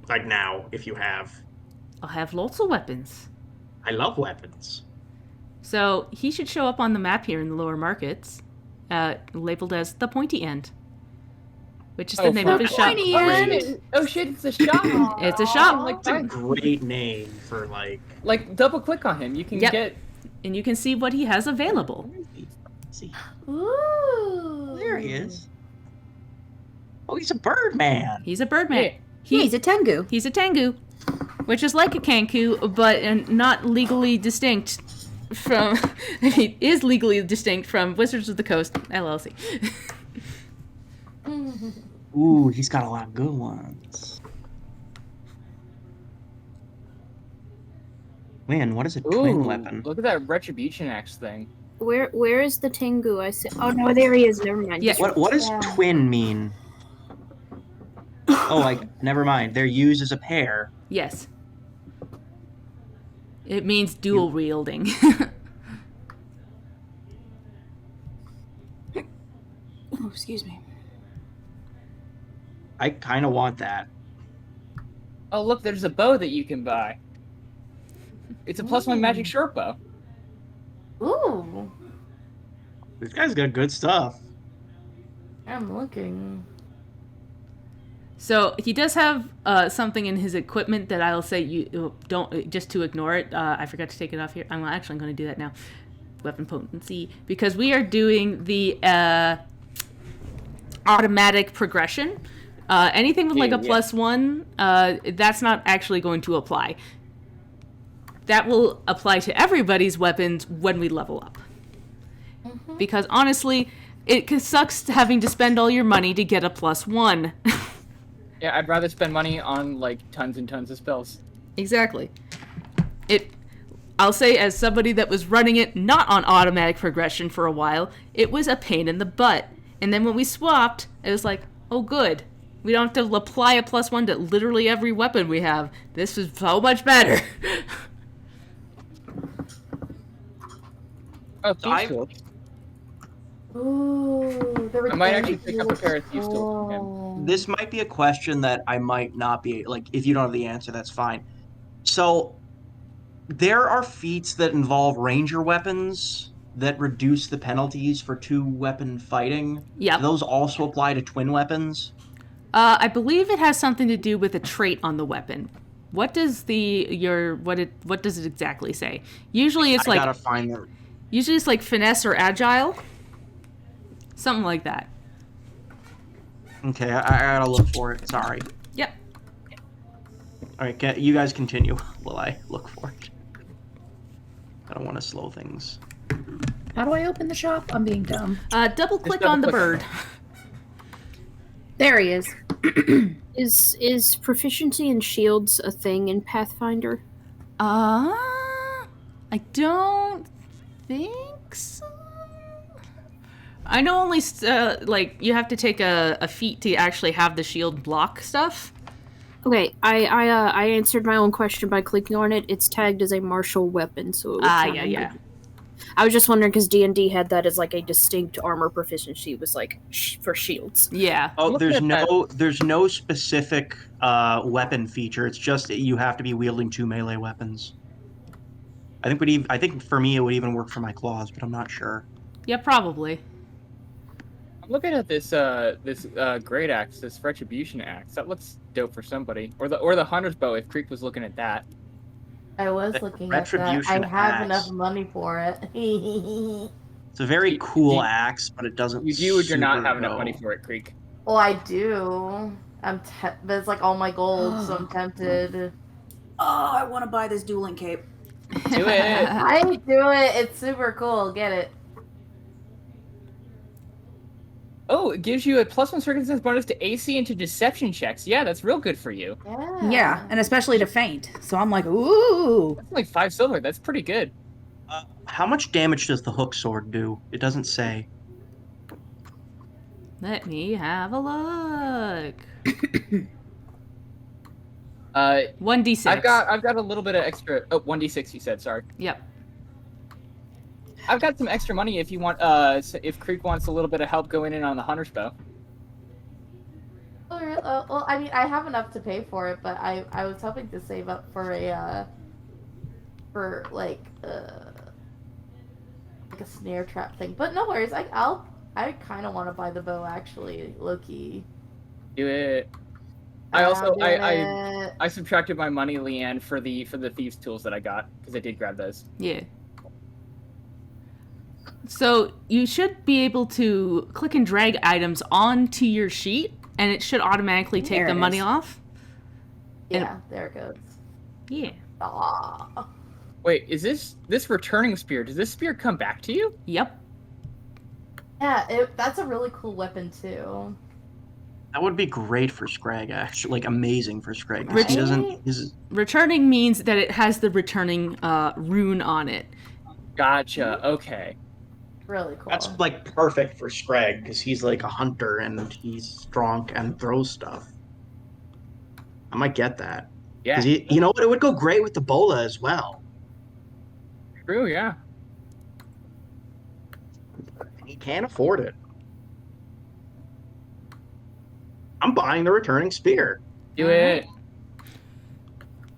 Like now, if you have. I'll have lots of weapons. I love weapons. So he should show up on the map here in the lower markets, labeled as the Pointy End, which is the name of his shop. Pointy End. Oh shit! It's a shop. It's a shop. Like That's a great name for Like double click on him. You can Yep. get. And you can see what he has available. See, Ooh. there he is. Oh, he's a bird man. He's a birdman. Yeah. He's a Tengu. He's a Tengu, which is like a Kanku, but not legally distinct from. Is legally distinct from Wizards of the Coast LLC. Ooh, he's got a lot of good ones. Man, what is a twin weapon? Look at that retribution axe thing. Where is the Tengu? I said. Oh no, there he is. Never mind. Yeah. What does twin mean? Oh, never mind. They're used as a pair. Yes. It means dual wielding. Oh, excuse me. I kind of want that. Oh, look, there's a bow that you can buy. It's a +1 magic short bow. Ooh, This guy's got good stuff. I'm looking. So he does have something in his equipment that I'll say you don't just to ignore it. I forgot to take it off here. I'm actually going to do that now. Weapon potency, because we are doing the automatic progression. Anything with like a +1, that's not actually going to apply. That will apply to everybody's weapons when we level up. Mm-hmm. Because honestly, it sucks having to spend all your money to get a +1. Yeah, I'd rather spend money on like tons and tons of spells. Exactly. I'll say, as somebody that was running it not on automatic progression for a while, it was a pain in the butt. And then when we swapped, it was like, oh good. We don't have to apply a +1 to literally every weapon we have. This is so much better. Oh, thieves' tools. Ooh, I might actually pick up a pair of thieves' tools from him. This might be a question that I might not be, like, if you don't have the answer, that's fine. So, there are feats that involve ranger weapons that reduce the penalties for 2-weapon fighting. Yep. Do those also apply to twin weapons? I believe it has something to do with a trait on the weapon. What does what does it exactly say? Usually it's I gotta find them. Usually it's like finesse or agile. Something like that. Okay, I gotta look for it. Sorry. Yep. All right, you guys continue while I look for it. I don't want to slow things. How do I open the shop? I'm being dumb. Double click on the bird. There he is. Is proficiency in shields a thing in Pathfinder? I don't think so. I know only like you have to take a feat to actually have the shield block stuff. Okay, I answered my own question by clicking on it. It's tagged as a martial weapon, so it would count yeah. I was just wondering because D&D had that as like a distinct armor proficiency. It was like for shields. Yeah. Oh, there's no specific weapon feature. It's just you have to be wielding 2 melee weapons. I think for me it would even work for my claws, but I'm not sure. Yeah, probably. I'm looking at this great axe, this retribution axe. That looks dope for somebody, or the hunter's bow. If Creek was looking at that. I was looking at that. Retribution I have axe. enough money for it. It's a very cool axe, but it doesn't. You do or do not have go. enough money for it, Creek. Well, I do. But it's like all my gold, so I'm tempted. Oh, I want to buy this dueling cape. Do it. I do it. It's super cool. Get it. Oh, it gives you a +1 circumstance bonus to AC and to deception checks. Yeah, that's real good for you. Yeah, and especially to feint. So I'm like, ooh. That's like 5 silver. That's pretty good. How much damage does the hook sword do? It doesn't say. Let me have a look. 1d6. I've got a little bit of extra. Oh, 1d6. You said, sorry. Yep. I've got some extra money if you want. If Creek wants a little bit of help going in on the hunter's bow. Well, I mean, I have enough to pay for it, but I was hoping to save up for a like a snare trap thing. But no worries. I kind of want to buy the bow actually, low-key. Do it. I subtracted my money, Leanne, for the thieves' tools that I got because I did grab those. Yeah. So you should be able to click and drag items onto your sheet, and it should automatically take the money off. Yeah, there it goes. Yeah. Ah. Wait, is this returning spear? Does this spear come back to you? Yep. Yeah, that's a really cool weapon too. That would be great for Scrag, actually. Like, amazing for Scrag. 'Cause Right? he doesn't... Returning means that it has the returning rune on it. Gotcha. Okay. Really cool. That's, like, perfect for Scrag, because he's, like, a hunter, and he's strong and throws stuff. I might get that. Yeah. Because you know what? It would go great with the bola as well. True. Yeah. He can't afford it. I'm buying the returning spear. Do it.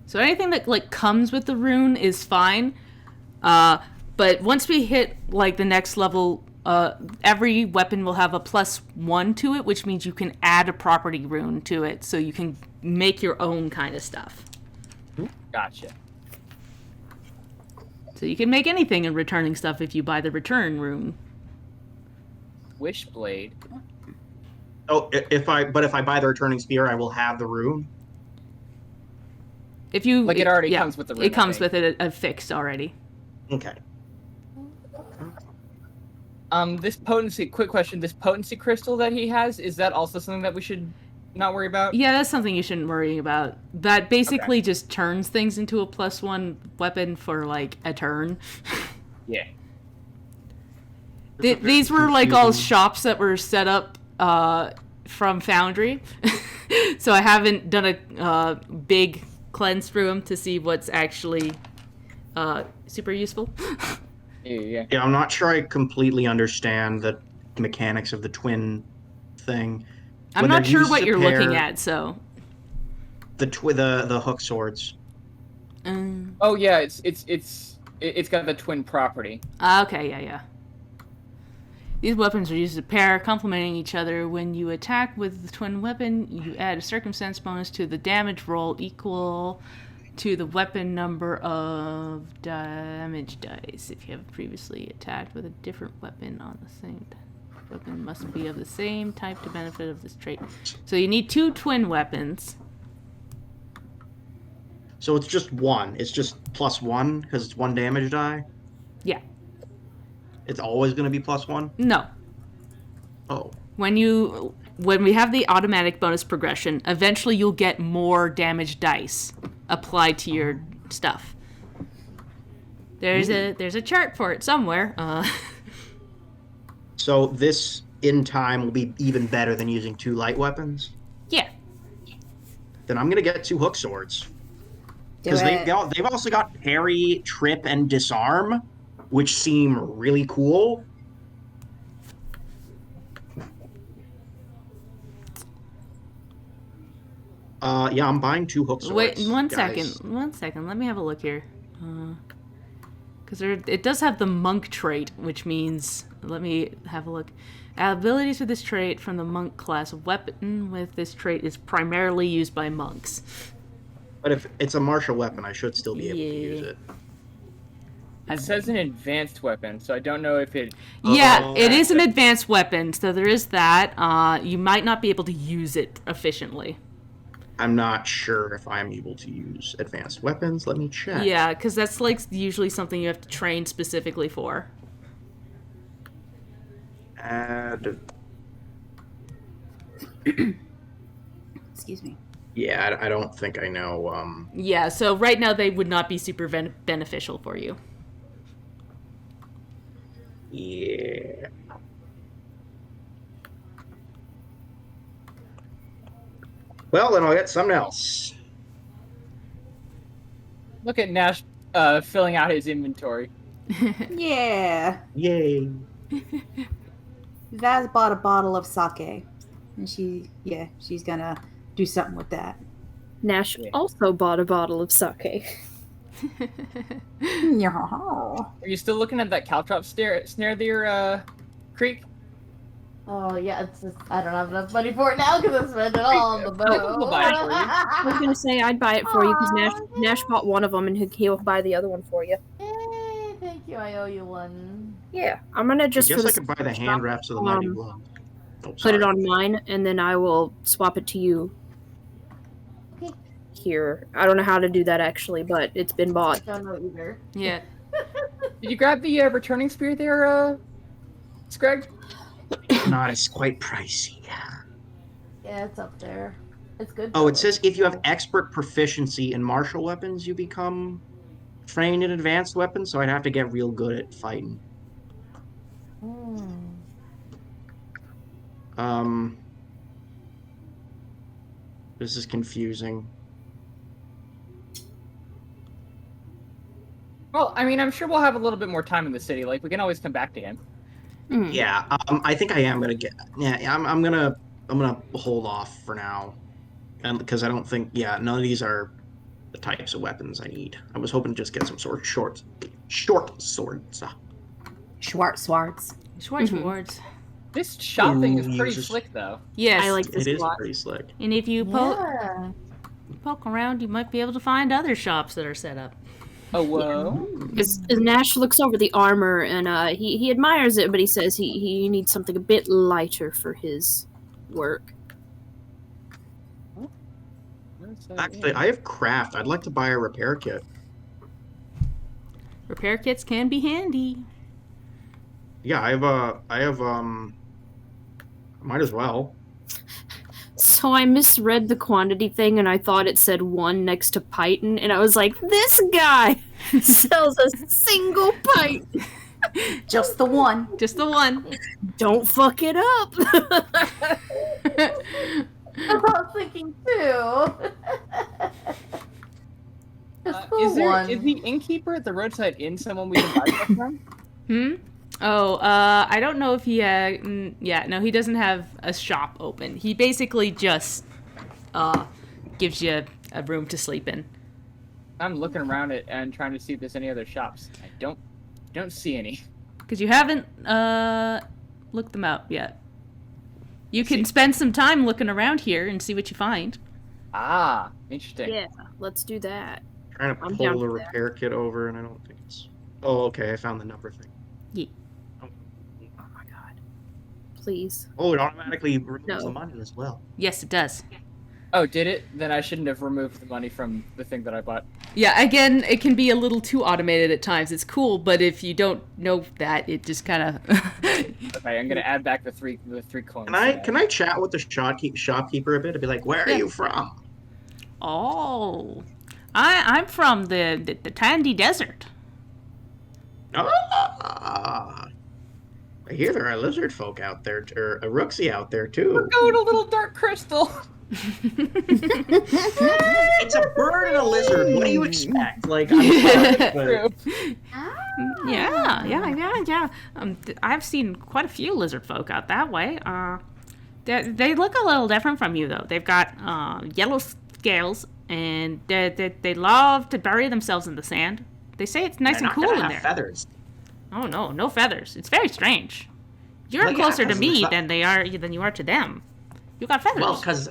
So anything that like comes with the rune is fine. But once we hit like the next level, every weapon will have a +1 to it, which means you can add a property rune to it, so you can make your own kind of stuff. Gotcha. So you can make anything in returning stuff if you buy the return rune. Wishblade. Oh, if I buy the returning spear, I will have the rune. If you Like, it already comes with the rune, it comes I think. with it affixed already. Okay. This potency, quick question, this potency crystal that he has, is that also something that we should not worry about? Yeah, that's something you shouldn't worry about. That basically just turns things into a +1 weapon for like a turn. Yeah. These were like all shops that were set up from Foundry, so I haven't done a big cleanse through them to see what's actually super useful. Yeah. Yeah, I'm not sure I completely understand the mechanics of the twin thing. I'm When not they're sure used what to you're pair looking at, so. the hook swords. Oh yeah, it's got the twin property. Okay, yeah. These weapons are used as a pair, complementing each other. When you attack with the twin weapon, you add a circumstance bonus to the damage roll equal to the weapon number of damage dice. If you have previously attacked with a different weapon on the same weapon, must be of the same type to benefit of this trait. So you need 2 twin weapons. So it's just one. It's just +1 because it's 1 damage die. Yeah. It's always going to be +1. No. Oh. When we have the automatic bonus progression, eventually you'll get more damage dice applied to your stuff. There's a chart for it somewhere. So this in time will be even better than using 2 light weapons. Yeah. Then I'm going to get 2 hook swords. Do Because it. they've also got parry, trip, and disarm, which seem really cool. Yeah, I'm buying 2 hook swords. Wait, one guys. second. Let me have a look here. Because it does have the monk trait, which means, let me have a look. Abilities with this trait from the monk class. Weapon with this trait is primarily used by monks. But if it's a martial weapon, I should still be able to use it. It says an advanced weapon, so I don't know if it... Yeah, it is an advanced weapon, so there is that. You might not be able to use it efficiently. I'm not sure if I'm able to use advanced weapons. Let me check. Yeah, because that's like usually something you have to train specifically for. Add... Excuse me. Yeah, I don't think I know. Yeah, so right now they would not be super beneficial for you. Yeah. Well, then I'll get something else. Look at Nash filling out his inventory. Yeah. Yay. Vaz bought a bottle of sake. And she's gonna do something with that. Nash also bought a bottle of sake. Yeah. Are you still looking at that caltrop snare there, Creek? Oh yeah, it's just I don't have enough money for it now because I spent it all on the boat. We'll buy it for you. I was gonna say I'd buy it for you because Nash bought one of them and he'll buy the other one for you. Yay, thank you. I owe you one. Yeah, I'm gonna just I for guess the I could buy the hand wraps of the mighty blow. Oh, put it sorry. on mine and then I will swap it to you. Okay. Here, I don't know how to do that actually, but it's been bought. Don't know either. Yeah. Did you grab the returning spear there, Scrag? Not, it's quite pricey. Yeah, it's up there. It's good. Oh, though. it says if you have expert proficiency in martial weapons, you become trained in advanced weapons, so I'd have to get real good at fighting. This is confusing. Well, I mean, I'm sure we'll have a little bit more time in the city. Like, we can always come back to him. Yeah, I think I am gonna get. Yeah, I'm gonna I'm gonna hold off for now, and because I don't think, none of these are the types of weapons I need. I was hoping to just get some sort of short swords. Schwartz. Schwartz. This shopping is Ooh, pretty uses- slick, though. Yes. I like this It a is lot. pretty slick. And if you Yeah. poke around, you might be able to find other shops that are set up. Oh, whoa. As Nash looks over the armor and he admires it, but he says he needs something a bit lighter for his work. Actually, I have craft. I'd like to buy a repair kit. Repair kits can be handy. Yeah, I have might as well. So I misread the quantity thing and I thought it said 1 next to Python, and I was like, this guy sells a single Python. Just the one. Just the one. Don't fuck it up. I was thinking too. Just the Is one. the innkeeper at the roadside inn someone we can buy stuff from? Oh, I don't know if he no, he doesn't have a shop open. He basically just gives you a room to sleep in. I'm looking around it and trying to see if there's any other shops. I don't see any. Because you haven't looked them out yet. You can spend some time looking around here and see what you find. Ah, interesting. Yeah, let's do that. Trying to I'm down pull the for that. repair kit over, and I don't think it's. Oh, okay. I found the number thing. Yeah. Oh my god. Please. Oh, it automatically removes No. the money as well. Yes, it does. Oh, did it? Then I shouldn't have removed the money from the thing that I bought. Yeah, again, it can be a little too automated at times. It's cool, but if you don't know that, it just kind of... Okay, I'm gonna add back the three coins. Can I chat with the shopkeeper a bit? I'd be like, "Where are you from?" Oh, I'm from the Tandy Desert. Ah, I hear there are lizard folk out there, or a Rooksy out there too. Go to Little Dark Crystal. It's a bird and a lizard. What do you expect? Like, I'm sorry, but Yeah. I've seen quite a few lizard folk out that way. They look a little different from you, though. They've got yellow scales, and they love to bury themselves in the sand. They say it's nice they're and not cool gonna in have there. feathers. Oh no feathers. It's very strange. You're Well, yeah, closer to 'cause me it's than you are to them. You got feathers. Well, because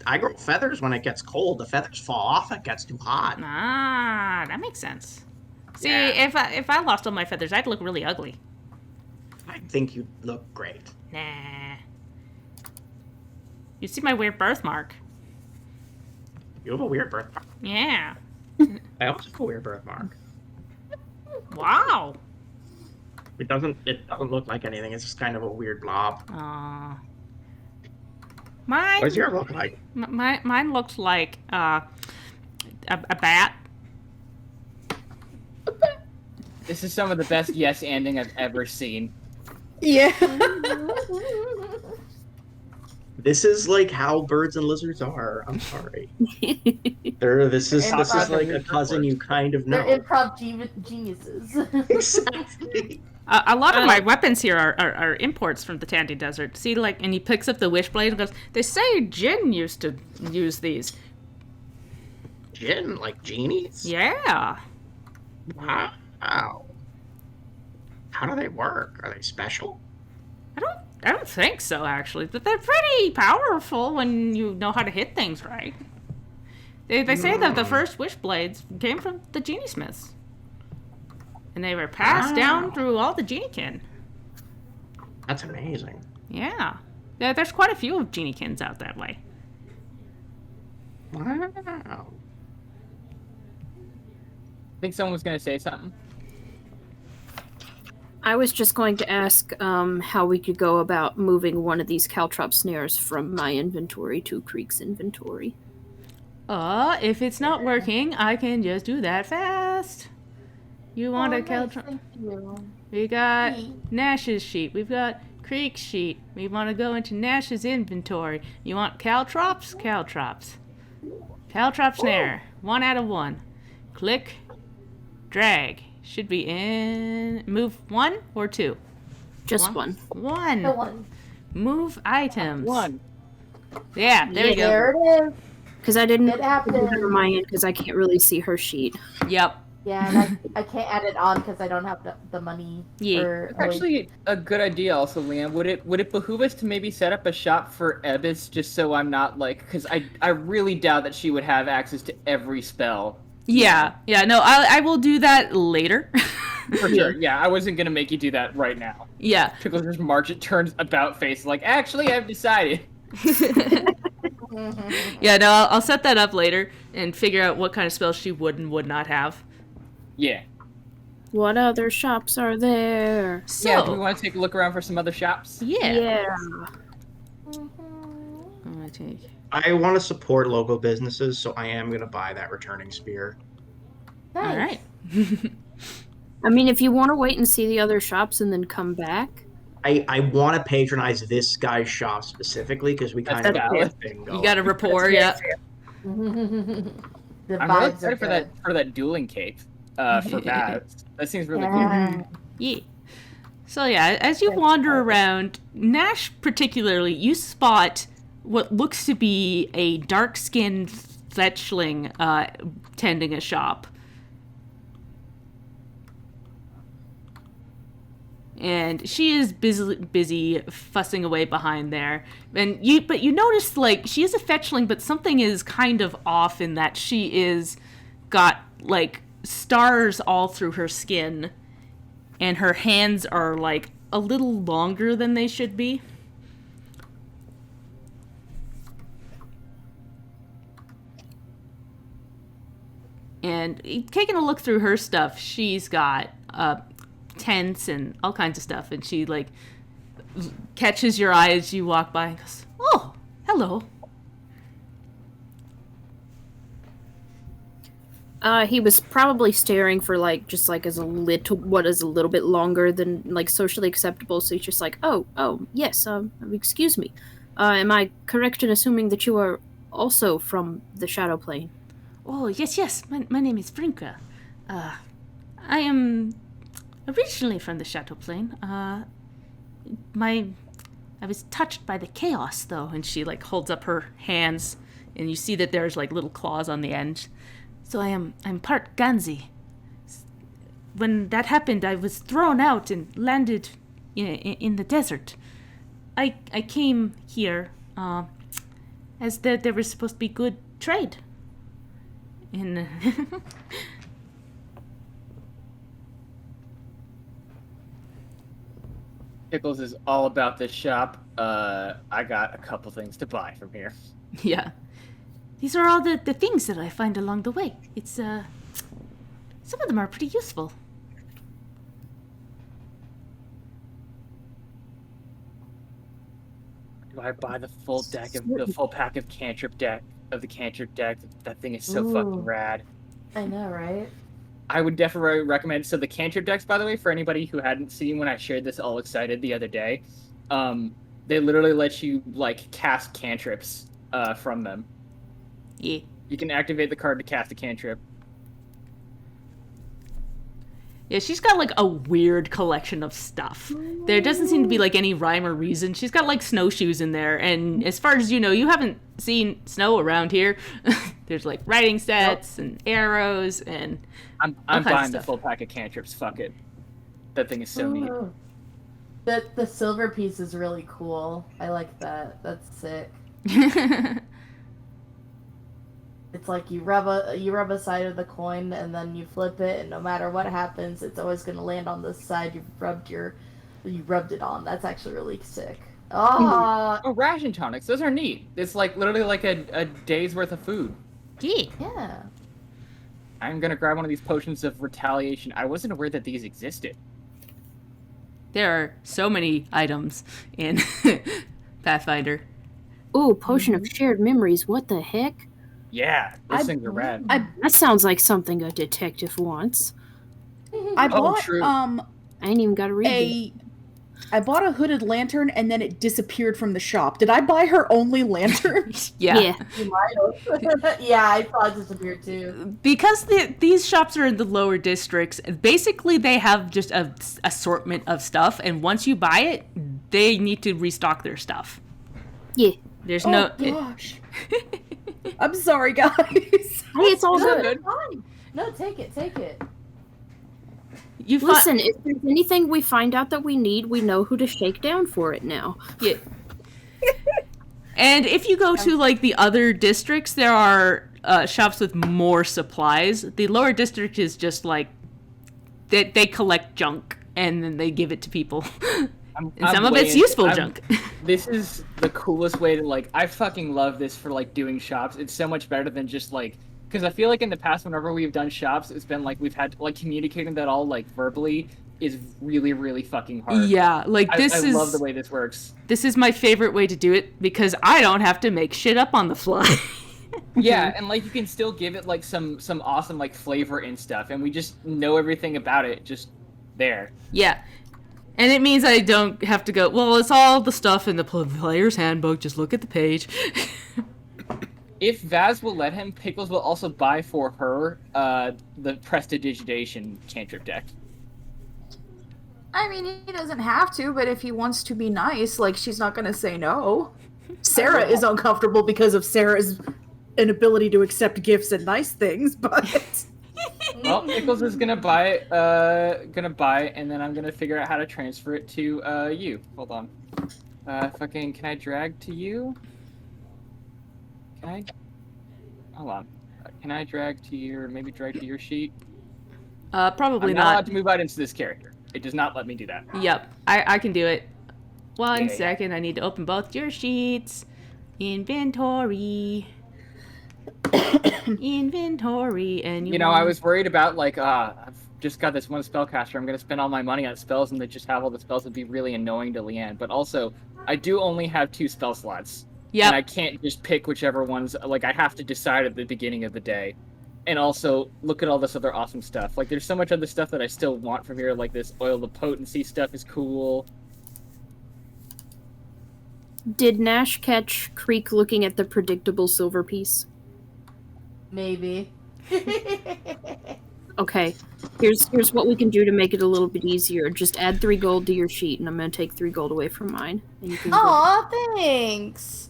I grow feathers when it gets cold. The feathers fall off. It gets too hot. Ah, that makes sense. See, Yeah. if I lost all my feathers, I'd look really ugly. I think you look great. Nah. You see my weird birthmark? You have a weird birthmark. Yeah. I also have a weird birthmark. Wow. It doesn't look like anything. It's just kind of a weird blob. Aw. What does Mine, yours look like? mine looks like a bat. This is some of the best yes ending I've ever seen. Yeah. This is like how birds and lizards are. I'm sorry. This is like a cousin you kind of They're know. improv geniuses. Exactly. A lot of my weapons here are imports from the Tandy Desert. See, like, and he picks up the wishblade and goes, "They say Jinn used to use these." Jinn, like genies? Yeah. Wow. How do they work? Are they special? I don't think so, actually. But they're pretty powerful when you know how to hit things right. They say that the first wishblades came from the genie smiths. And they were passed down through all the geniekin. That's amazing. Yeah. There's quite a few of geniekins out that way. Wow. think someone was gonna say something. I was just going to ask how we could go about moving one of these caltrop snares from my inventory to Creek's inventory. If it's not working, I can just do that fast. You want a caltrop? Thank you. We got Neat. Nash's sheet. We've got Creek's sheet. We want to go into Nash's inventory. You want caltrops? Caltrops. Caltrop snare. 1 out of 1. Click. Drag. Should be in... Move 1 or 2? Just one. 1. The one. Move items. 1. Yeah, there you go. There it is. Because I didn't It happened. put it on my end because I can't really see her sheet. Yep. Yeah, and I can't add it on because I don't have the money. Yeah. It's actually a good idea also, Liam. Would it behoove us to maybe set up a shop for Ebis just so I'm not like... Because I really doubt that she would have access to every spell. Yeah. No, I will do that later. For sure, yeah. I wasn't going to make you do that right now. Yeah. Tickles just march, it turns about face like, actually, I've decided. Yeah, no, I'll set that up later and figure out what kind of spells she would and would not have. Yeah. What other shops are there? So, Yeah, do we want to take a look around for some other shops? yeah. I want to support local businesses, so I am going to buy that returning spear. Nice. All right. I mean, if you want to wait and see the other shops and then come back. I want to patronize this guy's shop specifically because we kind of That's got a valid. thing going. You got a rapport, yeah. The I'm really vibes excited are for that dueling cape. For that. That seems really cool. Yeah. Yeah. So yeah, as you wander around, Nash particularly, you spot what looks to be a dark-skinned fetchling tending a shop. And she is busy fussing away behind there. But you notice, like, she is a fetchling, but something is kind of off in that she is got, like, stars all through her skin. And her hands are, like, a little longer than they should be. And taking a look through her stuff, she's got tents and all kinds of stuff, and she like catches your eye as you walk by and goes, "Oh, hello." He was probably staring for like just like as a little what is a little bit longer than like socially acceptable. So he's just like, oh yes, excuse me. Am I correct in assuming that you are also from the Shadow Plane? Oh, yes. My name is Brinka. I am originally from the Shadow Plane. I was touched by the chaos, though, and she, like, holds up her hands, and you see that there's, like, little claws on the end. So I'm part Ganzi. When that happened, I was thrown out and landed in the desert. I came here, as there was supposed to be good trade. In Pickles is all about this shop. I got a couple things to buy from here. Yeah. These are all the things that I find along the way. It's, some of them are pretty useful. Do I buy the full pack of cantrip deck of the cantrip deck? That thing is so fucking rad. I know, right? I would definitely recommend. So the cantrip decks, by the way, for anybody who hadn't seen when I shared this all excited the other day, they literally let you like cast cantrips from them. Yeah. You can activate the card to cast a cantrip. Yeah, she's got like a weird collection of stuff. There doesn't seem to be like any rhyme or reason. She's got like snowshoes in there, and as far as you know, you haven't seen snow around here. There's like riding sets and arrows and I'm buying the full pack of cantrips. Fuck it. That thing is so neat. The silver piece is really cool. I like that. That's sick. It's like you rub a side of the coin and then you flip it, and no matter what happens, it's always going to land on the side you rubbed it on. That's actually really sick. Oh, ration tonics. Those are neat. It's like literally like a day's worth of food. Yeah. I'm gonna grab one of these potions of retaliation. I wasn't aware that these existed. There are so many items in Pathfinder. Ooh, potion of shared memories. What the heck? Yeah, those things are rad. That sounds like something a detective wants. I bought true. I ain't even got to read it. I bought a hooded lantern and then it disappeared from the shop. Did I buy her only lantern? Yeah. You might have. Yeah, I saw it disappear too. Because these shops are in the lower districts, basically they have just a assortment of stuff, and once you buy it, they need to restock their stuff. Yeah. There's Oh no. gosh. I'm sorry, guys. Hey, it's all No, good. fine. No, take it. You Listen, if there's anything we find out that we need, we know who to shake down for it now. Yeah. And if you go to like the other districts, there are shops with more supplies. The lower district is just like they collect junk and then they give it to people. And some of it's useful junk. This is the coolest way to like. I fucking love this for like doing shops. It's so much better than just like. Because I feel like in the past, whenever we've done shops, it's been like we've had to, like communicating that all like verbally is really, really fucking hard. Yeah, like I this is. love the way this works. This is my favorite way to do it because I don't have to make shit up on the fly. Yeah, and like you can still give it like some awesome like flavor and stuff, and we just know everything about it just there. Yeah. And it means I don't have to go, well, it's all the stuff in the player's handbook, just look at the page. If Vaz will let him, Pickles will also buy for her the Prestidigitation cantrip deck. I mean, he doesn't have to, but if he wants to be nice, like, she's not going to say no. Sarah is uncomfortable because of Sarah's inability to accept gifts and nice things, but... Well, Pickles is gonna buy, and then I'm gonna figure out how to transfer it to you. Hold on. Can I drag to you? Can I? Hold on. Can I drag to your sheet? Probably I'm not allowed to move items to this character. It does not let me do that. Yep, I can do it. One Yeah. second, I need to open both your sheets. Inventory. Inventory, and You know, I was worried about like, I've just got this one spellcaster. I'm gonna spend all my money on spells, and then just have all the spells would be really annoying to Leanne. But also, I do only have 2 spell slots. Yep. And I can't just pick whichever ones. Like, I have to decide at the beginning of the day. And also, look at all this other awesome stuff. Like, there's so much other stuff that I still want from here. Like, this Oil of Potency stuff is cool. Did Nash catch Creek looking at the predictable silver piece? Maybe. Okay, here's what we can do to make it a little bit easier. Just add 3 gold to your sheet, and I'm gonna take 3 gold away from mine. And you can go. Aw, thanks.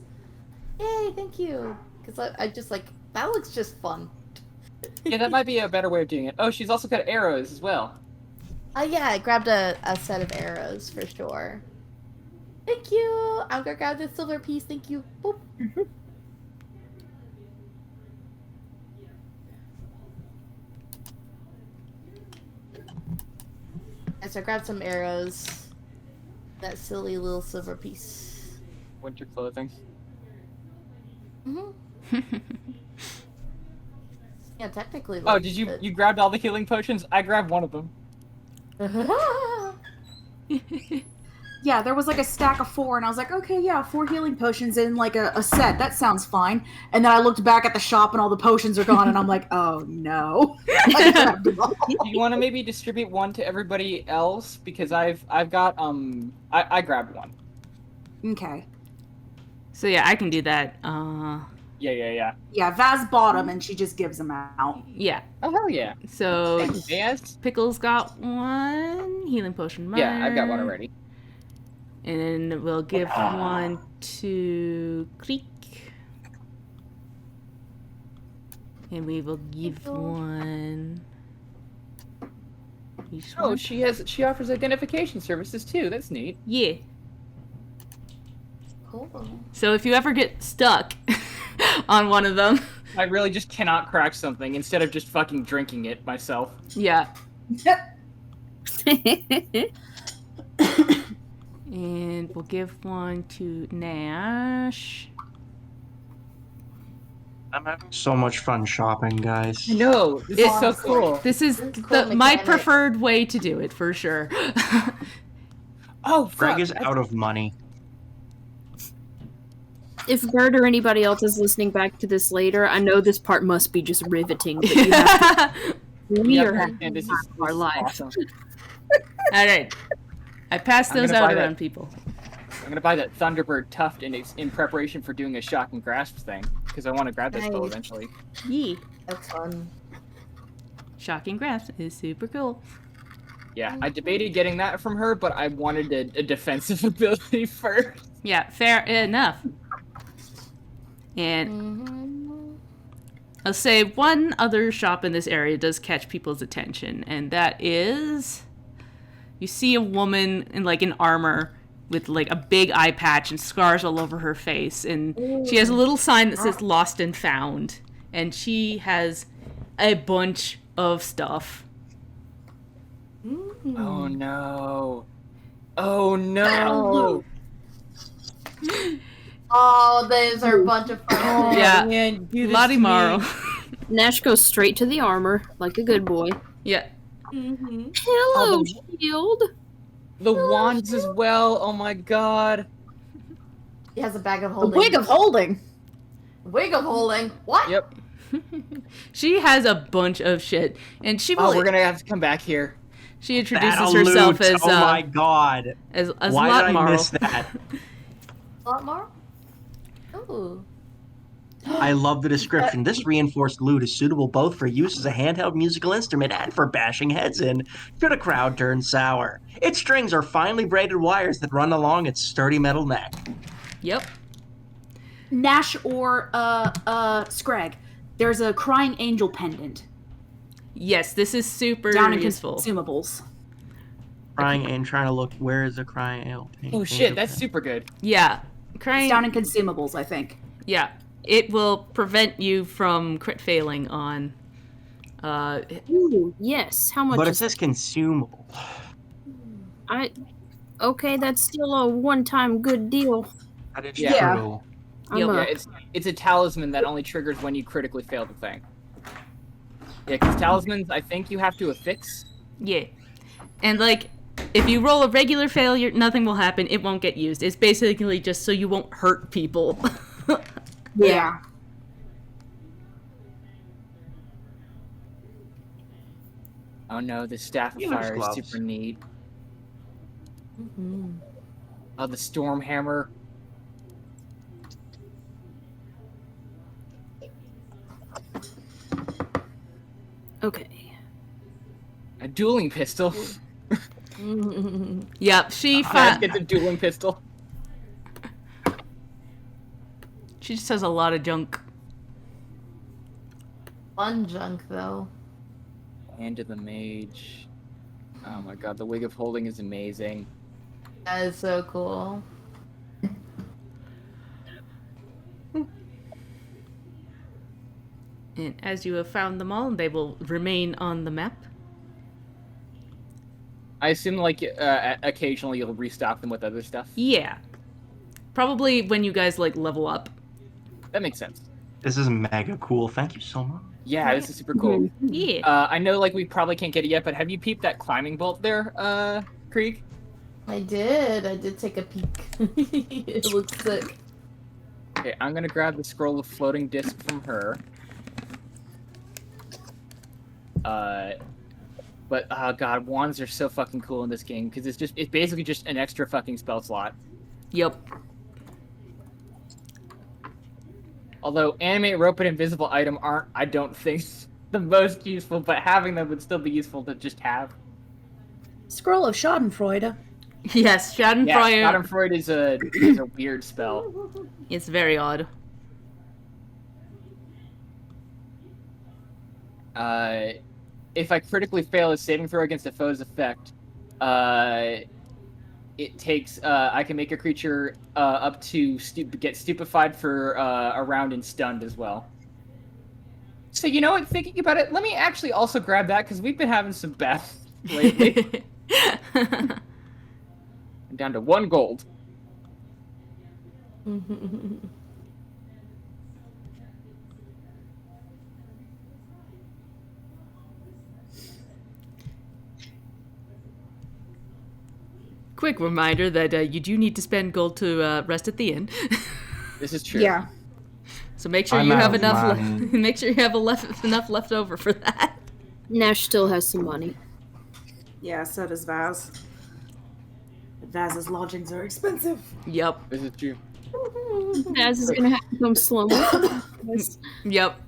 Yay, thank you. Because I just like, that looks just fun. Yeah, that might be a better way of doing it. Oh, she's also got arrows as well. Yeah, I grabbed a set of arrows for sure. Thank you. I'm gonna grab this silver piece. Thank you. Boop. And so I grabbed some arrows. That silly little silver piece. Winter clothing. Yeah, technically. Oh, did you grabbed all the healing potions? I grabbed one of them. Yeah, there was like a stack of 4, and I was like, okay, yeah, 4 healing potions in like a set. That sounds fine. And then I looked back at the shop, and all the potions are gone, and I'm like, oh no. I grabbed them all. Do you want to maybe distribute one to everybody else? Because I've got I grabbed one. Okay. So yeah, I can do that. Yeah. Yeah, Vaz bought them, and she just gives them out. Yeah. Oh hell yeah. So Yes. Pickles got 1 healing potion. Yeah, I've got one already. And we'll give 1 to Creek. And we will give 1. Oh, she offers identification services too. That's neat. Yeah. Cool. So if you ever get stuck on one of them, I really just cannot crack something instead of just fucking drinking it myself. yeah. And we'll give 1 to Nash. I'm having so much fun shopping, guys. No, this is so cool. This is cool my mechanic. preferred way to do it, for sure. Oh, fuck. Greg is out of money. If Bert or anybody else is listening back to this later, I know this part must be just riveting, but you have to, we Yeah, are having and this the is time of our life. awesome. All right. I passed I'm those gonna out buy that. around people. I'm gonna buy that Thunderbird tuft in preparation for doing a shock and grasp thing because I want to grab this spell Nice. eventually. Yee. That's fun. Shocking grasp is super cool. Yeah, I debated getting that from her, but I wanted a defensive ability first. Yeah, fair enough. And I'll say one other shop in this area does catch people's attention, and that is you see a woman in like an armor with like a big eye patch and scars all over her face, and she has a little sign that says "Lost and Found," and she has a bunch of stuff. Oh no! Oh no! Oh, those are a bunch of fun. Yeah, Man, do this Lottie to me. Morrow. Nash goes straight to the armor, like a good boy. Yeah. Hello, shield. The wands as well. Oh my god. He has a bag of The holding. wig of holding. Wig of holding. What? Yep. She has a bunch of shit, and she Oh, will, we're gonna have to come back here. she introduces That herself alludes- as oh my god. as Why Lot did I Morrow. miss that? A lot more? Ooh. I love the description. This reinforced lute is suitable both for use as a handheld musical instrument and for bashing heads in, should a crowd turn sour. Its strings are finely braided wires that run along its sturdy metal neck. Yep. Nash or Scrag. There's a crying angel pendant Yes, this is super down in useful. consumables. Crying and trying to look, where is the crying ale? Oh shit, that's super good. Yeah. It's Crying. down in consumables, I think. Yeah. It will prevent you from crit failing on. Ooh, yes. How much But it is says consumable. Okay, that's still a one-time good deal. That is Yeah. true. I'm Yep. Yeah, it's a talisman that only triggers when you critically fail the thing. Yeah, because talismans, I think you have to affix. Yeah. And like, if you roll a regular failure, nothing will happen. It won't get used. It's basically just so you won't hurt people. Yeah. Oh no, the staff of Healer's fire is gloves. super neat. Oh, the storm hammer. Okay. A dueling pistol. Yep. She Nash gets a dueling pistol. She just has a lot of junk. Fun junk, though. Hand of the mage. Oh my god, the wig of holding is amazing. That is so cool. And as you have found them all, they will remain on the map. I assume like occasionally you'll restock them with other stuff. Yeah. Probably when you guys like level up. That makes sense. This is mega cool. Thank you so much. Yeah, this is super cool. Yeah. I know like we probably can't get it yet, but have you peeped that climbing bolt there, Krieg? I did take a peek. It looks sick. Okay, I'm gonna grab the scroll of floating disc from her. But oh god, wands are so fucking cool in this game because it's basically just an extra fucking spell slot. Yep. Although animate, rope, and invisible item aren't, I don't think, the most useful, but having them would still be useful to just have. Scroll of Schadenfreude. Yes, Schadenfreude. Yeah, Schadenfreude is a weird spell. It's very odd. If I critically fail a saving throw against a foe's effect, it takes, I can make a creature up to get stupefied for a round and stunned as well. So you know what, thinking about it, let me actually also grab that, because we've been having some bad lately. I'm down to 1 gold. Quick reminder that you do need to spend gold to rest at the inn. This is true. Yeah. So make sure I'm you out have of enough. money. Make sure you have enough left over for that. Nash still has some money. Yeah, so does Vaz. Vaz's lodgings are expensive. Yep. This is true. Naz is gonna have to come slow. Yes. Yep.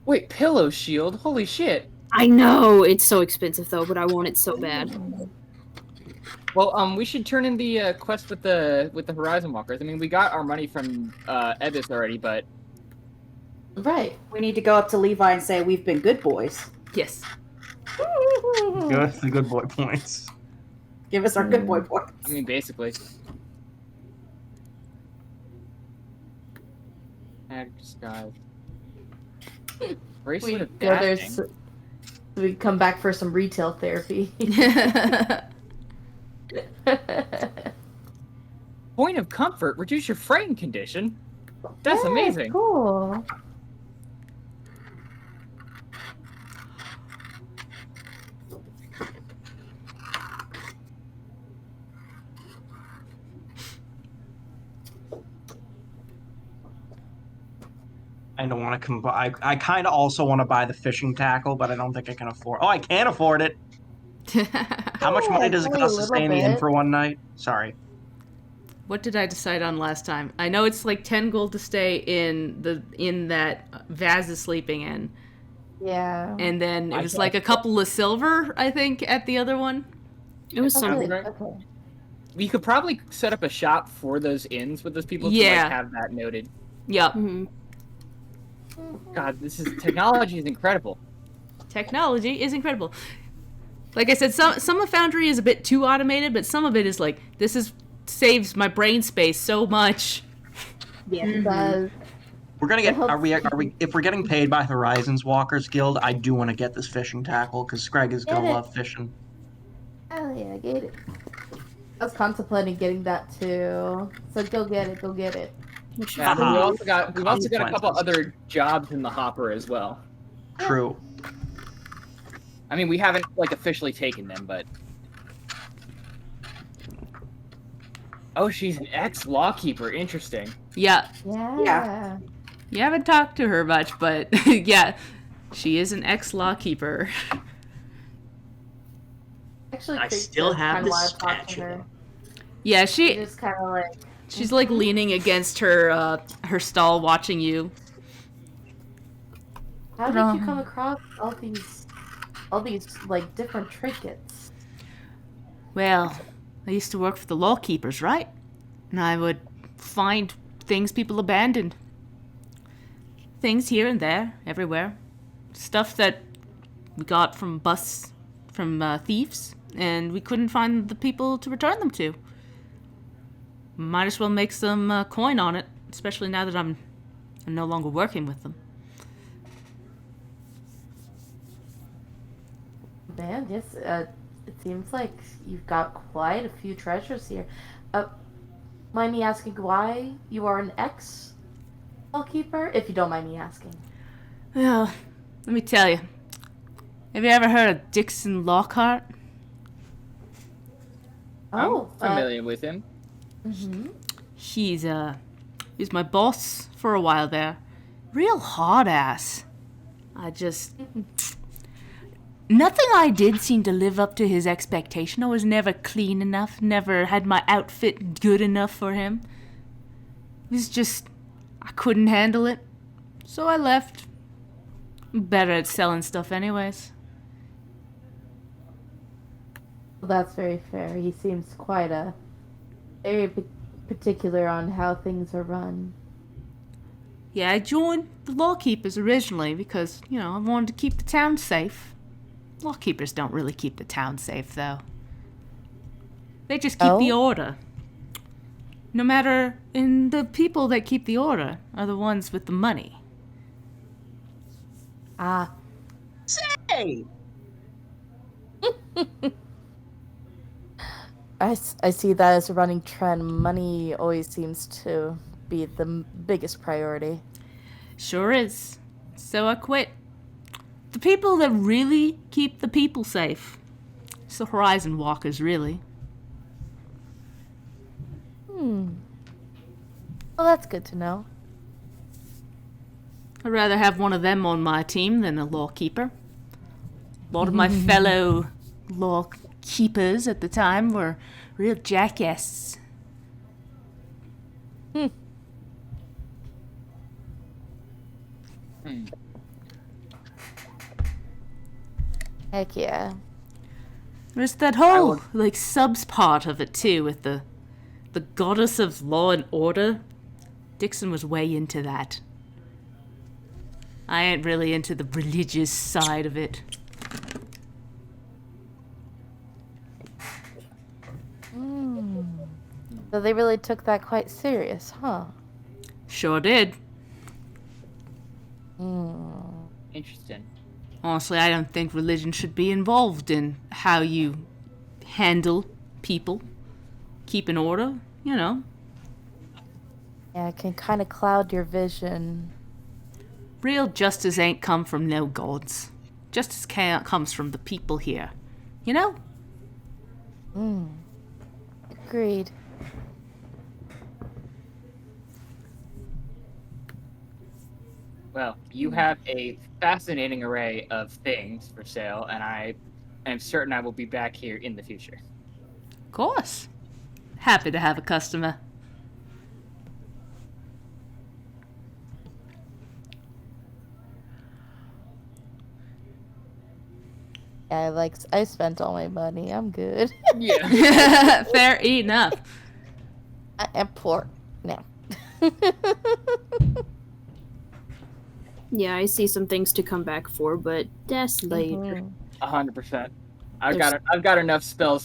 Wait, pillow shield? Holy shit. I know it's so expensive though, but I want it so bad. Well, we should turn in the quest with the Horizon Walkers. I mean, we got our money from Ebis already, but Right. We need to go up to Levi and say we've been good boys. Yes. Good, the good boy points. Give us our good boy points. I mean, basically. Disguise. Bracelet of go there dashing. so we come back for some retail therapy. Point of comfort. Reduce your frightened condition. That's amazing. Cool. I don't want to combine. I kind of also want to buy the fishing tackle, but I don't think I can afford. Oh, I can afford it. How much money does it only a cost to little stay in the inn bit. for one night? Sorry. What did I decide on last time? I know it's like 10 gold to stay in that Vaz is sleeping in. Yeah. And then it was like a couple of silver, I think, at the other one. It was something. Right. Okay. We could probably set up a shop for those inns with those people to Yeah. like, have that noted. Yup. Mhm. God, technology is incredible. Technology is incredible. Like I said, some of Foundry is a bit too automated, but some of it is like, saves my brain space so much. Yeah, it does. We're gonna get. Are we? If we're getting paid by Horizons Walkers Guild, I do want to get this fishing tackle because Greg is gonna Get it. love fishing. Oh yeah, get it. I was contemplating getting that too. So go get it. Go get it. We should Yeah, but Haha. we've also got a couple Consequences. other jobs in the hopper as well. True. I mean, we haven't like officially taken them, but oh, she's an ex-lawkeeper. Interesting. Yeah. Yeah. You haven't talked to her much, but yeah, she is an ex-lawkeeper. Actually, I Creek still does have kinda the wanna talk to statue. her. Yeah, She's just kind of like, she's like leaning against her stall, watching you. how did you come across all these like different trinkets? Well, I used to work for the lawkeepers, right? And I would find things people abandoned. Things here and there, everywhere. Stuff that we got from thieves, and we couldn't find the people to return them to. Might as well make some coin on it, especially now that I'm no longer working with them. Man, yes, it seems like you've got quite a few treasures here. Mind me asking why you are an ex-lawkeeper, if you don't mind me asking. Well, let me tell you. Have you ever heard of Dixon Lockhart? Oh, I'm familiar with him. He's my boss for a while there. Real hard ass. Nothing I did seemed to live up to his expectation. I was never clean enough, never had my outfit good enough for him. It was just, I couldn't handle it. So I left. I'm better at selling stuff anyways. Well, that's very fair. He seems quite very particular on how things are run. Yeah, I joined the lawkeepers originally because, I wanted to keep the town safe. Lawkeepers don't really keep the town safe, though. They just keep the order. No matter, and the people that keep the order are the ones with the money. Ah, Hey! I see that as a running trend. Money always seems to be the biggest priority. Sure is. So I quit. The people that really keep the people safe. It's the Horizon Walkers, really. Well, that's good to know. I'd rather have one of them on my team than a lawkeeper. A lot of my fellow lawkeepers at the time were real jackasses. Heck yeah. There's that whole, like, subs part of it, too, with the goddess of law and order. Dixon was way into that. I ain't really into the religious side of it. So they really took that quite serious, huh? Sure did. Interesting. Honestly, I don't think religion should be involved in how you handle people. Keep in order, you know. Yeah, it can kind of cloud your vision. Real justice ain't come from no gods. Justice comes from the people here. You know? Agreed. Well, you have a fascinating array of things for sale, and I am certain I will be back here in the future. Of course. Happy to have a customer. Yeah, I spent all my money. I'm good. Yeah. Fair enough. I am poor now. Yeah, I see some things to come back for, but that's later. 100%. I've got enough spells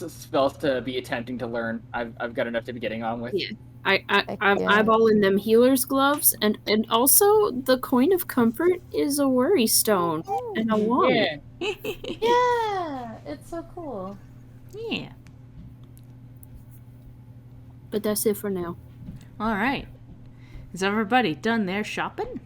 to be attempting to learn. I've got enough to be getting on with. Yeah. I'm yeah. eyeballing them healer's gloves, and also the coin of comfort is a worry stone, and I want it. Yeah, it's so cool. Yeah. But that's it for now. Alright. Is everybody done their shopping?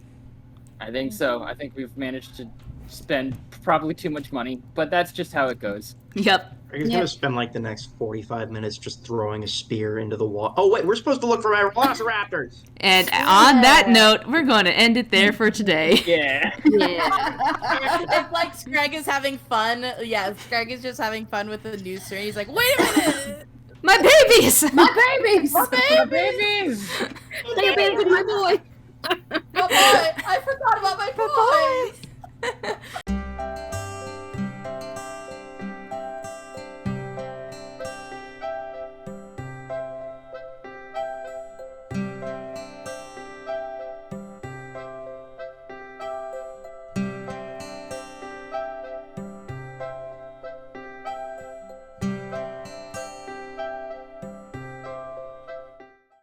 I think so. I think we've managed to spend probably too much money, but that's just how it goes. Yep. He's gonna spend like the next 45 minutes just throwing a spear into the wall. Oh wait, we're supposed to look for my velociraptors. And on that note, we're going to end it there for today. Yeah. Yeah. It's like Scrag is having fun. Yeah, Scrag is just having fun with the news story. He's like, wait a minute! My babies! My babies! My baby! Babies! They abandoned my boy!